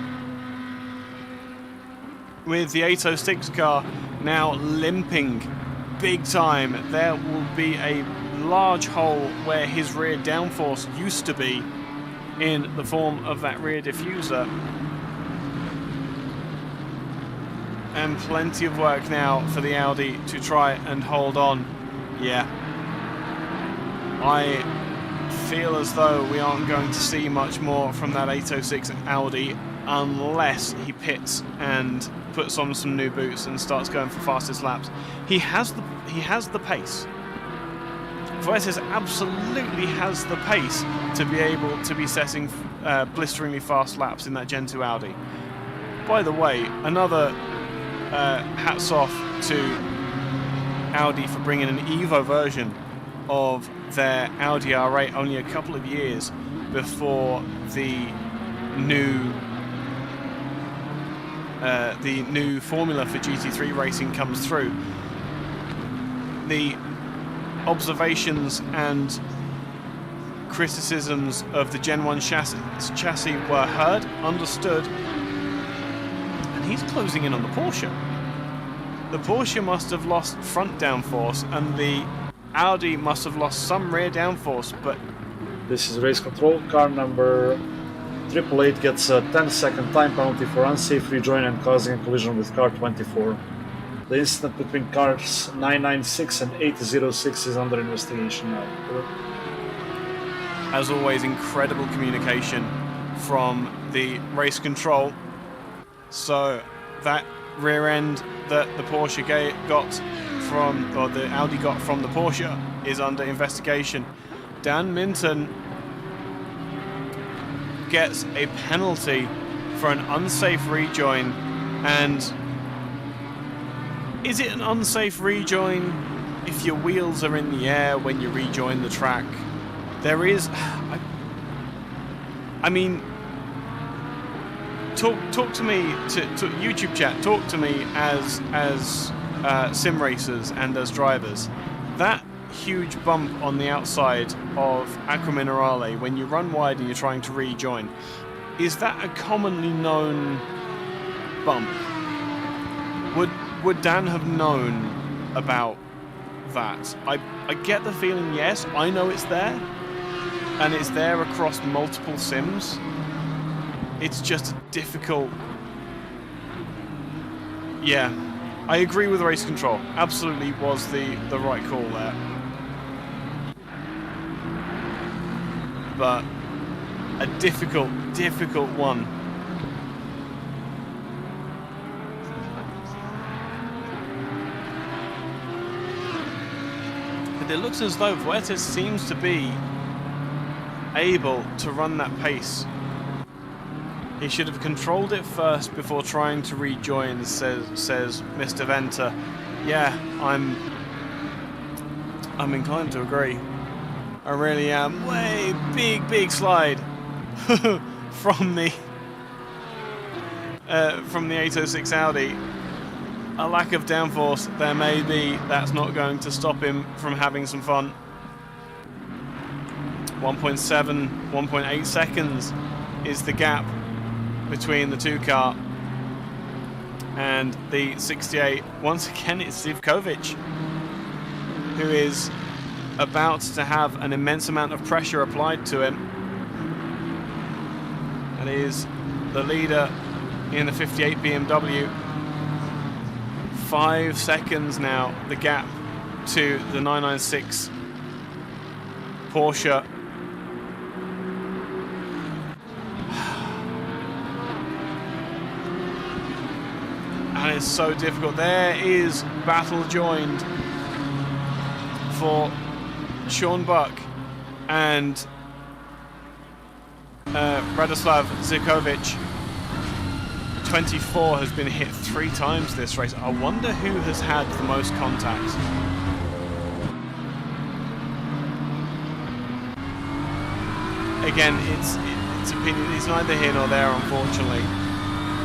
With the 806 car now limping big time. There will be a large hole where his rear downforce used to be in the form of that rear diffuser. And plenty of work now for the Audi to try and hold on. Yeah. I feel as though we aren't going to see much more from that 806 Audi unless he pits and puts on some new boots and starts going for fastest laps. He has the pace. Vertes absolutely has the pace to be able to be setting blisteringly fast laps in that Gen 2 Audi. By the way, another hats off to Audi for bringing an Evo version of their Audi R8 only a couple of years before the new formula for GT3 racing comes through. The observations and criticisms of the Gen 1 chassis were heard, understood, and he's closing in on the Porsche. The Porsche must have lost front downforce and the Audi must have lost some rear downforce, but... This is race control. Car number 888 gets a 10-second time penalty for unsafe rejoin and causing a collision with car 24. The incident between cars 996 and 806 is under investigation now. As always, incredible communication from the race control. So that rear end that the Porsche got from, or the Audi got from the Porsche, is under investigation. Dan Minton gets a penalty for an unsafe rejoin. And is it an unsafe rejoin if your wheels are in the air when you rejoin the track? There is, I mean, talk to me, to YouTube chat, talk to me as sim racers and as drivers. That huge bump on the outside of Acqua Minerale when you run wide and you're trying to rejoin, is that a commonly known bump? Would Dan have known about that? I get the feeling yes, I know it's there, and it's there across multiple sims. It's just a difficult, yeah, I agree with race control. Absolutely was the right call there. But a difficult one. But it looks as though Fuertes seems to be able to run that pace. He should have controlled it first before trying to rejoin, says Mr. Venter. Yeah, I'm inclined to agree. I really am. Way big slide from the 806 Audi. A lack of downforce there may be. That's not going to stop him from having some fun. 1.7, 1.8 seconds is the gap between the two car and the 68. Once again, it's Zivkovic who is about to have an immense amount of pressure applied to him. And he is the leader in the 58 BMW. 5 seconds now, the gap to the 996 Porsche. And it's so difficult. There is battle joined for Sean Buck and Radoslav Zivkovic. 24 has been hit 3 times this race. I wonder who has had the most contact. Again, it's opinion. It's neither here nor there, unfortunately.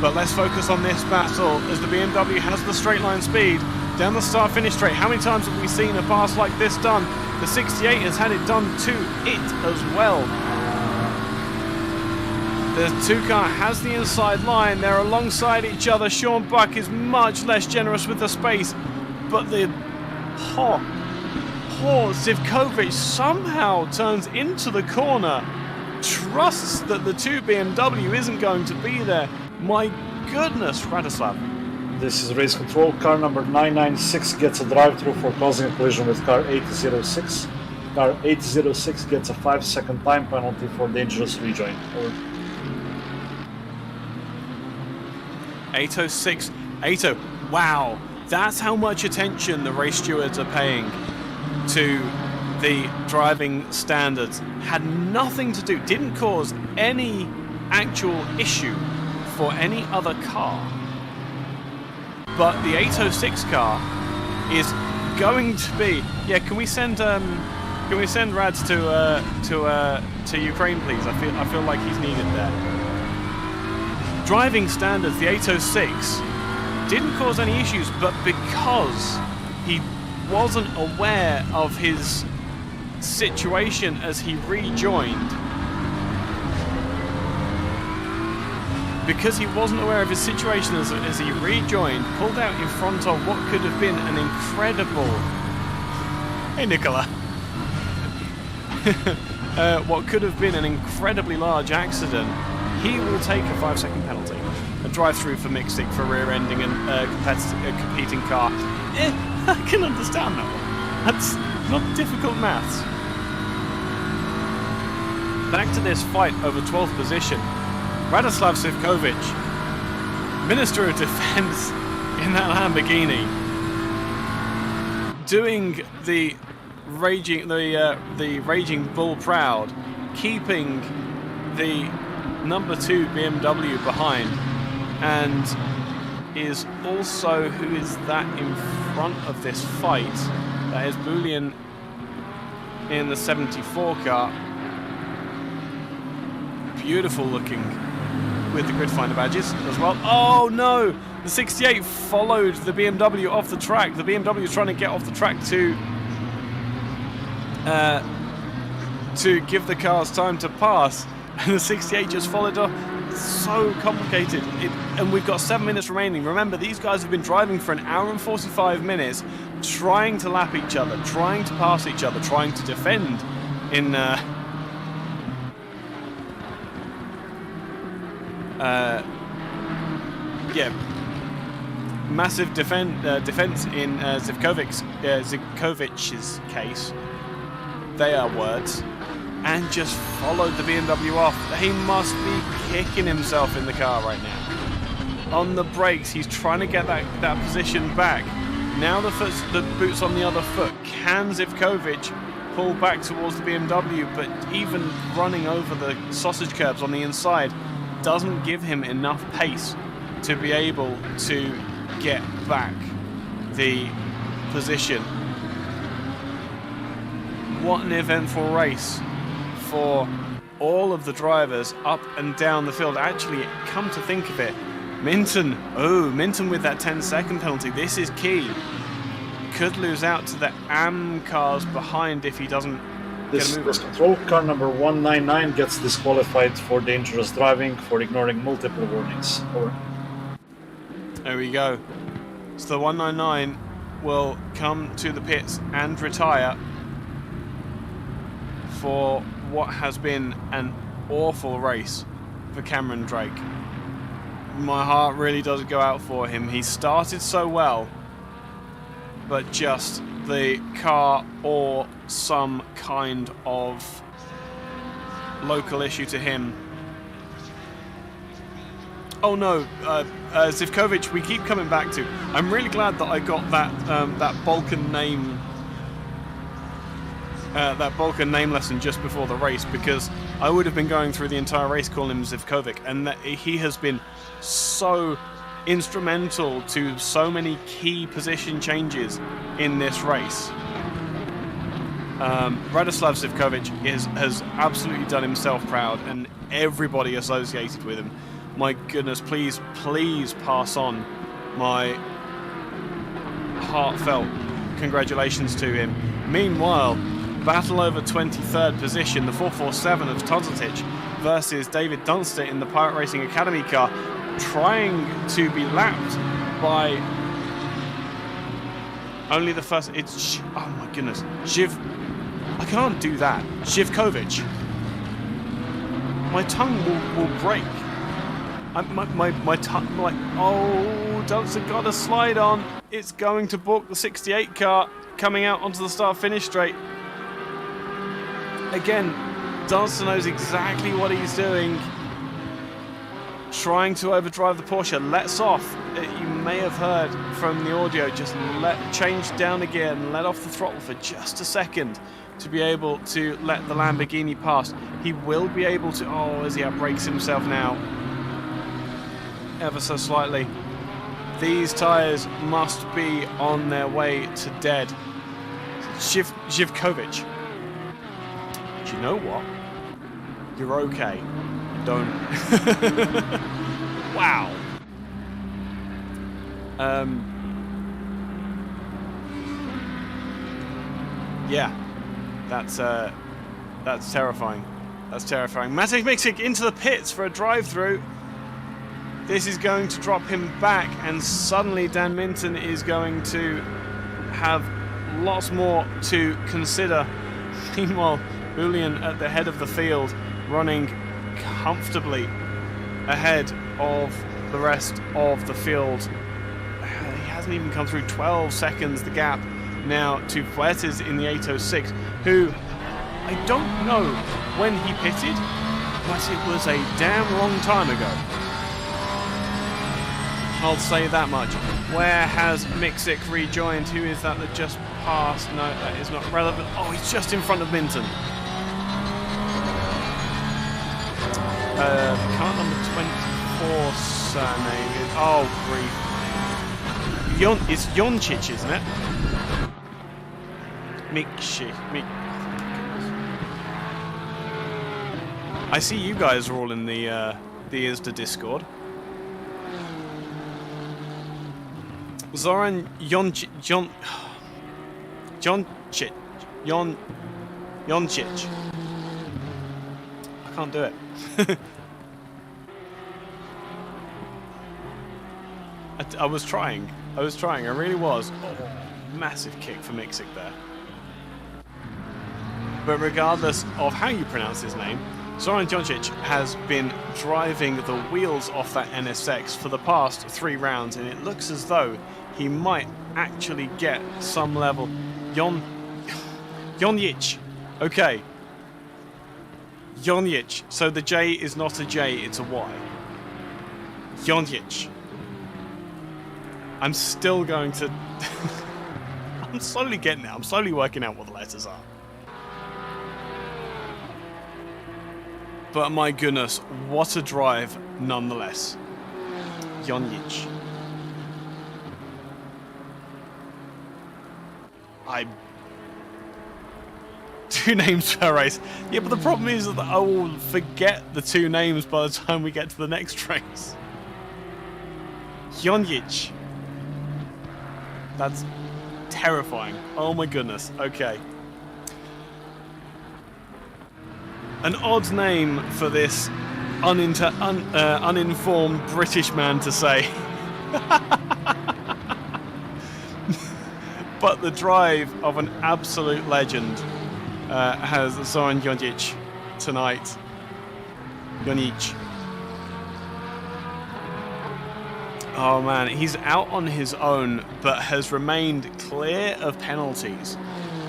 But let's focus on this battle as the BMW has the straight line speed down the start-finish straight. How many times have we seen a pass like this done? The 68 has had it done to it as well. The 2 car has the inside line. They're alongside each other. Sean Buck is much less generous with the space, but the poor Zivkovic somehow turns into the corner, trusts that the 2 BMW isn't going to be there. My goodness, Radoslav. This is race control. Car number 996 gets a drive-through for causing a collision with car 806. Car 806 gets a 5-second time penalty for dangerous rejoin. Over. 806. 80. Wow, that's how much attention the race stewards are paying to the driving standards. Had nothing to do, didn't cause any actual issue for any other car. But the 806 car is going to be. Yeah, can we send Rads to Ukraine, please? I feel like he's needed there. Driving standards, the 806 didn't cause any issues, but because he wasn't aware of his situation as he rejoined. Because he wasn't aware of his situation as he rejoined, pulled out in front of what could have been an incredible... Hey, Nicola. What could have been an incredibly large accident, he will take a 5-second penalty. A drive-through for mixing, for rear-ending a competing car. I can understand that one. That's not difficult maths. Back to this fight over 12th position. Radoslav Zivkovic, Minister of Defense in that Lamborghini, doing the raging bull proud, keeping the number 2 BMW behind, and is also, who is that in front of this fight? That is Boulian in the 74 car. Beautiful looking with the grid finder badges as well. Oh no! The 68 followed the BMW off the track. The BMW is trying to get off the track to give the cars time to pass, and the 68 just followed up. It's so complicated. And we've got 7 minutes remaining. Remember, these guys have been driving for 1 hour and 45 minutes, trying to lap each other, trying to pass each other, trying to defend in massive defense in Zivkovic's case. They are words. And just followed the BMW off. He must be kicking himself in the car right now. On the brakes, he's trying to get that position back. Now the boot's on the other foot. Can Zivkovic pull back towards the BMW? But even running over the sausage curbs on the inside doesn't give him enough pace to be able to get back the position. What an eventful race for all of the drivers up and down the field. Actually, come to think of it, Minton with that 10-second penalty. This is key. Could lose out to the AM cars behind if he doesn't get a move. This control car number 199 gets disqualified for dangerous driving for ignoring multiple warnings. Over. There we go. So the 199 will come to the pits and retire for what has been an awful race for Cameron Drake. My heart really does go out for him. He started so well, but just the car or some kind of local issue to him. Oh no, Zivkovic, we keep coming back to. I'm really glad that I got that Balkan name lesson just before the race, because I would have been going through the entire race calling him Zivkovic, and that he has been so instrumental to so many key position changes in this race. Radoslav Zivkovic has absolutely done himself proud, and everybody associated with him. My goodness, please pass on my heartfelt congratulations to him. Meanwhile, battle over 23rd position, the 447 of Tozatic versus David Dunster in the Pirate Racing Academy car, trying to be lapped by only the first. It's, oh my goodness, I can't do that. Zivkovic. My tongue will break. My tongue, like, oh, Dunster got a slide on. It's going to book the 68 car coming out onto the start-finish straight. Again, Dunster knows exactly what he's doing. Trying to overdrive the Porsche, lets off. You may have heard from the audio, just change down a gear and let off the throttle for just a second to be able to let the Lamborghini pass. He will be able to, as he outbrakes himself now, ever so slightly. These tyres must be on their way to dead. Zivkovic. Do you know what? You're okay. Don't. Wow. Yeah. That's terrifying. That's terrifying. Maciej Miksik into the pits for a drive-through. This is going to drop him back, and suddenly Dan Minton is going to have lots more to consider. Meanwhile, Boulian at the head of the field, running comfortably ahead of the rest of the field. He hasn't even come through 12 seconds, the gap now to Fuertes in the 806, who I don't know when he pitted, but it was a damn long time ago. I'll say that much. Where has Miksik rejoined? Who is that just passed? No, that is not relevant. Oh, he's just in front of Minton. Car number 24 surname is... Oh, grief. It's Joncic, isn't it? I see you guys are all in the ISDA Discord. Zoran Joncic. I can't do it. I was trying. I really was. Oh, massive kick for Miksik there. But regardless of how you pronounce his name, Zoran Djondjic has been driving the wheels off that NSX for the past 3 rounds, and it looks as though he might actually get some level. Djondjic. Okay. Djondjic. So the J is not a J, it's a Y. Djondjic. I'm still going to... I'm slowly getting it. I'm slowly working out what the letters are. But my goodness, what a drive nonetheless. Djondjic. Two names per race. Yeah, but the problem is that I will forget the 2 names by the time we get to the next race. Djondjic. That's terrifying. Oh my goodness. Okay. An odd name for this uninformed British man to say. But the drive of an absolute legend has Zoran Djondjic tonight. Djondjic. Oh man, he's out on his own, but has remained clear of penalties.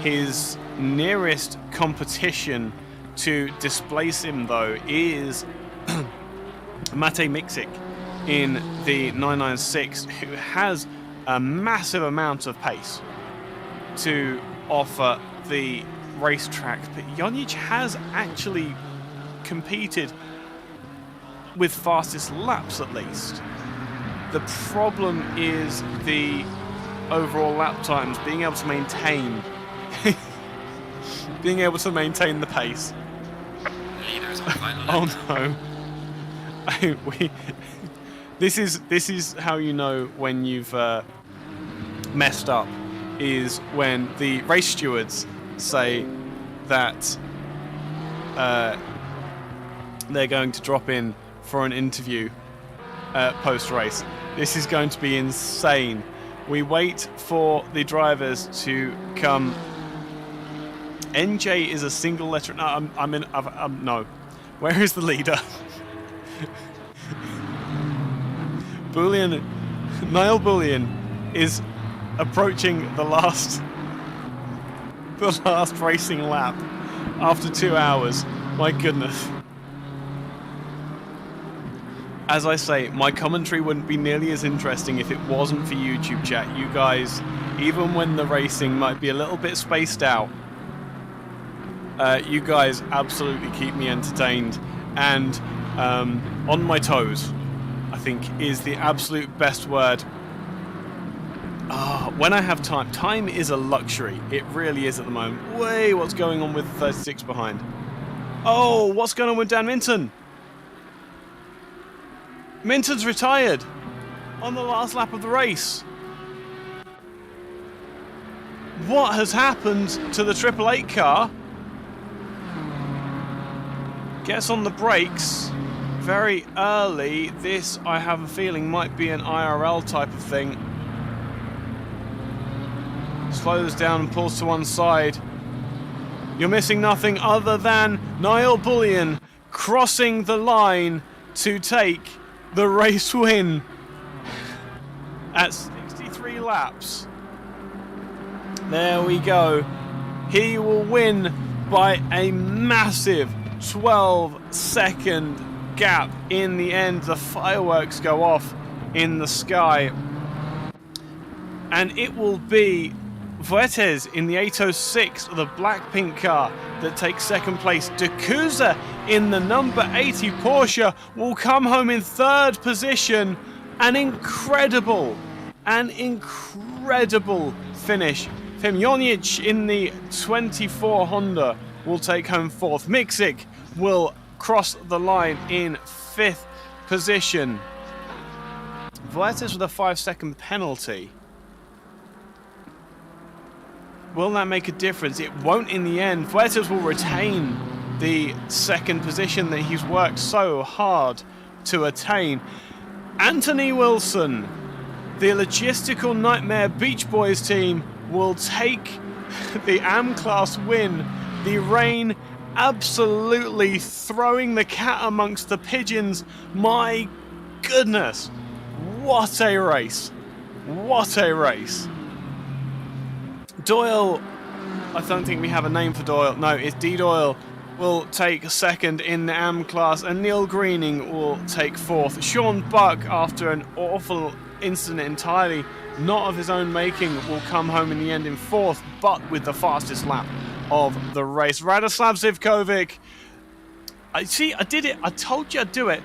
His nearest competition to displace him, though, is Matej Miksik in the 996, who has a massive amount of pace to offer the racetrack. But Djondjic has actually competed with fastest laps, at least. The problem is the overall lap times, being able to maintain the pace. Oh no. This is how you know when you've messed up, is when the race stewards say that they're going to drop in for an interview post-race. This is going to be insane. We wait for the drivers to come. NJ is a single letter. No, no. Where is the leader? Niall Bullion is approaching the last racing lap after 2 hours. My goodness. As I say, my commentary wouldn't be nearly as interesting if it wasn't for YouTube chat. You guys, even when the racing might be a little bit spaced out, you guys absolutely keep me entertained and on my toes, I think, is the absolute best word. When I have time. Time is a luxury. It really is at the moment. Wait, what's going on with 36 behind? Oh, what's going on with Dan Minton? Minton's retired on the last lap of the race. What has happened to the 888 car? Gets on the brakes very early. This, I have a feeling, might be an IRL type of thing. Slows down and pulls to one side. You're missing nothing other than Niall Bullion crossing the line to take the race win at 63 laps. There we go. He will win by a massive 12-second gap in the end. The fireworks go off in the sky. And it will be Fuertes in the 806, the black-pink car, that takes second place. De Couza in the number 80 Porsche will come home in third position. An incredible finish. Djondjic in the 24 Honda will take home fourth. Miksik will cross the line in fifth position. Fuertes with a 5-second penalty. Will that make a difference? It won't in the end. Fuertes will retain the second position that he's worked so hard to attain. Anthony Wilson, the logistical nightmare Beach Boys team, will take the AM Class win. The rain absolutely throwing the cat amongst the pigeons. My goodness, what a race. What a race. Doyle, I don't think we have a name for Doyle. No, it's D. Doyle will take second in the AM class, and Neil Greening will take fourth. Sean Buck, after an awful incident entirely not of his own making, will come home in the end in fourth, but with the fastest lap of the race. Radoslav Zivkovic. I did it. I told you I'd do it.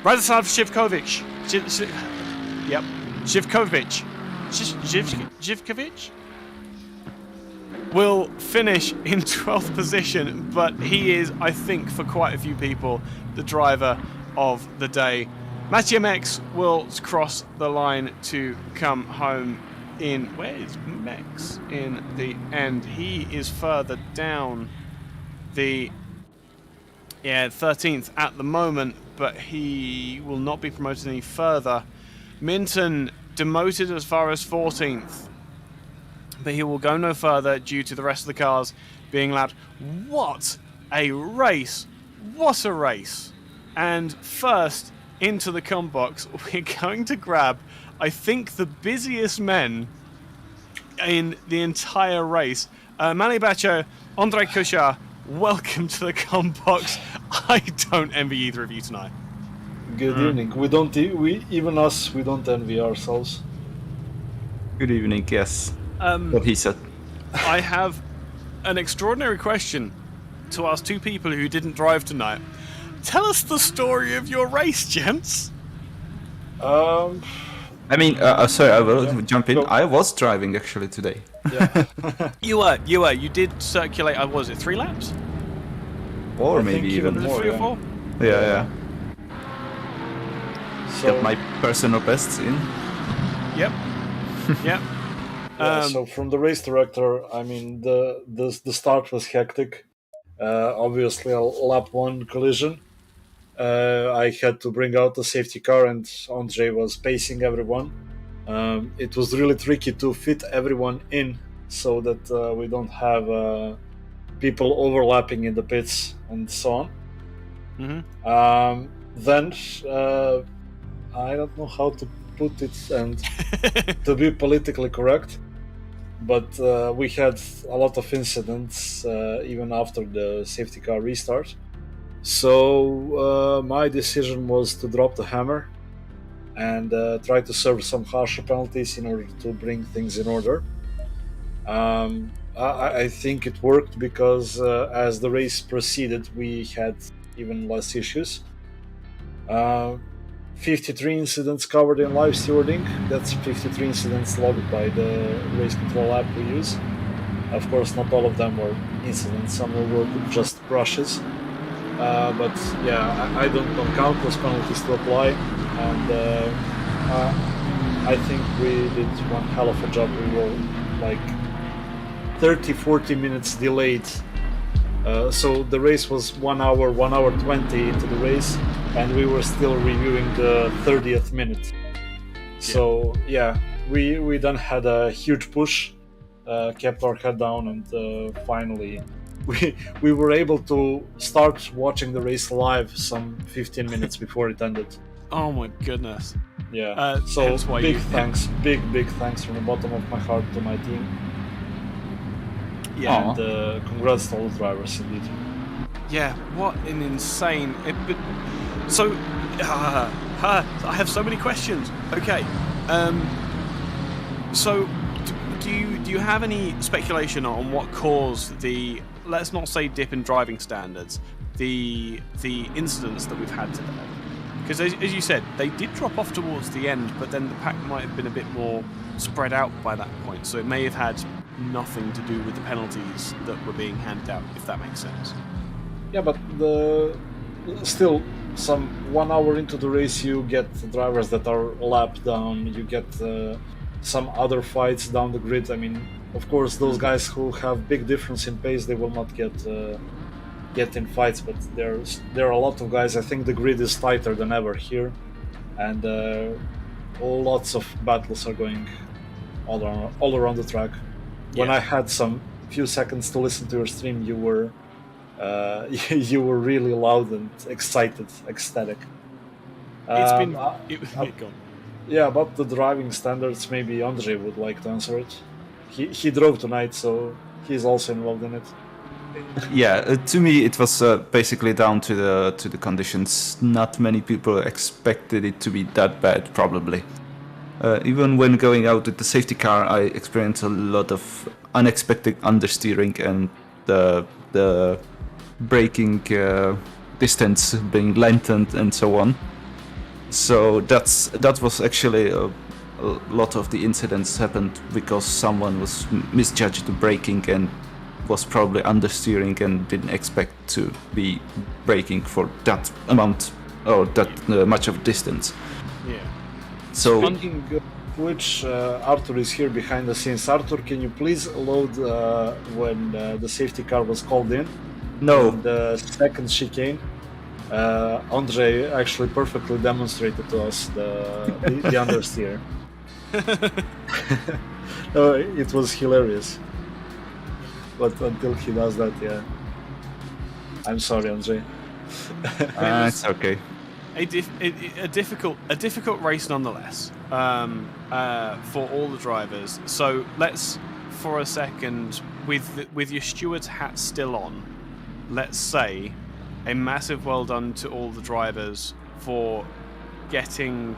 Radoslav Zivkovic. Yep. Zivkovic. Zivkovic will finish in 12th position, but he is, I think, for quite a few people, the driver of the day. Mathieu Mex will cross the line to come home in... Where is Mex in the end? He is further down the... 13th at the moment, but he will not be promoted any further. Minton demoted as far as 14th. But he will go no further due to the rest of the cars being lapped. What a race! What a race! And first into the com box, we're going to grab, I think, the busiest men in the entire race. Manny Bacho, Andre Kushar, welcome to the com box. I don't envy either of you tonight. Good evening. We don't envy ourselves. Good evening, yes. What he said. I have an extraordinary question to ask two people who didn't drive tonight. Tell us the story of your race, gents. Sorry, I will jump in. Go. I was driving actually today. Yeah. You were. You did circulate, was it 3 laps? Or I maybe think even Was it more, 3 or yeah. 4? Yeah. So, Get my personal bests in. Yep. Yep. so from the race director, I mean, the start was hectic. Obviously, a lap 1 collision. I had to bring out the safety car, and Andre was pacing everyone. It was really tricky to fit everyone in so that we don't have people overlapping in the pits and so on. Mm-hmm. Then I don't know how to put it and to be politically correct, but we had a lot of incidents even after the safety car restart. So my decision was to drop the hammer and try to serve some harsher penalties in order to bring things in order. I think it worked because as the race proceeded, we had even less issues. 53 incidents covered in live stewarding. That's 53 incidents logged by the race control app we use. Of course, not all of them were incidents. Some were just brushes. But yeah, I don't know countless penalties to apply, and I think we did one hell of a job. We were like 30-40 minutes delayed. So the race was 1 hour 20 into the race, and we were still reviewing the 30th minute. So yeah, we then had a huge push, kept our head down, and finally we were able to start watching the race live some 15 minutes before it ended. Oh my goodness. Yeah. So hence why big you- thanks from the bottom of my heart to my team. Yeah. And congrats to all the drivers indeed. Yeah, what an insane... So, I have so many questions. Okay, so do you have any speculation on what caused the, let's not say dip in driving standards, the incidents that we've had today? Because as you said, they did drop off towards the end, but then the pack might have been a bit more spread out by that point, so it may have had nothing to do with the penalties that were being handed out, if that makes sense. Yeah, but still, some 1 hour into the race, you get drivers that are lapped down. You get some other fights down the grid. I mean, of course, those guys who have big difference in pace, they will not get in fights. But there are a lot of guys. I think the grid is tighter than ever here, and lots of battles are going all around the track. When Yeah. I had some few seconds to listen to your stream, you were You were really loud and excited, ecstatic. It's been... Go on. Yeah, about the driving standards, maybe Andre would like to answer it. He drove tonight, so he's also involved in it. Yeah, to me it was basically down to the conditions. Not many people expected it to be that bad, probably. Even when going out with the safety car, I experienced a lot of unexpected understeering and the braking distance being lengthened and so on. So that was actually a lot of the incidents happened because someone was misjudged the braking and was probably understeering and didn't expect to be braking for that amount or that much of distance. Yeah. So, speaking of which, Arthur is here behind the scenes. Arthur, can you please load when the safety car was called in? No. The second chicane. Andre actually perfectly demonstrated to us the understeer. It was hilarious. But until he does that, yeah. I'm sorry, Andre. It's okay. A difficult race nonetheless for all the drivers. So let's, for a second, with your steward's hat still on, let's say a massive well done to all the drivers for getting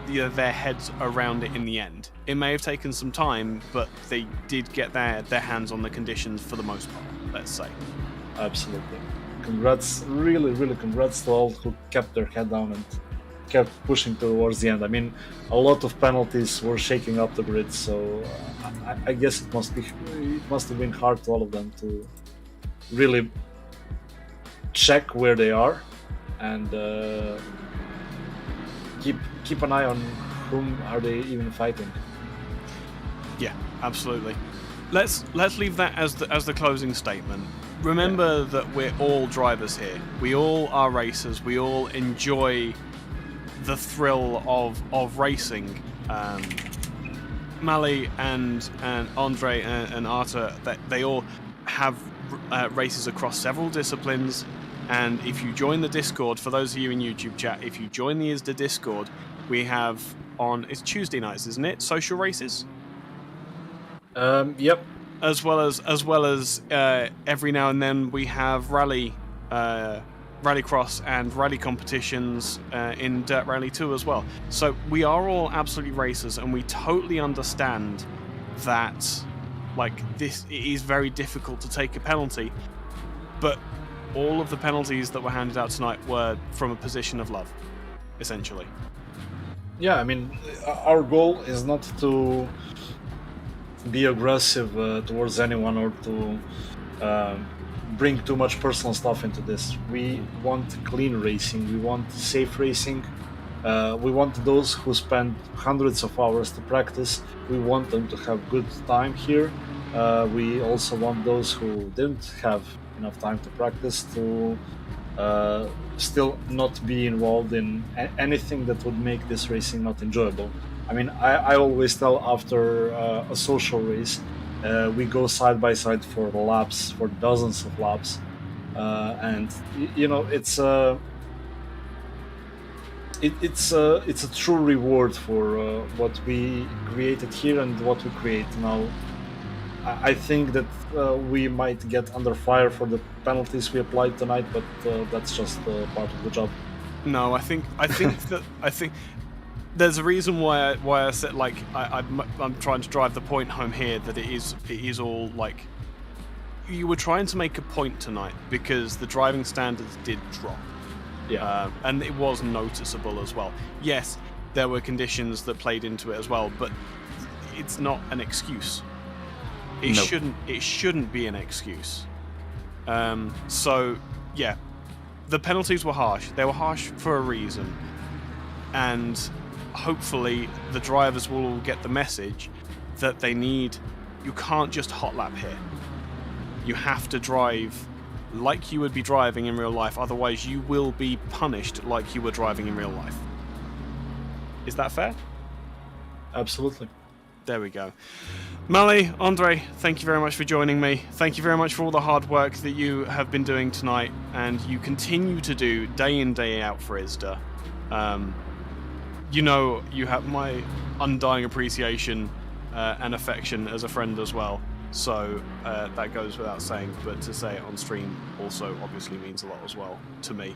their heads around it in the end. It may have taken some time, but they did get their hands on the conditions for the most part, let's say. Absolutely. Congrats, really, really congrats to all who kept their head down and kept pushing towards the end. I mean, a lot of penalties were shaking up the grid, so I guess it must have been hard to all of them to really check where they are and keep an eye on whom are they even fighting. Yeah, absolutely. Let's leave that as the closing statement. Remember that we're all drivers here. We all are racers. We all enjoy the thrill of racing. Mali and Andre and Arta, they all have races across several disciplines. And if you join the Discord, for those of you in YouTube chat, if you join the ISDA Discord, we have it's Tuesday nights, isn't it? Social races. Yep. As well as every now and then we have rallycross and rally competitions in Dirt Rally 2 as well. So we are all absolutely racers, and we totally understand that it is very difficult to take a penalty, but all of the penalties that were handed out tonight were from a position of love, essentially. Yeah, I mean, our goal is not to be aggressive towards anyone or to bring too much personal stuff into this. We want clean racing, we want safe racing, we want those who spend hundreds of hours to practice, we want them to have good time here. We also want those who didn't have enough time to practice to still not be involved in anything that would make this racing not enjoyable. I mean, I always tell after a social race, we go side by side for laps, for dozens of laps, and it's a true reward for what we created here and what we create now. I think that we might get under fire for the penalties we applied tonight, but that's just part of the job. No, I think there's a reason why I said I'm trying to drive the point home here that it is all you were trying to make a point tonight because the driving standards did drop. Yeah, and it was noticeable as well. Yes, there were conditions that played into it as well, but it's not an excuse. It shouldn't be an excuse. So yeah, the penalties were harsh. They were harsh for a reason, and hopefully the drivers will all get the message that they need. You can't just hot lap here. You have to drive like you would be driving in real life, otherwise you will be punished like you were driving in real life. Is that fair? Absolutely. There we go. Mali, Andre, thank you very much for joining me. Thank you very much for all the hard work that you have been doing tonight, and you continue to do day in, day out for ISDA. You know you have my undying appreciation and affection as a friend as well. So that goes without saying, but to say it on stream also obviously means a lot as well to me.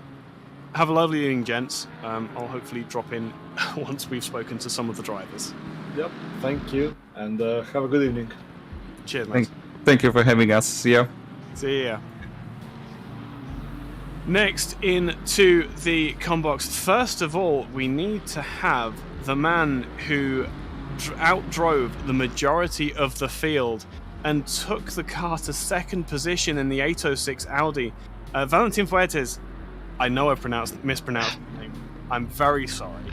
Have a lovely evening, gents. I'll hopefully drop in once we've spoken to some of the drivers. Yep, thank you, and have a good evening. Cheers, mate. Thank you for having us. See ya. See ya. Next into the combox. First of all, we need to have the man who outdrove the majority of the field and took the car to second position in the 806 Audi. Valentin Fuertes. I know I mispronounced the name. I'm very sorry.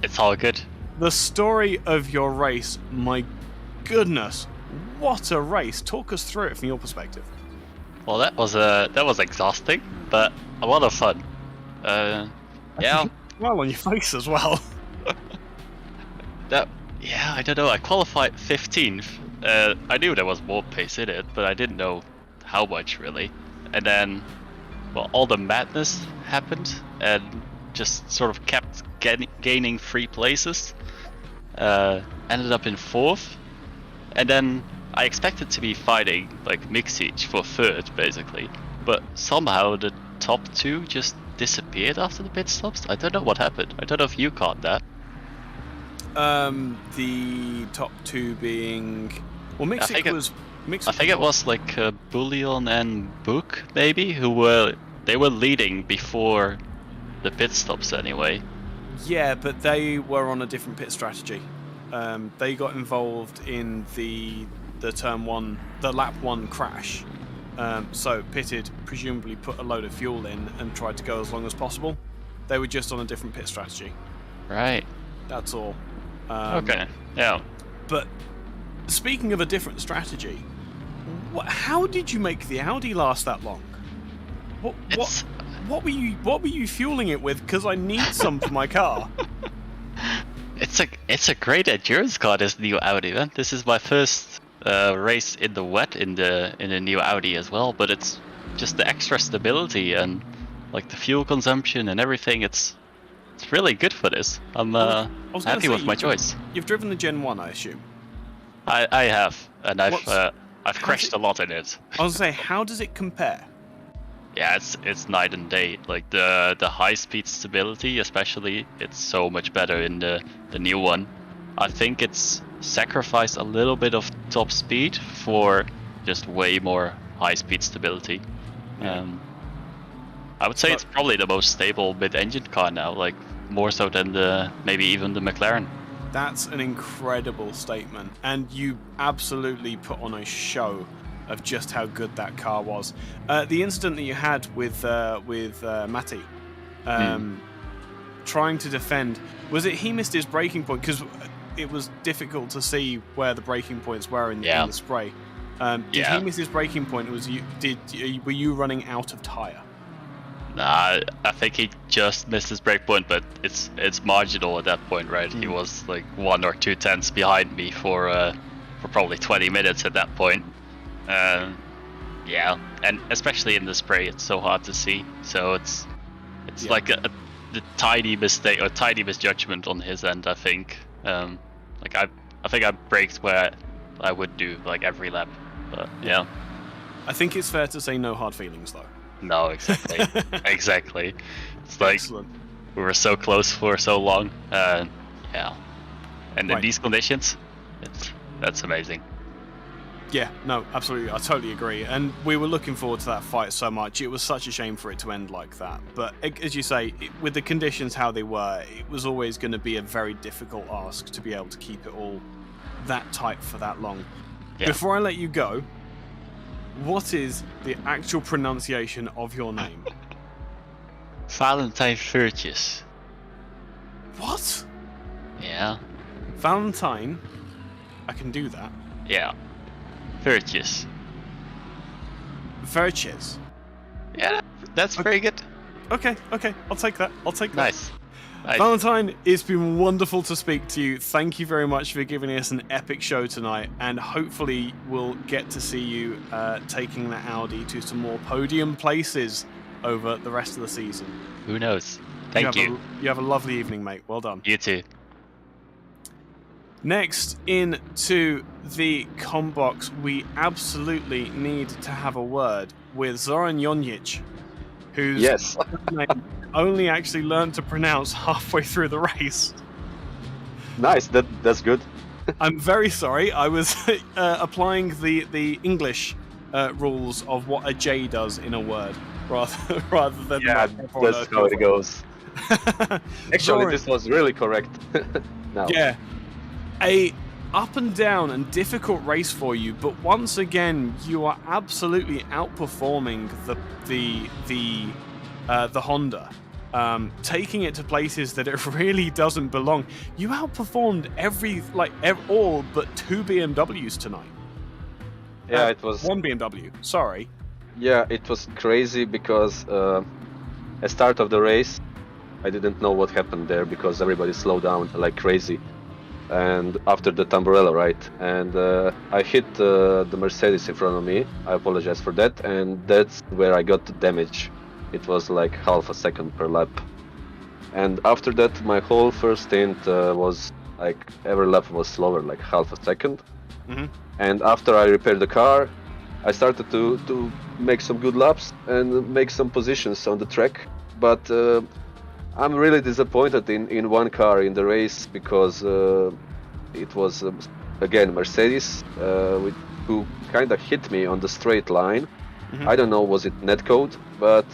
It's all good. The story of your race, my goodness, what a race! Talk us through it from your perspective. Well, that was exhausting, but a lot of fun. Yeah. Well, on your face as well. I don't know. I qualified 15th. I knew there was more pace in it, but I didn't know how much really. And then, well, all the madness happened, and just sort of kept gaining 3 places. Ended up in 4th, and then I expected to be fighting like Mixic for 3rd basically, but somehow the top 2 just disappeared after the pit stops. I don't know what happened. I don't know if you caught that. The top 2 being, well, Mixic was. I think it was like Bullion and Book maybe, who were leading before the pit stops anyway. Yeah, but they were on a different pit strategy. They got involved in the turn 1, the lap 1 crash. So pitted, presumably put a load of fuel in and tried to go as long as possible. They were just on a different pit strategy. Right. That's all. Okay. Yeah. But speaking of a different strategy, how did you make the Audi last that long? What were you fueling it with? Because I need some for my car. It's a great endurance car, this new Audi, man. This is my first race in the wet in the new Audi as well. But it's just the extra stability and like the fuel consumption and everything. It's really good for this. I'm happy with my choice. You've driven the Gen 1, I assume. I have, and I've crashed a lot in it. I was gonna say, how does it compare? Yeah, it's night and day. Like the high speed stability, especially, it's so much better in the new one. I think it's sacrificed a little bit of top speed for just way more high speed stability. Yeah. I would say it's probably the most stable mid-engine car now, like more so than maybe even the McLaren. That's an incredible statement, and you absolutely put on a show of just how good that car was. The incident that you had with Matti, trying to defend, was it he missed his braking point? Because it was difficult to see where the braking points were in the spray. Did he miss his braking point? Were you running out of tyre? Nah, I think he just missed his brake point, but it's marginal at that point, right? He was like 1 or 2 tenths behind me for probably 20 minutes at that point. Yeah, and especially in the spray, it's so hard to see. So it's like the tiny mistake or tiny misjudgment on his end, I think. Like I think I braked where I would do like every lap, but yeah. I think it's fair to say no hard feelings though. No, exactly. Exactly. It's like we were so close for so long. Yeah. And in these conditions, that's amazing. Yeah, no, absolutely. I totally agree. And we were looking forward to that fight so much. It was such a shame for it to end like that. But as you say, with the conditions how they were, it was always going to be a very difficult ask to be able to keep it all that tight for that long. Yeah. Before I let you go, what is the actual pronunciation of your name? Valentine Furtjes. What? Yeah. Valentine? I can do that. Yeah. Furtjes. Furtjes. Yeah, that's very good. Okay, I'll take that. Nice. Nice. Valentine, it's been wonderful to speak to you. Thank you very much for giving us an epic show tonight, and hopefully we'll get to see you taking the Audi to some more podium places over the rest of the season. Who knows? Thank you. You have a lovely evening, mate. Well done. You too. Next into the combox, we absolutely need to have a word with Zoran Jonjic, who's Yes. only actually learned to pronounce halfway through the race. Nice. That's good. I'm very sorry. I was applying the English rules of what a J does in a word, rather than that's how it goes. Actually, Zoran, this was really correct. Now. yeah, a up and down and difficult race for you, but once again you are absolutely outperforming the Honda, taking it to places that it really doesn't belong. You outperformed all but 2 BMWs tonight. Yeah, it was. 1 BMW. Sorry. Yeah, it was crazy because at start of the race, I didn't know what happened there because everybody slowed down like crazy. And after the Tamburello, right? And I hit the Mercedes in front of me. I apologize for that, and that's where I got the damage. It was like half a second per lap. And after that, my whole first stint was like every lap was slower, like half a second. Mm-hmm. And after I repaired the car, I started to make some good laps and make some positions on the track. But I'm really disappointed in one car in the race because it was again Mercedes who kind of hit me on the straight line. Mm-hmm. I don't know, was it netcode, but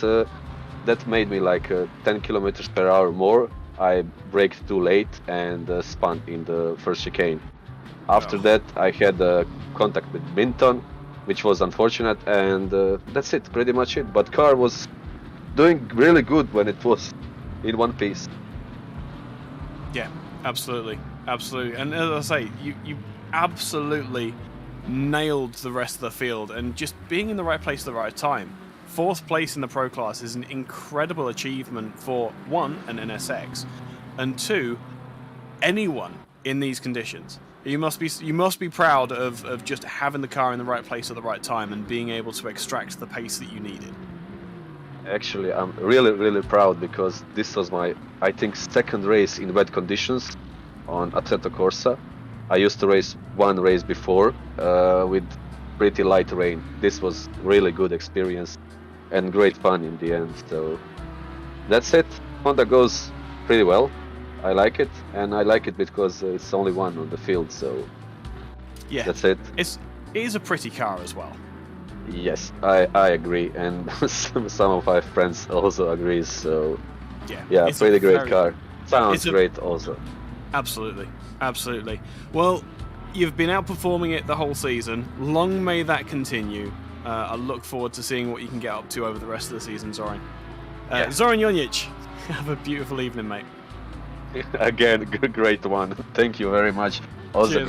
that made me like 10 kilometers per hour more. I braked too late and spun in the first chicane. After that, I had contact with Minton, which was unfortunate, and that's it, pretty much it. But car was doing really good when it was in one piece. Yeah, absolutely. And as I say, you absolutely nailed the rest of the field, and just being in the right place at the right time. 4th place in the Pro Class is an incredible achievement for, 1, an NSX, and 2, anyone in these conditions. You must be proud of just having the car in the right place at the right time and being able to extract the pace that you needed. Actually, I'm really proud because this was my, I think, second race in wet conditions on Assetto Corsa. I used to race one race before with pretty light rain. This was really good experience and great fun in the end. So that's it. Honda goes pretty well. I like it, and I like it because it's only one on the field. So yeah, that's it. It is a pretty car as well. Yes, I agree, and some of my friends also agree. So yeah, pretty great car. Sounds great also. Absolutely. Well, you've been outperforming it the whole season. Long may that continue. I look forward to seeing what you can get up to over the rest of the season, Zoran. Zoran Jonjic, have a beautiful evening, mate. Again, great one. Thank you very much. Also, cheers,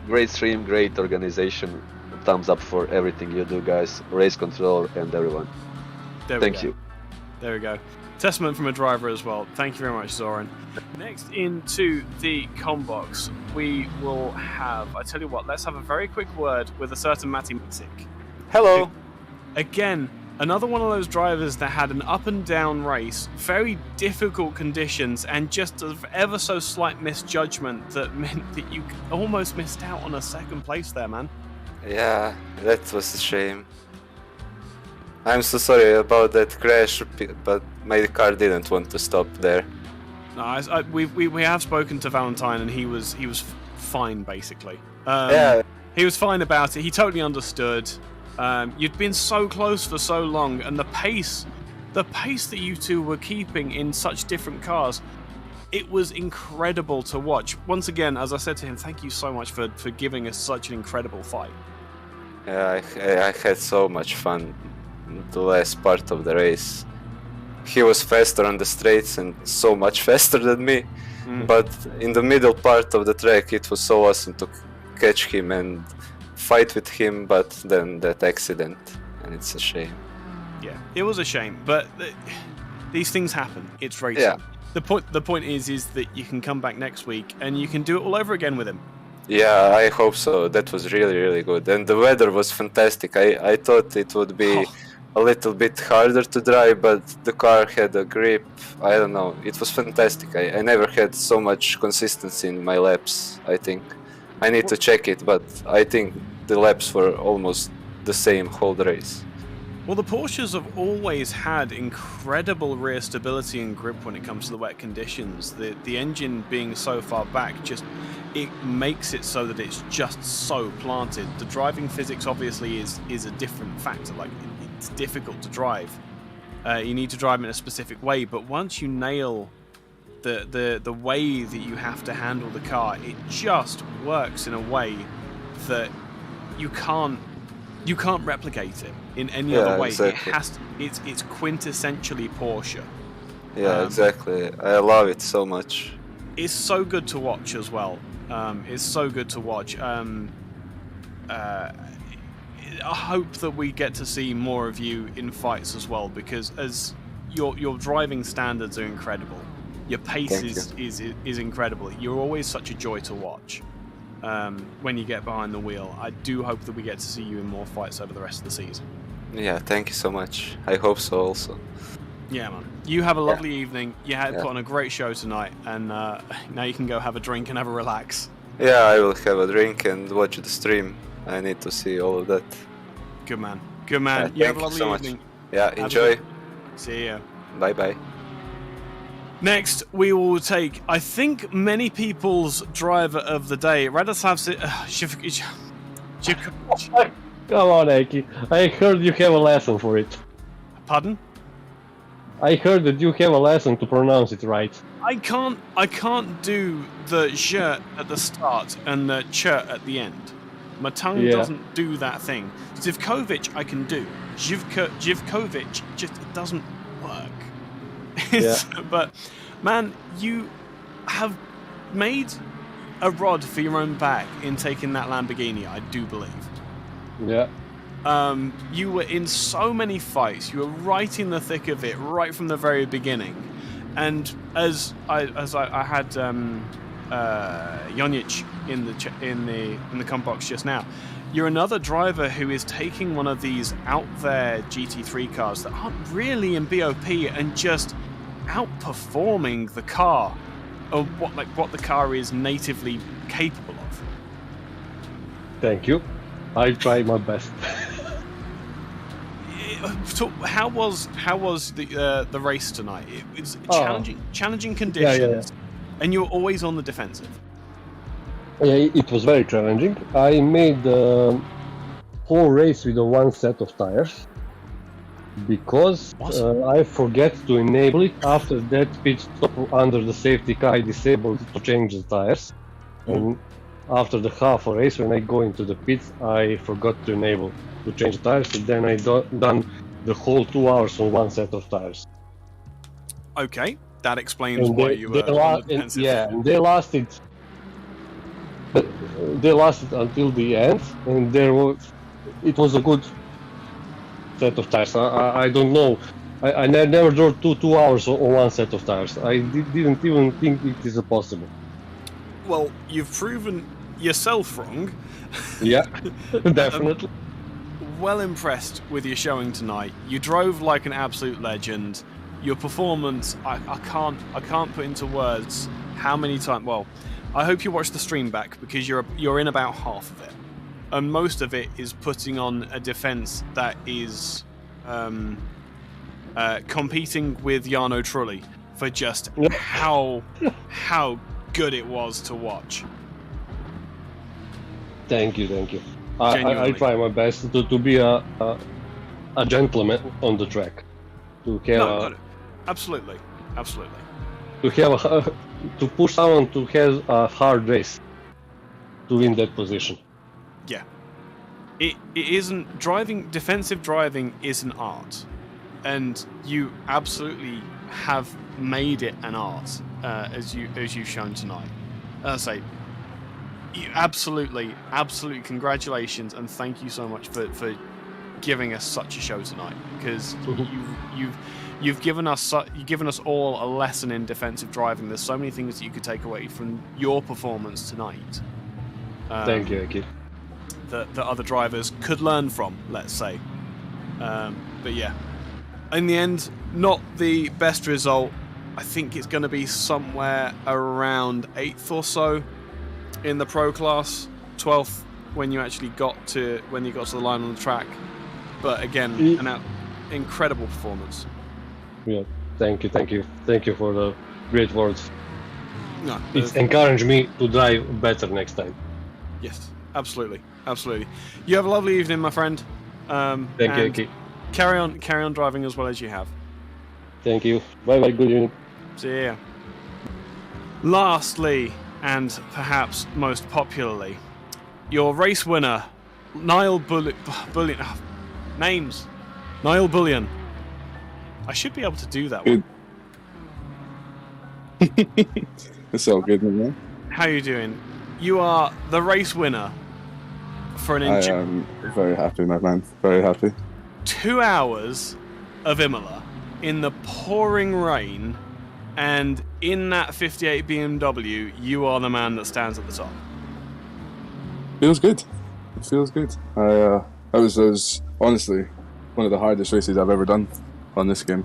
great stream, great organization. Thumbs up for everything you do, guys. Race control and everyone. Thank you. There we go. Testament from a driver as well. Thank you very much, Zoran. Next into the combox, we will have, I tell you what, let's have a very quick word with a certain Matti Miksik. Hello. Again, another one of those drivers that had an up and down race, very difficult conditions, and just an ever so slight misjudgment that meant that you almost missed out on a second place there, man. Yeah, that was a shame. I'm so sorry about that crash, but my car didn't want to stop there. No, we have spoken to Valentine, and he was fine basically. Yeah, he was fine about it. He totally understood. You'd been so close for so long, and the pace that you two were keeping in such different cars, it was incredible to watch. Once again, as I said to him, thank you so much for giving us such an incredible fight. Yeah, I had so much fun the last part of the race. He was faster on the straights and so much faster than me, but in the middle part of the track it was so awesome to catch him and fight with him, but then that accident, and it's a shame. Yeah, it was a shame, but these things happen. It's racing. Yeah. the point is that you can come back next week and you can do it all over again with him. Yeah, I hope so. That was really, really good. And the weather was fantastic. I thought it would be a little bit harder to drive, but the car had a grip. I don't know. It was fantastic. I never had so much consistency in my laps, I think. I need to check it, but I think the laps were almost the same whole race. Well, the Porsches have always had incredible rear stability and grip when it comes to the wet conditions. The engine being so far back it makes it so that it's just so planted. The driving physics obviously is a different factor. Like, it's difficult to drive. You need to drive in a specific way, but once you nail the way that you have to handle the car, it just works in a way that you can't replicate it in any other way. Exactly. It's quintessentially Porsche. Yeah, exactly. I love it so much. It's so good to watch as well. It's so good to watch. I hope that we get to see more of you in fights as well, because as your driving standards are incredible. Your pace is incredible. You're always such a joy to watch. When you get behind the wheel, I do hope that we get to see you in more fights over the rest of the season. Yeah, thank you so much. I hope so also. Yeah, man. You have a lovely evening. You had put on a great show tonight, and now you can go have a drink and have a relax. Yeah, I will have a drink and watch the stream. I need to see all of that. Good man. Good man. You have a lovely so evening. Yeah, enjoy. See ya. Bye bye. Next, we will take, I think, many people's driver of the day, Radoslav Come on, Aki. I heard you have a lesson for it. Pardon? I heard that you have a lesson to pronounce it right. I can't do the j at the start and the ch at the end. My tongue doesn't do that thing. Zivkovic I can do. Zivkovic just doesn't work. But man, you have made a rod for your own back in taking that Lamborghini, I do believe. Yeah. You were in so many fights. You were right in the thick of it, right from the very beginning. And as I had Jonic in the comp box just now, you're another driver who is taking one of these out there GT3 cars that aren't really in BOP and just outperforming the car, or what the car is natively capable of. Thank you. I try my best. So how was the race tonight? It was challenging conditions, and you're always on the defensive. Yeah, it was very challenging. I made the whole race with one set of tires because I forget to enable it. After that pit stop under the safety car, I disabled to change the tires. And after the half a race, when I go into the pits, I forgot to enable to change the tires, and then I done the whole 2 hours on one set of tires. Okay, that explains why you were on the defensive. And they lasted until the end, and it was a good set of tires. I don't know. I never drove 2 hours on one set of tires. I didn't even think it is possible. Well, you've proven yourself wrong. Yeah, definitely. Well impressed with your showing tonight. You drove like an absolute legend. Your performance, I can't put into words how many times. Well, I hope you watch the stream back, because you're in about half of it, and most of it is putting on a defense that is competing with Jarno Trulli for just how good it was to watch. Thank you. I try my best to be a gentleman on the track. To have absolutely. To have to push someone to have a hard race to win that position. Yeah, it isn't driving. Defensive driving is an art, and you absolutely have made it an art, as you've shown tonight. As I say, absolutely congratulations, and thank you so much for giving us such a show tonight, because you've given us all a lesson in defensive driving. There's so many things that you could take away from your performance tonight. Thank you. That other drivers could learn from, let's say. But yeah, in the end, not the best result. I think it's going to be somewhere around 8th or so in the pro class, 12th when you actually got to the line on the track. But again, an incredible performance. Yeah, thank you for the great words. No, It's encouraged me to drive better next time. Yes, absolutely. You have a lovely evening, my friend. Thank you, Aki. Carry on driving as well as you have. Thank you. Bye, good evening. See ya. Lastly, and perhaps most popularly, your race winner, Niall Bullion. Names. Niall Bullion. I should be able to do that one. It's all good, man. How are you doing? You are the race winner for an I am very happy, my man. Very happy. 2 hours of Imola in the pouring rain, and in that 58 BMW, you are the man that stands at the top. Feels good. It feels good. That was honestly one of the hardest races I've ever done on this game.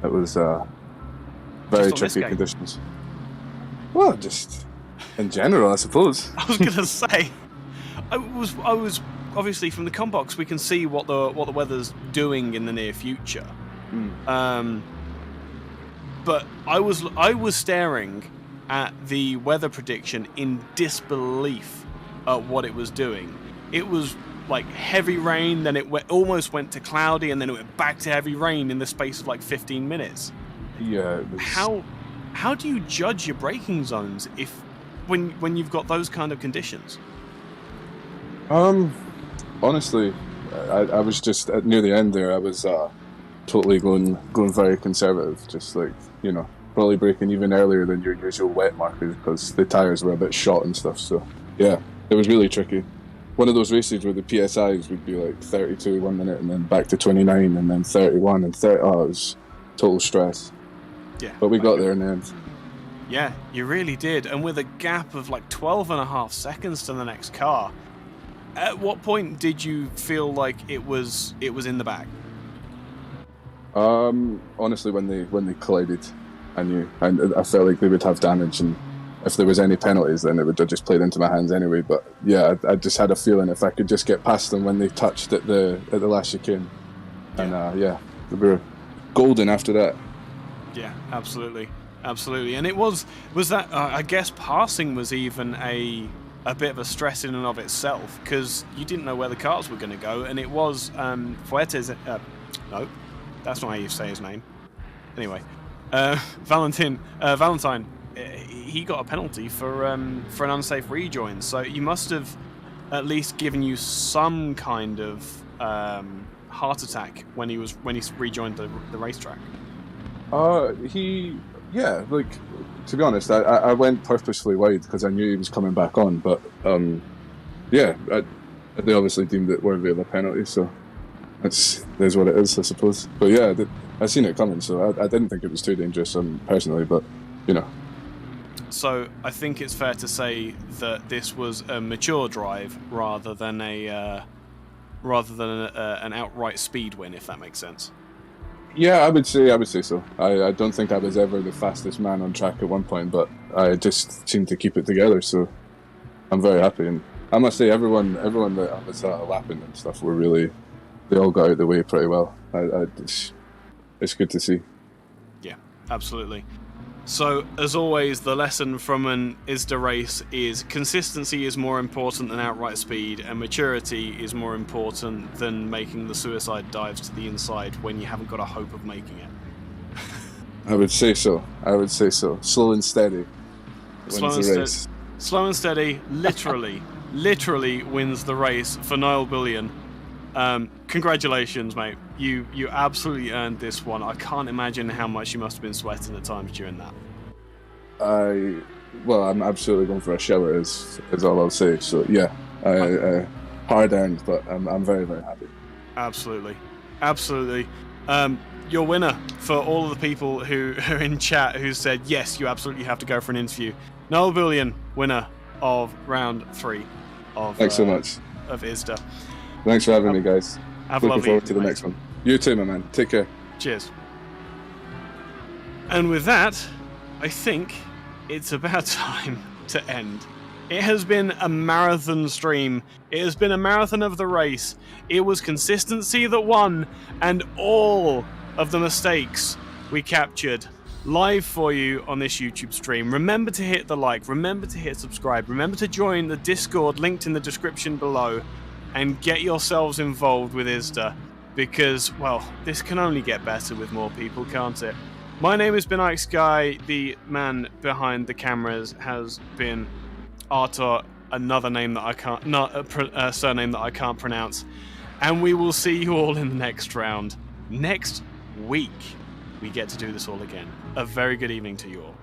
It was very tricky conditions. Well, just in general, I suppose. I was gonna say, I was obviously from the combox. We can see what the weather's doing in the near future. But I was staring at the weather prediction in disbelief at what it was doing. It was like heavy rain, then it almost went to cloudy, and then it went back to heavy rain in the space of like 15 minutes. Yeah. It was... How do you judge your braking zones when you've got those kind of conditions? Honestly, I was just near the end there. I was totally going very conservative, just like, probably braking even earlier than your usual wet markers because the tires were a bit shot and stuff. So yeah, it was really tricky. One of those races where the PSIs would be like 32 1 minute and then back to 29 and then 31 and 30. Oh, it was total stress. Yeah. But we got there in the end. Yeah, you really did. And with a gap of like 12.5 seconds to the next car, at what point did you feel like it was in the bag? Honestly, when they collided, I knew. I felt like they would have damage, and if there was any penalties, then it would have just played into my hands anyway. But yeah, I just had a feeling if I could just get past them when they touched at the last chicane, and they were golden after that. Yeah, absolutely. And it was that I guess passing was even a bit of a stress in and of itself, because you didn't know where the cars were going to go, and it was Fuertes. No, that's not how you say his name. Anyway, Valentine. He got a penalty for an unsafe rejoin, so you must have at least given you some kind of heart attack when he rejoined the racetrack. To be honest, I went purposefully wide because I knew he was coming back on, but they obviously deemed it worthy of a penalty, so there's what it is, I suppose. But yeah, I seen it coming, so I didn't think it was too dangerous personally, but So I think it's fair to say that this was a mature drive rather than an outright speed win, if that makes sense. Yeah, I would say so. I don't think I was ever the fastest man on track at one point, but I just seemed to keep it together, so I'm very happy. And I must say, everyone that I was lapping and stuff they all got out of the way pretty well. It's good to see. Yeah, absolutely. So, as always, the lesson from an ISDA race is consistency is more important than outright speed, and maturity is more important than making the suicide dives to the inside when you haven't got a hope of making it. I would say so. Slow and steady wins the race. Slow and steady, literally wins the race for Niall Bullion. Congratulations, mate. You absolutely earned this one. I can't imagine how much you must have been sweating at times during that. I'm absolutely going for a shower is all I'll say. So yeah, hard earned, but I'm very, very happy. Absolutely. Absolutely. Your winner, for all of the people who are in chat who said, yes, you absolutely have to go for an interview. Noel Bullion, winner of round 3 of Thanks so much. Of ISDA. Thanks for having me, guys. Have a Looking lovely forward to the evening, next one. You too, my man. Take care. Cheers. And with that, I think it's about time to end. It has been a marathon stream. It has been a marathon of the race. It was consistency that won, and all of the mistakes we captured live for you on this YouTube stream. Remember to hit the like, remember to hit subscribe, remember to join the Discord linked in the description below, and get yourselves involved with ISDA, because, well, this can only get better with more people, can't it? My name has been Ike Sky. The man behind the cameras has been Artur, another name that I can't, not a surname that I can't pronounce. And we will see you all in the next round. Next week, we get to do this all again. A very good evening to you all.